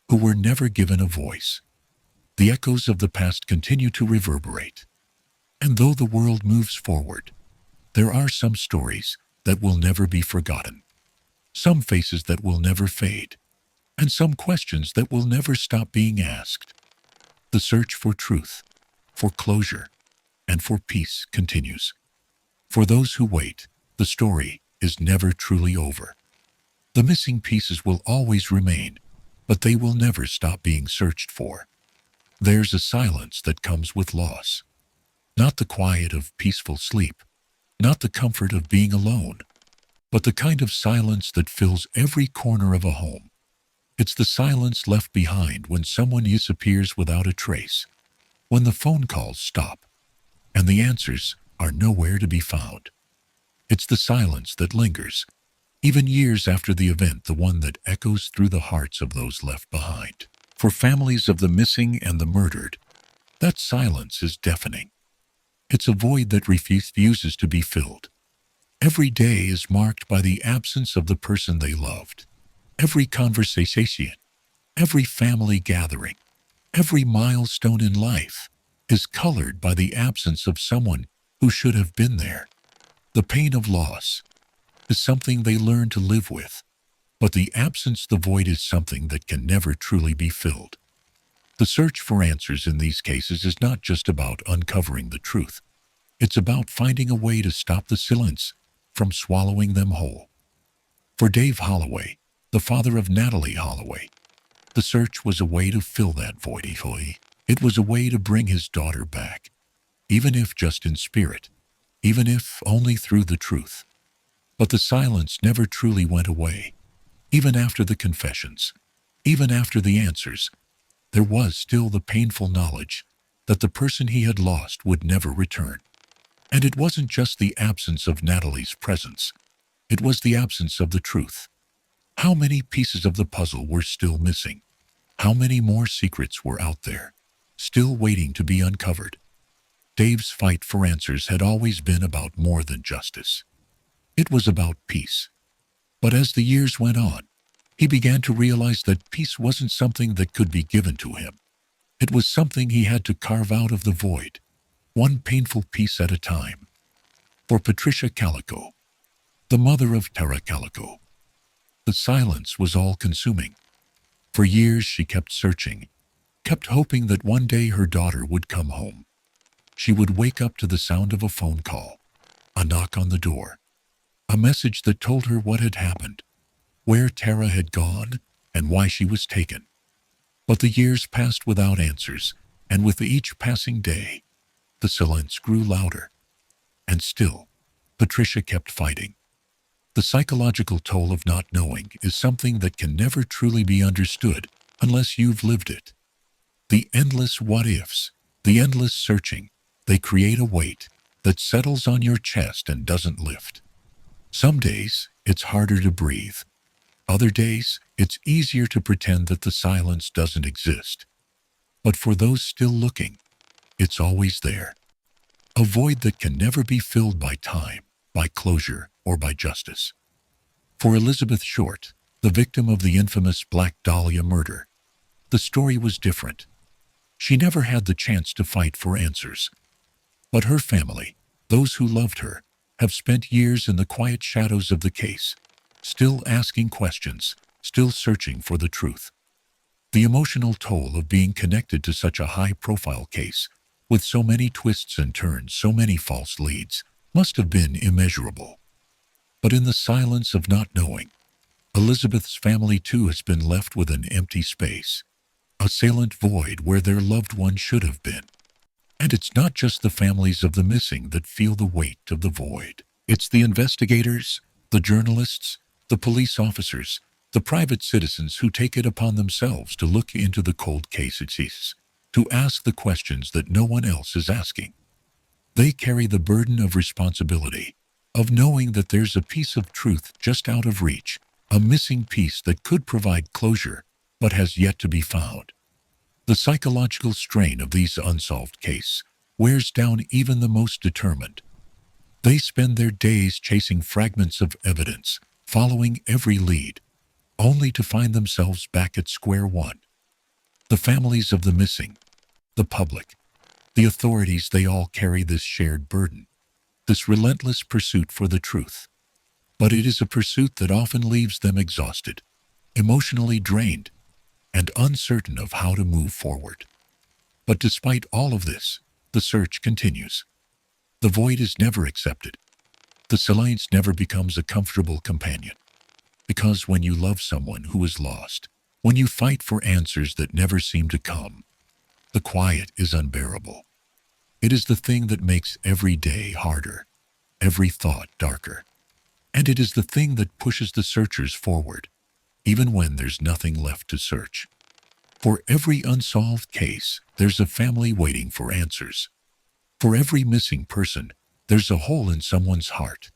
who were never given a voice. The echoes of the past continue to reverberate. And though the world moves forward, there are some stories that will never be forgotten, some faces that will never fade, and some questions that will never stop being asked. The search for truth, for closure, and for peace continues. For those who wait, the story is never truly over. The missing pieces will always remain, but they will never stop being searched for. There's a silence that comes with loss. Not the quiet of peaceful sleep, not the comfort of being alone, but the kind of silence that fills every corner of a home. It's the silence left behind when someone disappears without a trace, when the phone calls stop, and the answers are nowhere to be found. It's the silence that lingers, even years after the event, the one that echoes through the hearts of those left behind. For families of the missing and the murdered, that silence is deafening. It's a void that refuses to be filled. Every day is marked by the absence of the person they loved. Every conversation, every family gathering, every milestone in life is colored by the absence of someone who should have been there. The pain of loss is something they learn to live with, but the absence, the void, is something that can never truly be filled. The search for answers in these cases is not just about uncovering the truth. It's about finding a way to stop the silence from swallowing them whole. For Dave Holloway, the father of Natalie Holloway, the search was a way to fill that void. It was a way to bring his daughter back, even if just in spirit, even if only through the truth. But the silence never truly went away. Even after the confessions, even after the answers, there was still the painful knowledge that the person he had lost would never return. And it wasn't just the absence of Natalie's presence. It was the absence of the truth. How many pieces of the puzzle were still missing? How many more secrets were out there, still waiting to be uncovered? Dave's fight for answers had always been about more than justice. It was about peace. But as the years went on, he began to realize that peace wasn't something that could be given to him. It was something he had to carve out of the void, one painful piece at a time. For Patricia Calico, the mother of Tara Calico, the silence was all-consuming. For years she kept searching, kept hoping that one day her daughter would come home. She would wake up to the sound of a phone call, a knock on the door, a message that told her what had happened, where Tara had gone, and why she was taken. But the years passed without answers, and with each passing day, the silence grew louder. And still, Patricia kept fighting. The psychological toll of not knowing is something that can never truly be understood unless you've lived it. The endless what-ifs, the endless searching, they create a weight that settles on your chest and doesn't lift. Some days, it's harder to breathe. Other days, it's easier to pretend that the silence doesn't exist. But for those still looking, it's always there. A void that can never be filled by time, by closure, or by justice. For Elizabeth Short, the victim of the infamous Black Dahlia murder, the story was different. She never had the chance to fight for answers. But her family, those who loved her, have spent years in the quiet shadows of the case, still asking questions, still searching for the truth. The emotional toll of being connected to such a high-profile case, with so many twists and turns, so many false leads, must have been immeasurable. But in the silence of not knowing, Elizabeth's family too has been left with an empty space, a silent void where their loved one should have been. And it's not just the families of the missing that feel the weight of the void. It's the investigators, the journalists, the police officers, the private citizens who take it upon themselves to look into the cold cases. to ask the questions that no one else is asking. They carry the burden of responsibility, of knowing that there's a piece of truth just out of reach, a missing piece that could provide closure but has yet to be found. The psychological strain of these unsolved cases wears down even the most determined. They spend their days chasing fragments of evidence, following every lead, only to find themselves back at square one. The families of the missing, the public, the authorities, they all carry this shared burden, this relentless pursuit for the truth. But it is a pursuit that often leaves them exhausted, emotionally drained, and uncertain of how to move forward. But despite all of this, the search continues. The void is never accepted. The silence never becomes a comfortable companion. Because when you love someone who is lost, when you fight for answers that never seem to come, the quiet is unbearable. It is the thing that makes every day harder, every thought darker. And it is the thing that pushes the searchers forward, even when there's nothing left to search. For every unsolved case, there's a family waiting for answers. For every missing person, there's a hole in someone's heart,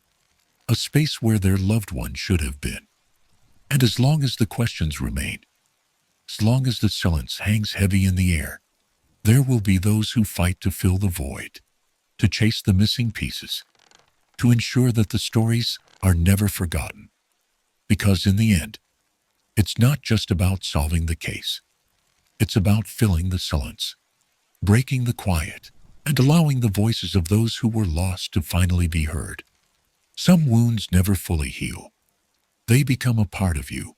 a space where their loved one should have been. And as long as the questions remain, as long as the silence hangs heavy in the air, there will be those who fight to fill the void, to chase the missing pieces, to ensure that the stories are never forgotten. Because in the end, it's not just about solving the case. It's about filling the silence, breaking the quiet, and allowing the voices of those who were lost to finally be heard. Some wounds never fully heal. They become a part of you,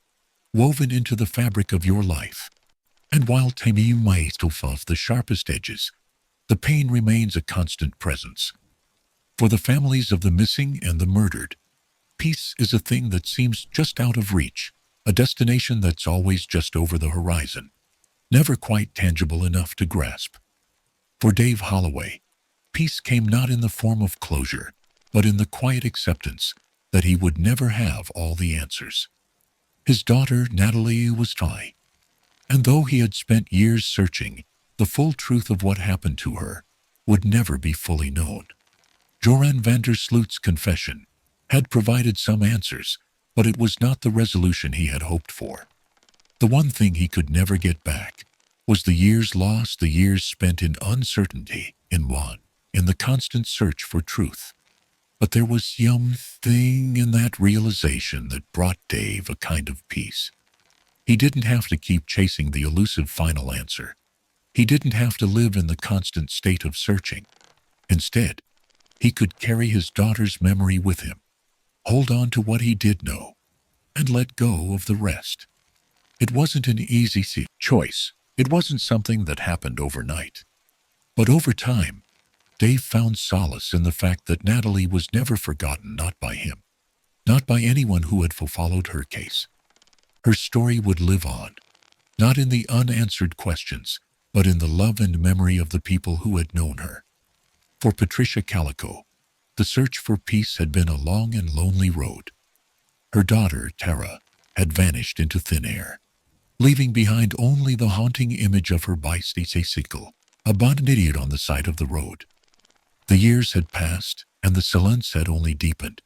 woven into the fabric of your life. And while time you might still feel the sharpest edges, the pain remains a constant presence. For the families of the missing and the murdered, peace is a thing that seems just out of reach, a destination that's always just over the horizon, never quite tangible enough to grasp. For Dave Holloway, peace came not in the form of closure, but in the quiet acceptance that he would never have all the answers. His daughter, Natalie, was shy, and though he had spent years searching, the full truth of what happened to her would never be fully known. Joran van der Sloot's confession had provided some answers, but it was not the resolution he had hoped for. The one thing he could never get back was the years lost, the years spent in uncertainty, in the constant search for truth. But there was something in that realization that brought Dave a kind of peace. He didn't have to keep chasing the elusive final answer. He didn't have to live in the constant state of searching. Instead, he could carry his daughter's memory with him, hold on to what he did know, and let go of the rest. It wasn't an easy choice. It wasn't something that happened overnight. But over time, Dave found solace in the fact that Natalie was never forgotten, not by him, not by anyone who had followed her case. Her story would live on, not in the unanswered questions, but in the love and memory of the people who had known her. For Patricia Calico, the search for peace had been a long and lonely road. Her daughter, Tara, had vanished into thin air, leaving behind only the haunting image of her bicycle, abandoned on the side of the road. The years had passed, and the silence had only deepened.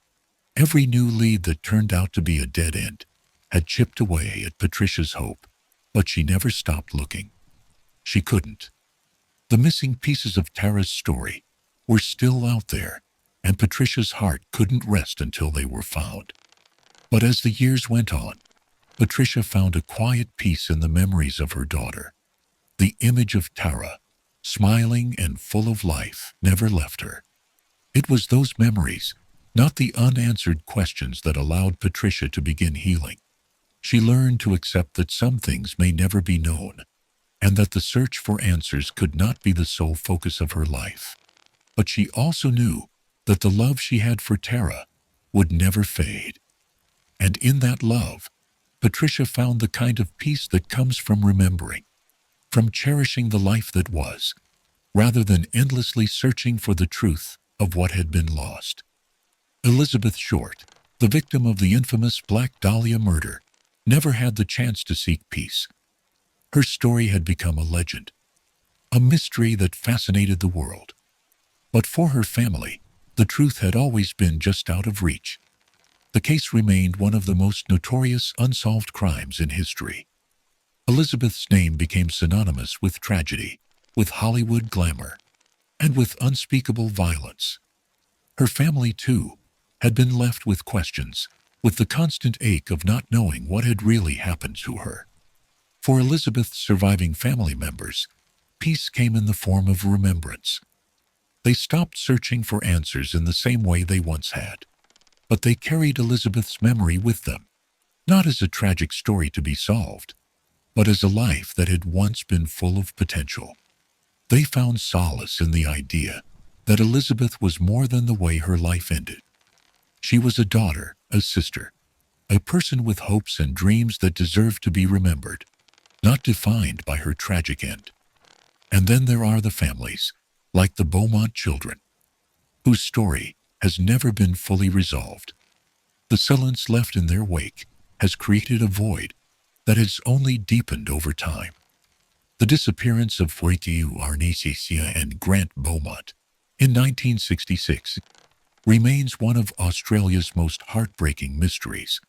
Every new lead that turned out to be a dead end had chipped away at Patricia's hope, but she never stopped looking. She couldn't. The missing pieces of Tara's story were still out there, and Patricia's heart couldn't rest until they were found. But as the years went on, Patricia found a quiet peace in the memories of her daughter. The image of Tara, smiling and full of life, never left her. It was those memories, not the unanswered questions, that allowed Patricia to begin healing. She learned to accept that some things may never be known, and that the search for answers could not be the sole focus of her life. But she also knew that the love she had for Tara would never fade. And in that love, Patricia found the kind of peace that comes from remembering, from cherishing the life that was, rather than endlessly searching for the truth of what had been lost. Elizabeth Short, the victim of the infamous Black Dahlia murder, never had the chance to seek peace. Her story had become a legend, a mystery that fascinated the world. But for her family, the truth had always been just out of reach. The case remained one of the most notorious unsolved crimes in history. Elizabeth's name became synonymous with tragedy, with Hollywood glamour, and with unspeakable violence. Her family, too, had been left with questions, with the constant ache of not knowing what had really happened to her. For Elizabeth's surviving family members, peace came in the form of remembrance. They stopped searching for answers in the same way they once had. But they carried Elizabeth's memory with them, not as a tragic story to be solved, but as a life that had once been full of potential. They found solace in the idea that Elizabeth was more than the way her life ended. She was a daughter, a sister, a person with hopes and dreams that deserved to be remembered, not defined by her tragic end. And then there are the families, like the Beaumont children, whose story has never been fully resolved. The silence left in their wake has created a void that has only deepened over time. The disappearance of Forteu Arnesicia and Grant Beaumont in 1966 remains one of Australia's most heartbreaking mysteries.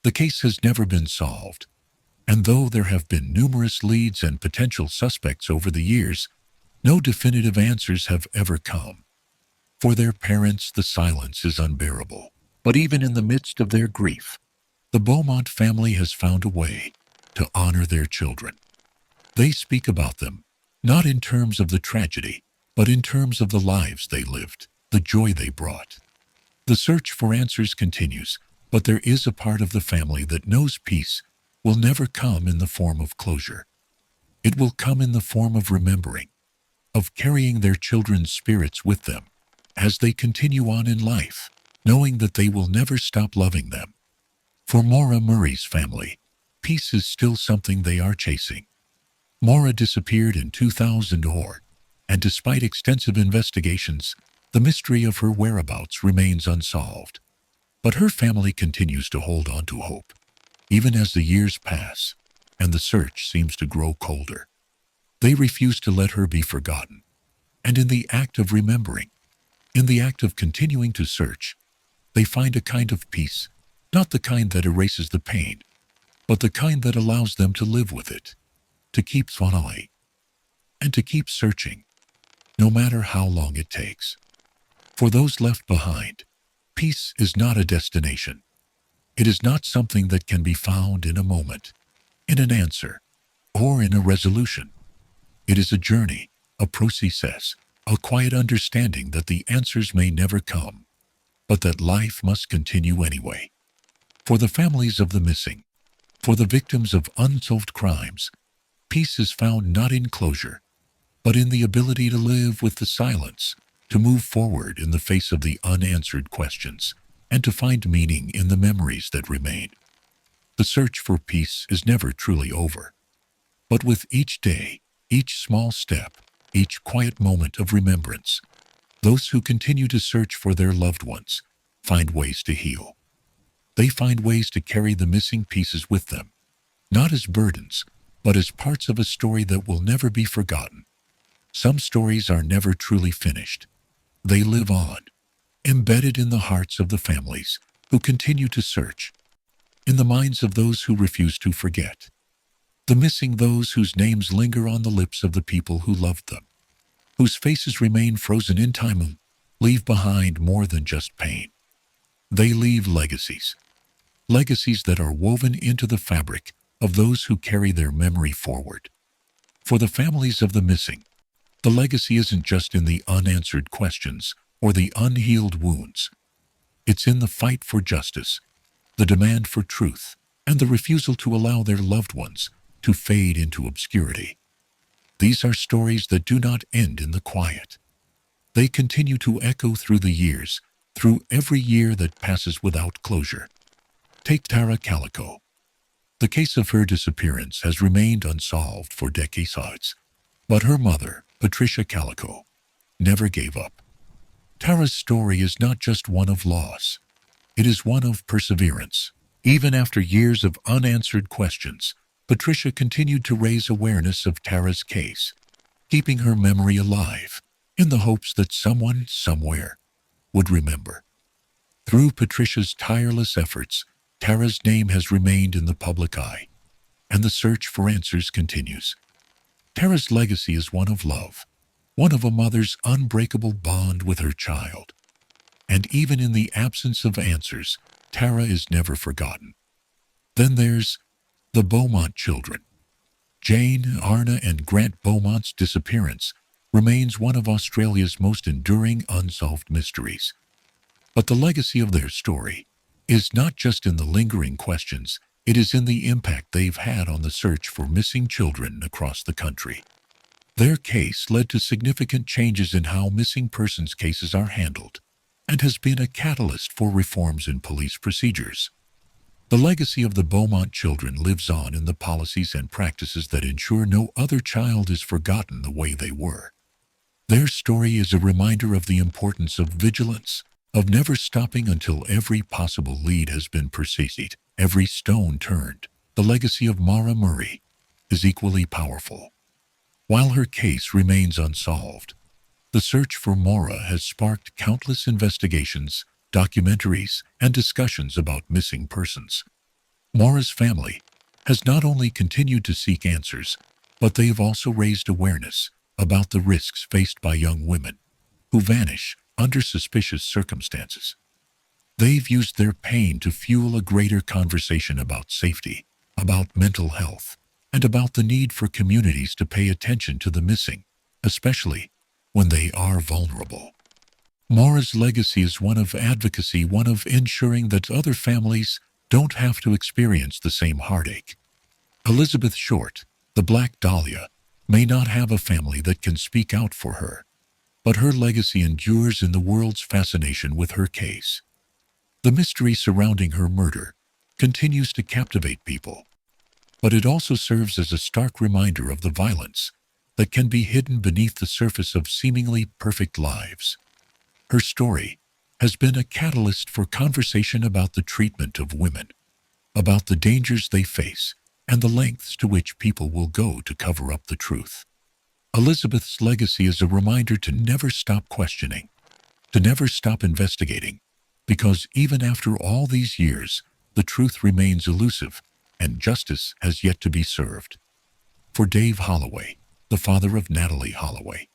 The case has never been solved, and though there have been numerous leads and potential suspects over the years, no definitive answers have ever come. For their parents, the silence is unbearable. But even in the midst of their grief, the Beaumont family has found a way to honor their children. They speak about them, not in terms of the tragedy, but in terms of the lives they lived, the joy they brought. The search for answers continues, but there is a part of the family that knows peace will never come in the form of closure. It will come in the form of remembering, of carrying their children's spirits with them as they continue on in life, knowing that they will never stop loving them. For Maura Murray's family, peace is still something they are chasing. Maura disappeared in 2004, and despite extensive investigations, the mystery of her whereabouts remains unsolved. But her family continues to hold on to hope, even as the years pass, and the search seems to grow colder. They refuse to let her be forgotten, and in the act of remembering, in the act of continuing to search, they find a kind of peace, not the kind that erases the pain, but the kind that allows them to live with it, to keep following, and to keep searching, no matter how long it takes. For those left behind, peace is not a destination. It is not something that can be found in a moment, in an answer, or in a resolution. It is a journey, a process, a quiet understanding that the answers may never come, but that life must continue anyway. For the families of the missing, for the victims of unsolved crimes, peace is found not in closure, but in the ability to live with the silence, to move forward in the face of the unanswered questions, and to find meaning in the memories that remain. The search for peace is never truly over. But with each day, each small step, each quiet moment of remembrance, those who continue to search for their loved ones find ways to heal. They find ways to carry the missing pieces with them, not as burdens, but as parts of a story that will never be forgotten. Some stories are never truly finished. They live on, embedded in the hearts of the families who continue to search, in the minds of those who refuse to forget, the missing, those whose names linger on the lips of the people who loved them, whose faces remain frozen in time, leave behind more than just pain. They leave legacies, legacies that are woven into the fabric of those who carry their memory forward. For the families of the missing, the legacy isn't just in the unanswered questions or the unhealed wounds. It's in the fight for justice, the demand for truth, and the refusal to allow their loved ones to fade into obscurity. These are stories that do not end in the quiet. They continue to echo through the years, through every year that passes without closure. Take Tara Calico. The case of her disappearance has remained unsolved for decades, but her mother, Patricia Calico, never gave up. Tara's story is not just one of loss. It is one of perseverance. Even after years of unanswered questions, Patricia continued to raise awareness of Tara's case. keeping her memory alive in the hopes that someone, somewhere, would remember. Through Patricia's tireless efforts, Tara's name has remained in the public eye, and the search for answers continues. Tara's legacy is one of love, one of a mother's unbreakable bond with her child. And even in the absence of answers, Tara is never forgotten. Then there's the Beaumont children. Jane, Arna, and Grant Beaumont's disappearance remains one of Australia's most enduring unsolved mysteries. But the legacy of their story is not just in the lingering questions, it is in the impact they've had on the search for missing children across the country. Their case led to significant changes in how missing persons cases are handled, and has been a catalyst for reforms in police procedures. The legacy of the Beaumont children lives on in the policies and practices that ensure no other child is forgotten the way they were. Their story is a reminder of the importance of vigilance, of never stopping until every possible lead has been pursued, every stone turned. The legacy of Maura Murray is equally powerful. While her case remains unsolved, the search for Maura has sparked countless investigations, documentaries, and discussions about missing persons. Maura's family has not only continued to seek answers, but they have also raised awareness about the risks faced by young women who vanish under suspicious circumstances. They've used their pain to fuel a greater conversation about safety, about mental health, and about the need for communities to pay attention to the missing, especially when they are vulnerable. Maura's legacy is one of advocacy, one of ensuring that other families don't have to experience the same heartache. Elizabeth Short, the Black Dahlia, may not have a family that can speak out for her, but her legacy endures in the world's fascination with her case. The mystery surrounding her murder continues to captivate people, but it also serves as a stark reminder of the violence that can be hidden beneath the surface of seemingly perfect lives. Her story has been a catalyst for conversation about the treatment of women, about the dangers they face, and the lengths to which people will go to cover up the truth. Elizabeth's legacy is a reminder to never stop questioning, to never stop investigating, because even after all these years, the truth remains elusive and justice has yet to be served. For Dave Holloway, the father of Natalie Holloway,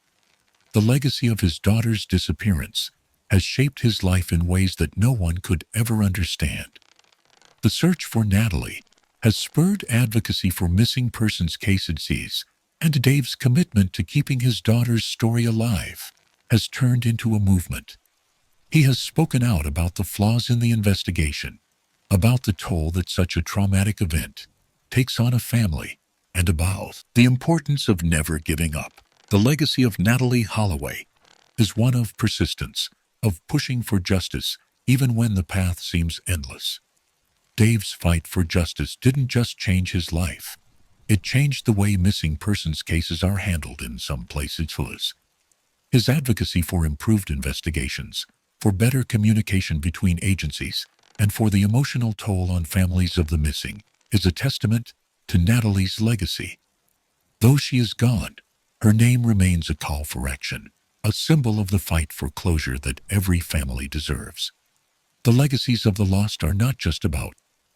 the legacy of his daughter's disappearance has shaped his life in ways that no one could ever understand. The search for Natalie has spurred advocacy for missing persons cases, and Dave's commitment to keeping his daughter's story alive has turned into a movement. He has spoken out about the flaws in the investigation, about the toll that such a traumatic event takes on a family, and about the importance of never giving up. The legacy of Natalie Holloway is one of persistence, of pushing for justice even when the path seems endless. Dave's fight for justice didn't just change his life. It changed the way missing persons cases are handled in some places. His advocacy for improved investigations, for better communication between agencies, and for the emotional toll on families of the missing is a testament to Natalie's legacy. Though she is gone, her name remains a call for action, a symbol of the fight for closure that every family deserves. The legacies of the lost are not just about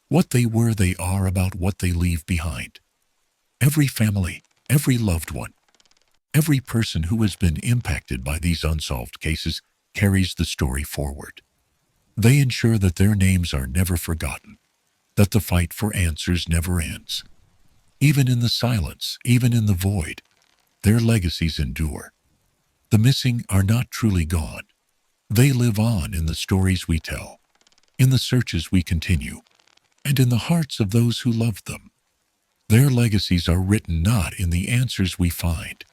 what they were, they are about what they leave behind. Every family, every loved one, every person who has been impacted by these unsolved cases carries the story forward. They ensure that their names are never forgotten, that the fight for answers never ends. Even in the silence, even in the void, their legacies endure. The missing are not truly gone. They live on in the stories we tell, in the searches we continue, and in the hearts of those who loved them. Their legacies are written not in the answers we find,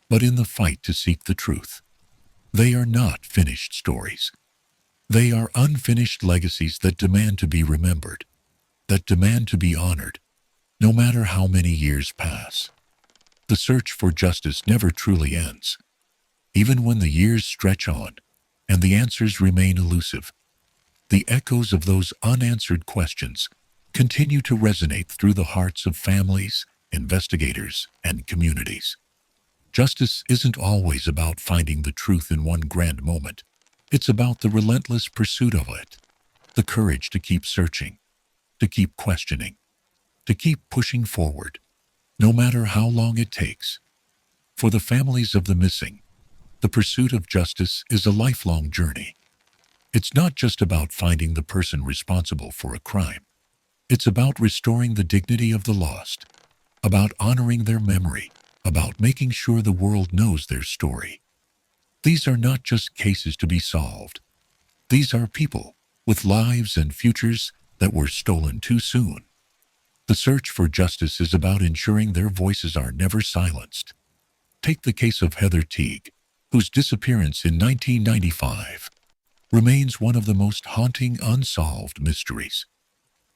but in the fight to seek the truth. They are not finished stories. They are unfinished legacies that demand to be remembered, that demand to be honored, no matter how many years pass. The search for justice never truly ends. Even when the years stretch on and the answers remain elusive, the echoes of those unanswered questions continue to resonate through the hearts of families, investigators, and communities. Justice isn't always about finding the truth in one grand moment. It's about the relentless pursuit of it, the courage to keep searching, to keep questioning, to keep pushing forward, no matter how long it takes. For the families of the missing, the pursuit of justice is a lifelong journey. It's not just about finding the person responsible for a crime. It's about restoring the dignity of the lost, about honoring their memory, about making sure the world knows their story. These are not just cases to be solved. These are people with lives and futures that were stolen too soon. The search for justice is about ensuring their voices are never silenced. Take the case of Heather Teague, whose disappearance in 1995 remains one of the most haunting unsolved mysteries.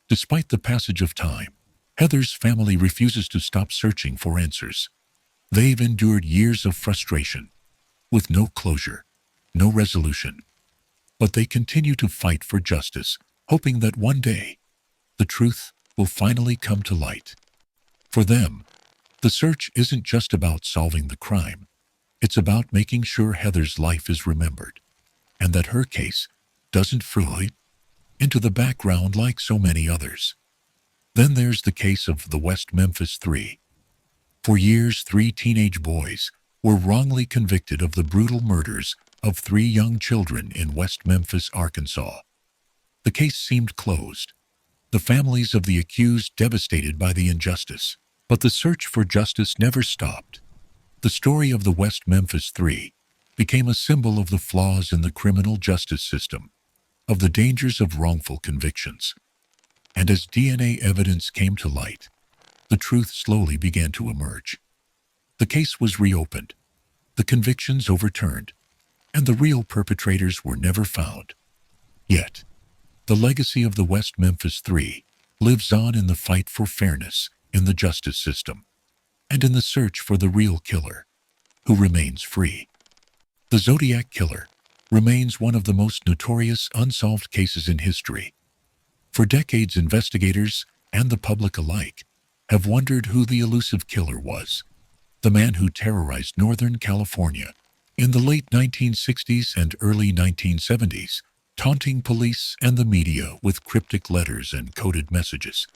Despite the passage of time, Heather's family refuses to stop searching for answers. They've endured years of frustration, with no closure, no resolution. But they continue to fight for justice, hoping that one day, the truth will finally come to light. For them, the search isn't just about solving the crime. It's about making sure Heather's life is remembered, and that her case doesn't fade into the background like so many others. Then there's the case of the West Memphis Three. For years, three teenage boys were wrongly convicted of the brutal murders of three young children in West Memphis, Arkansas. The case seemed closed, the families of the accused devastated by the injustice. But the search for justice never stopped. The story of the West Memphis Three became a symbol of the flaws in the criminal justice system, of the dangers of wrongful convictions. And as DNA evidence came to light, the truth slowly began to emerge. The case was reopened, the convictions overturned, and the real perpetrators were never found. Yet, the legacy of the West Memphis Three lives on in the fight for fairness in the justice system, and in the search for the real killer, who remains free. The Zodiac Killer remains one of the most notorious unsolved cases in history. For decades, investigators and the public alike have wondered who the elusive killer was, the man who terrorized Northern California in the late 1960s and early 1970s, taunting police and the media with cryptic letters and coded messages.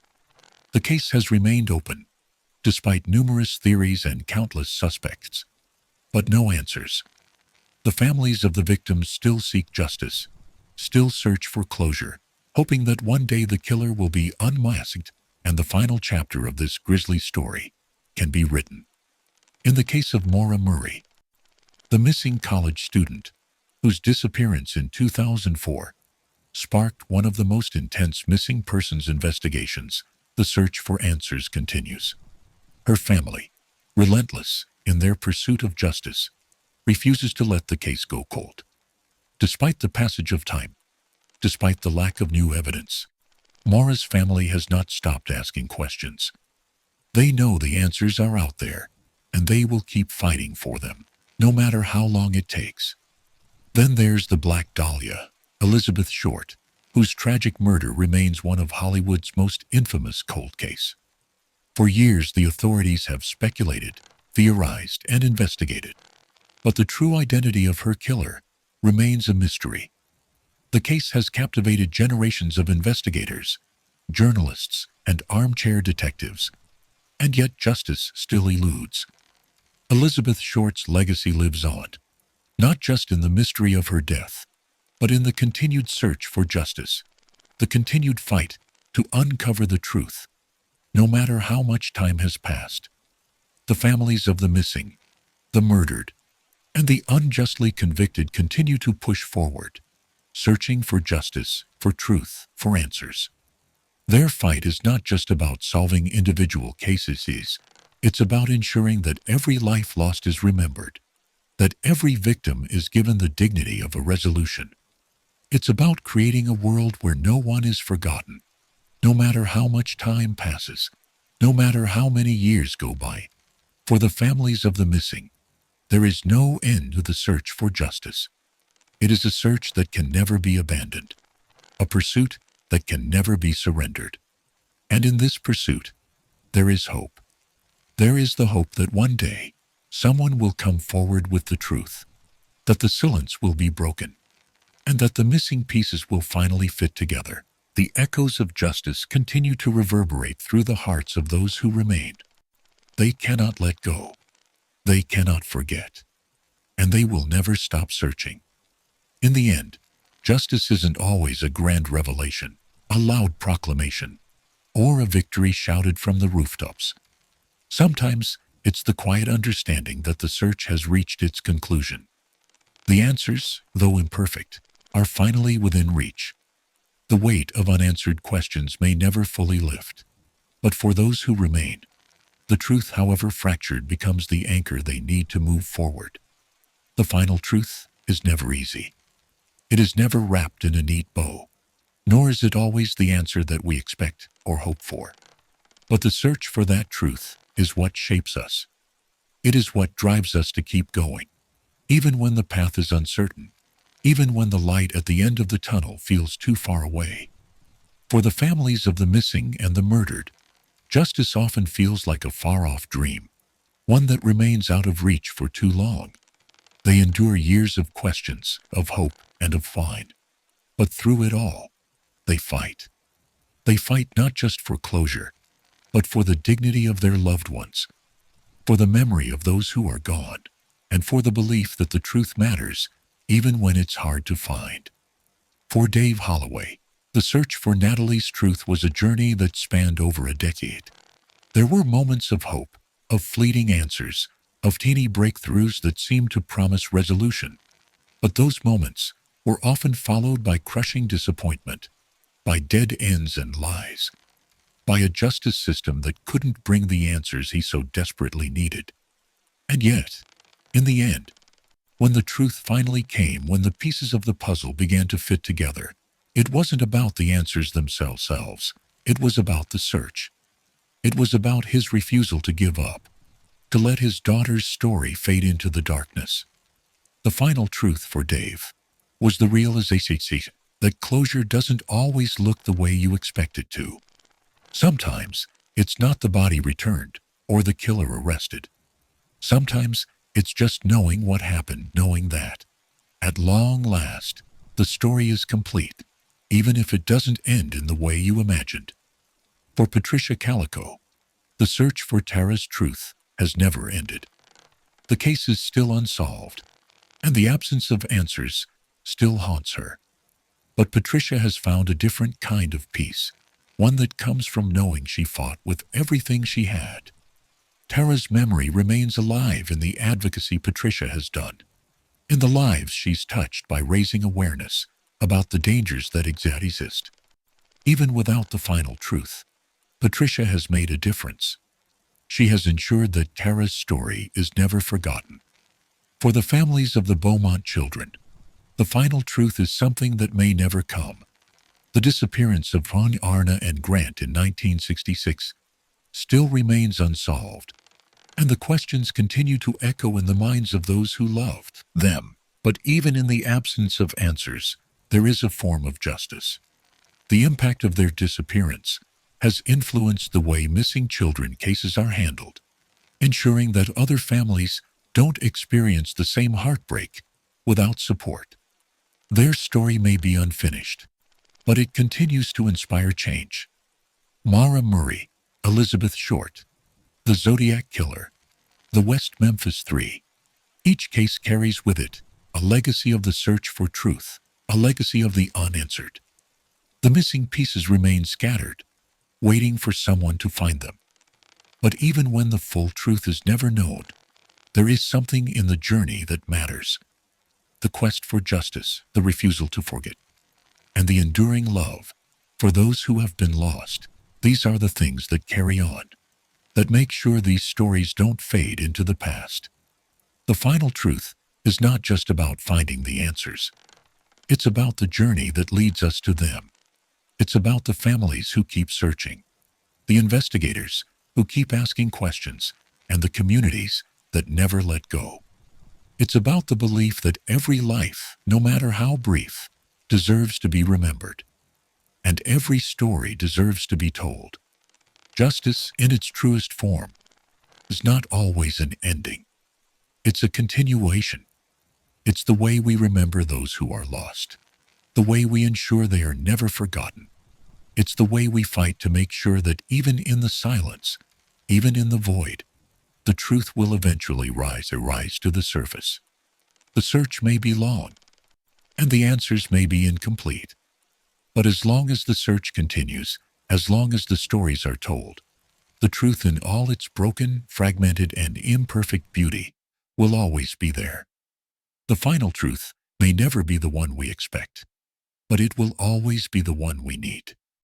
The case has remained open, despite numerous theories and countless suspects. But no answers. The families of the victims still seek justice, still search for closure, hoping that one day the killer will be unmasked and the final chapter of this grisly story can be written. In the case of Maura Murray, the missing college student, whose disappearance in 2004 sparked one of the most intense missing persons investigations, the search for answers continues. Her family, relentless in their pursuit of justice, refuses to let the case go cold. Despite the passage of time, despite the lack of new evidence, Maura's family has not stopped asking questions. They know the answers are out there, and they will keep fighting for them, no matter how long it takes. Then there's the Black Dahlia, Elizabeth Short, whose tragic murder remains one of Hollywood's most infamous cold case. For years, the authorities have speculated, theorized, and investigated. But the true identity of her killer remains a mystery. The case has captivated generations of investigators, journalists, and armchair detectives, and yet justice still eludes. Elizabeth Short's legacy lives on, not just in the mystery of her death, but in the continued search for justice, the continued fight to uncover the truth, no matter how much time has passed. The families of the missing, the murdered, and the unjustly convicted continue to push forward, searching for justice, for truth, for answers. Their fight is not just about solving individual cases, it's about ensuring that every life lost is remembered, that every victim is given the dignity of a resolution. It's about creating a world where no one is forgotten, no matter how much time passes, no matter how many years go by. For the families of the missing, there is no end to the search for justice. It is a search that can never be abandoned, a pursuit that can never be surrendered. And in this pursuit, there is hope. There is the hope that one day, someone will come forward with the truth, that the silence will be broken, and that the missing pieces will finally fit together. The echoes of justice continue to reverberate through the hearts of those who remain. They cannot let go. They cannot forget. And they will never stop searching. In the end, justice isn't always a grand revelation, a loud proclamation, or a victory shouted from the rooftops. Sometimes it's the quiet understanding that the search has reached its conclusion. The answers, though imperfect, are finally within reach. The weight of unanswered questions may never fully lift, but for those who remain, the truth, however fractured, becomes the anchor they need to move forward. The final truth is never easy. It is never wrapped in a neat bow, nor is it always the answer that we expect or hope for. But the search for that truth is what shapes us. It is what drives us to keep going, even when the path is uncertain, even when the light at the end of the tunnel feels too far away. For the families of the missing and the murdered, justice often feels like a far-off dream, one that remains out of reach for too long. They endure years of questions, of hope, and of find. But through it all, they fight. They fight not just for closure, but for the dignity of their loved ones, for the memory of those who are gone, and for the belief that the truth matters, even when it's hard to find. For Dave Holloway, the search for Natalie's truth was a journey that spanned over a decade. There were moments of hope, of fleeting answers, of teeny breakthroughs that seemed to promise resolution. But those moments were often followed by crushing disappointment, by dead ends and lies, by a justice system that couldn't bring the answers he so desperately needed. And yet, in the end, when the truth finally came, when the pieces of the puzzle began to fit together, it wasn't about the answers themselves. It was about the search. It was about his refusal to give up, to let his daughter's story fade into the darkness. The final truth for Dave was the realization that closure doesn't always look the way you expect it to. Sometimes it's not the body returned or the killer arrested. Sometimes it's just knowing what happened, knowing that, at long last, the story is complete, even if it doesn't end in the way you imagined. For Patricia Calico, the search for Tara's truth has never ended. The case is still unsolved, and the absence of answers still haunts her. But Patricia has found a different kind of peace, one that comes from knowing she fought with everything she had. Tara's memory remains alive in the advocacy Patricia has done, in the lives she's touched by raising awareness about the dangers that exist. Even without the final truth, Patricia has made a difference. She has ensured that Tara's story is never forgotten. For the families of the Beaumont children, the final truth is something that may never come. The disappearance of Arna and Grant in 1966 still remains unsolved, and the questions continue to echo in the minds of those who loved them. But even in the absence of answers, there is a form of justice. The impact of their disappearance has influenced the way missing children cases are handled, ensuring that other families don't experience the same heartbreak without support. Their story may be unfinished, but it continues to inspire change. Mara Murray, Elizabeth Short, the Zodiac Killer, the West Memphis Three. Each case carries with it a legacy of the search for truth, a legacy of the unanswered. The missing pieces remain scattered, waiting for someone to find them. But even when the full truth is never known, there is something in the journey that matters. The quest for justice, the refusal to forget, and the enduring love for those who have been lost. These are the things that carry on, that make sure these stories don't fade into the past. The final truth is not just about finding the answers. It's about the journey that leads us to them. It's about the families who keep searching, the investigators who keep asking questions, and the communities that never let go. It's about the belief that every life, no matter how brief, deserves to be remembered, and every story deserves to be told. Justice, in its truest form, is not always an ending. It's a continuation. It's the way we remember those who are lost, the way we ensure they are never forgotten. It's the way we fight to make sure that even in the silence, even in the void, the truth will eventually rise to the surface. The search may be long, and the answers may be incomplete. But as long as the search continues, as long as the stories are told, the truth in all its broken, fragmented, and imperfect beauty will always be there. The final truth may never be the one we expect, but it will always be the one we need.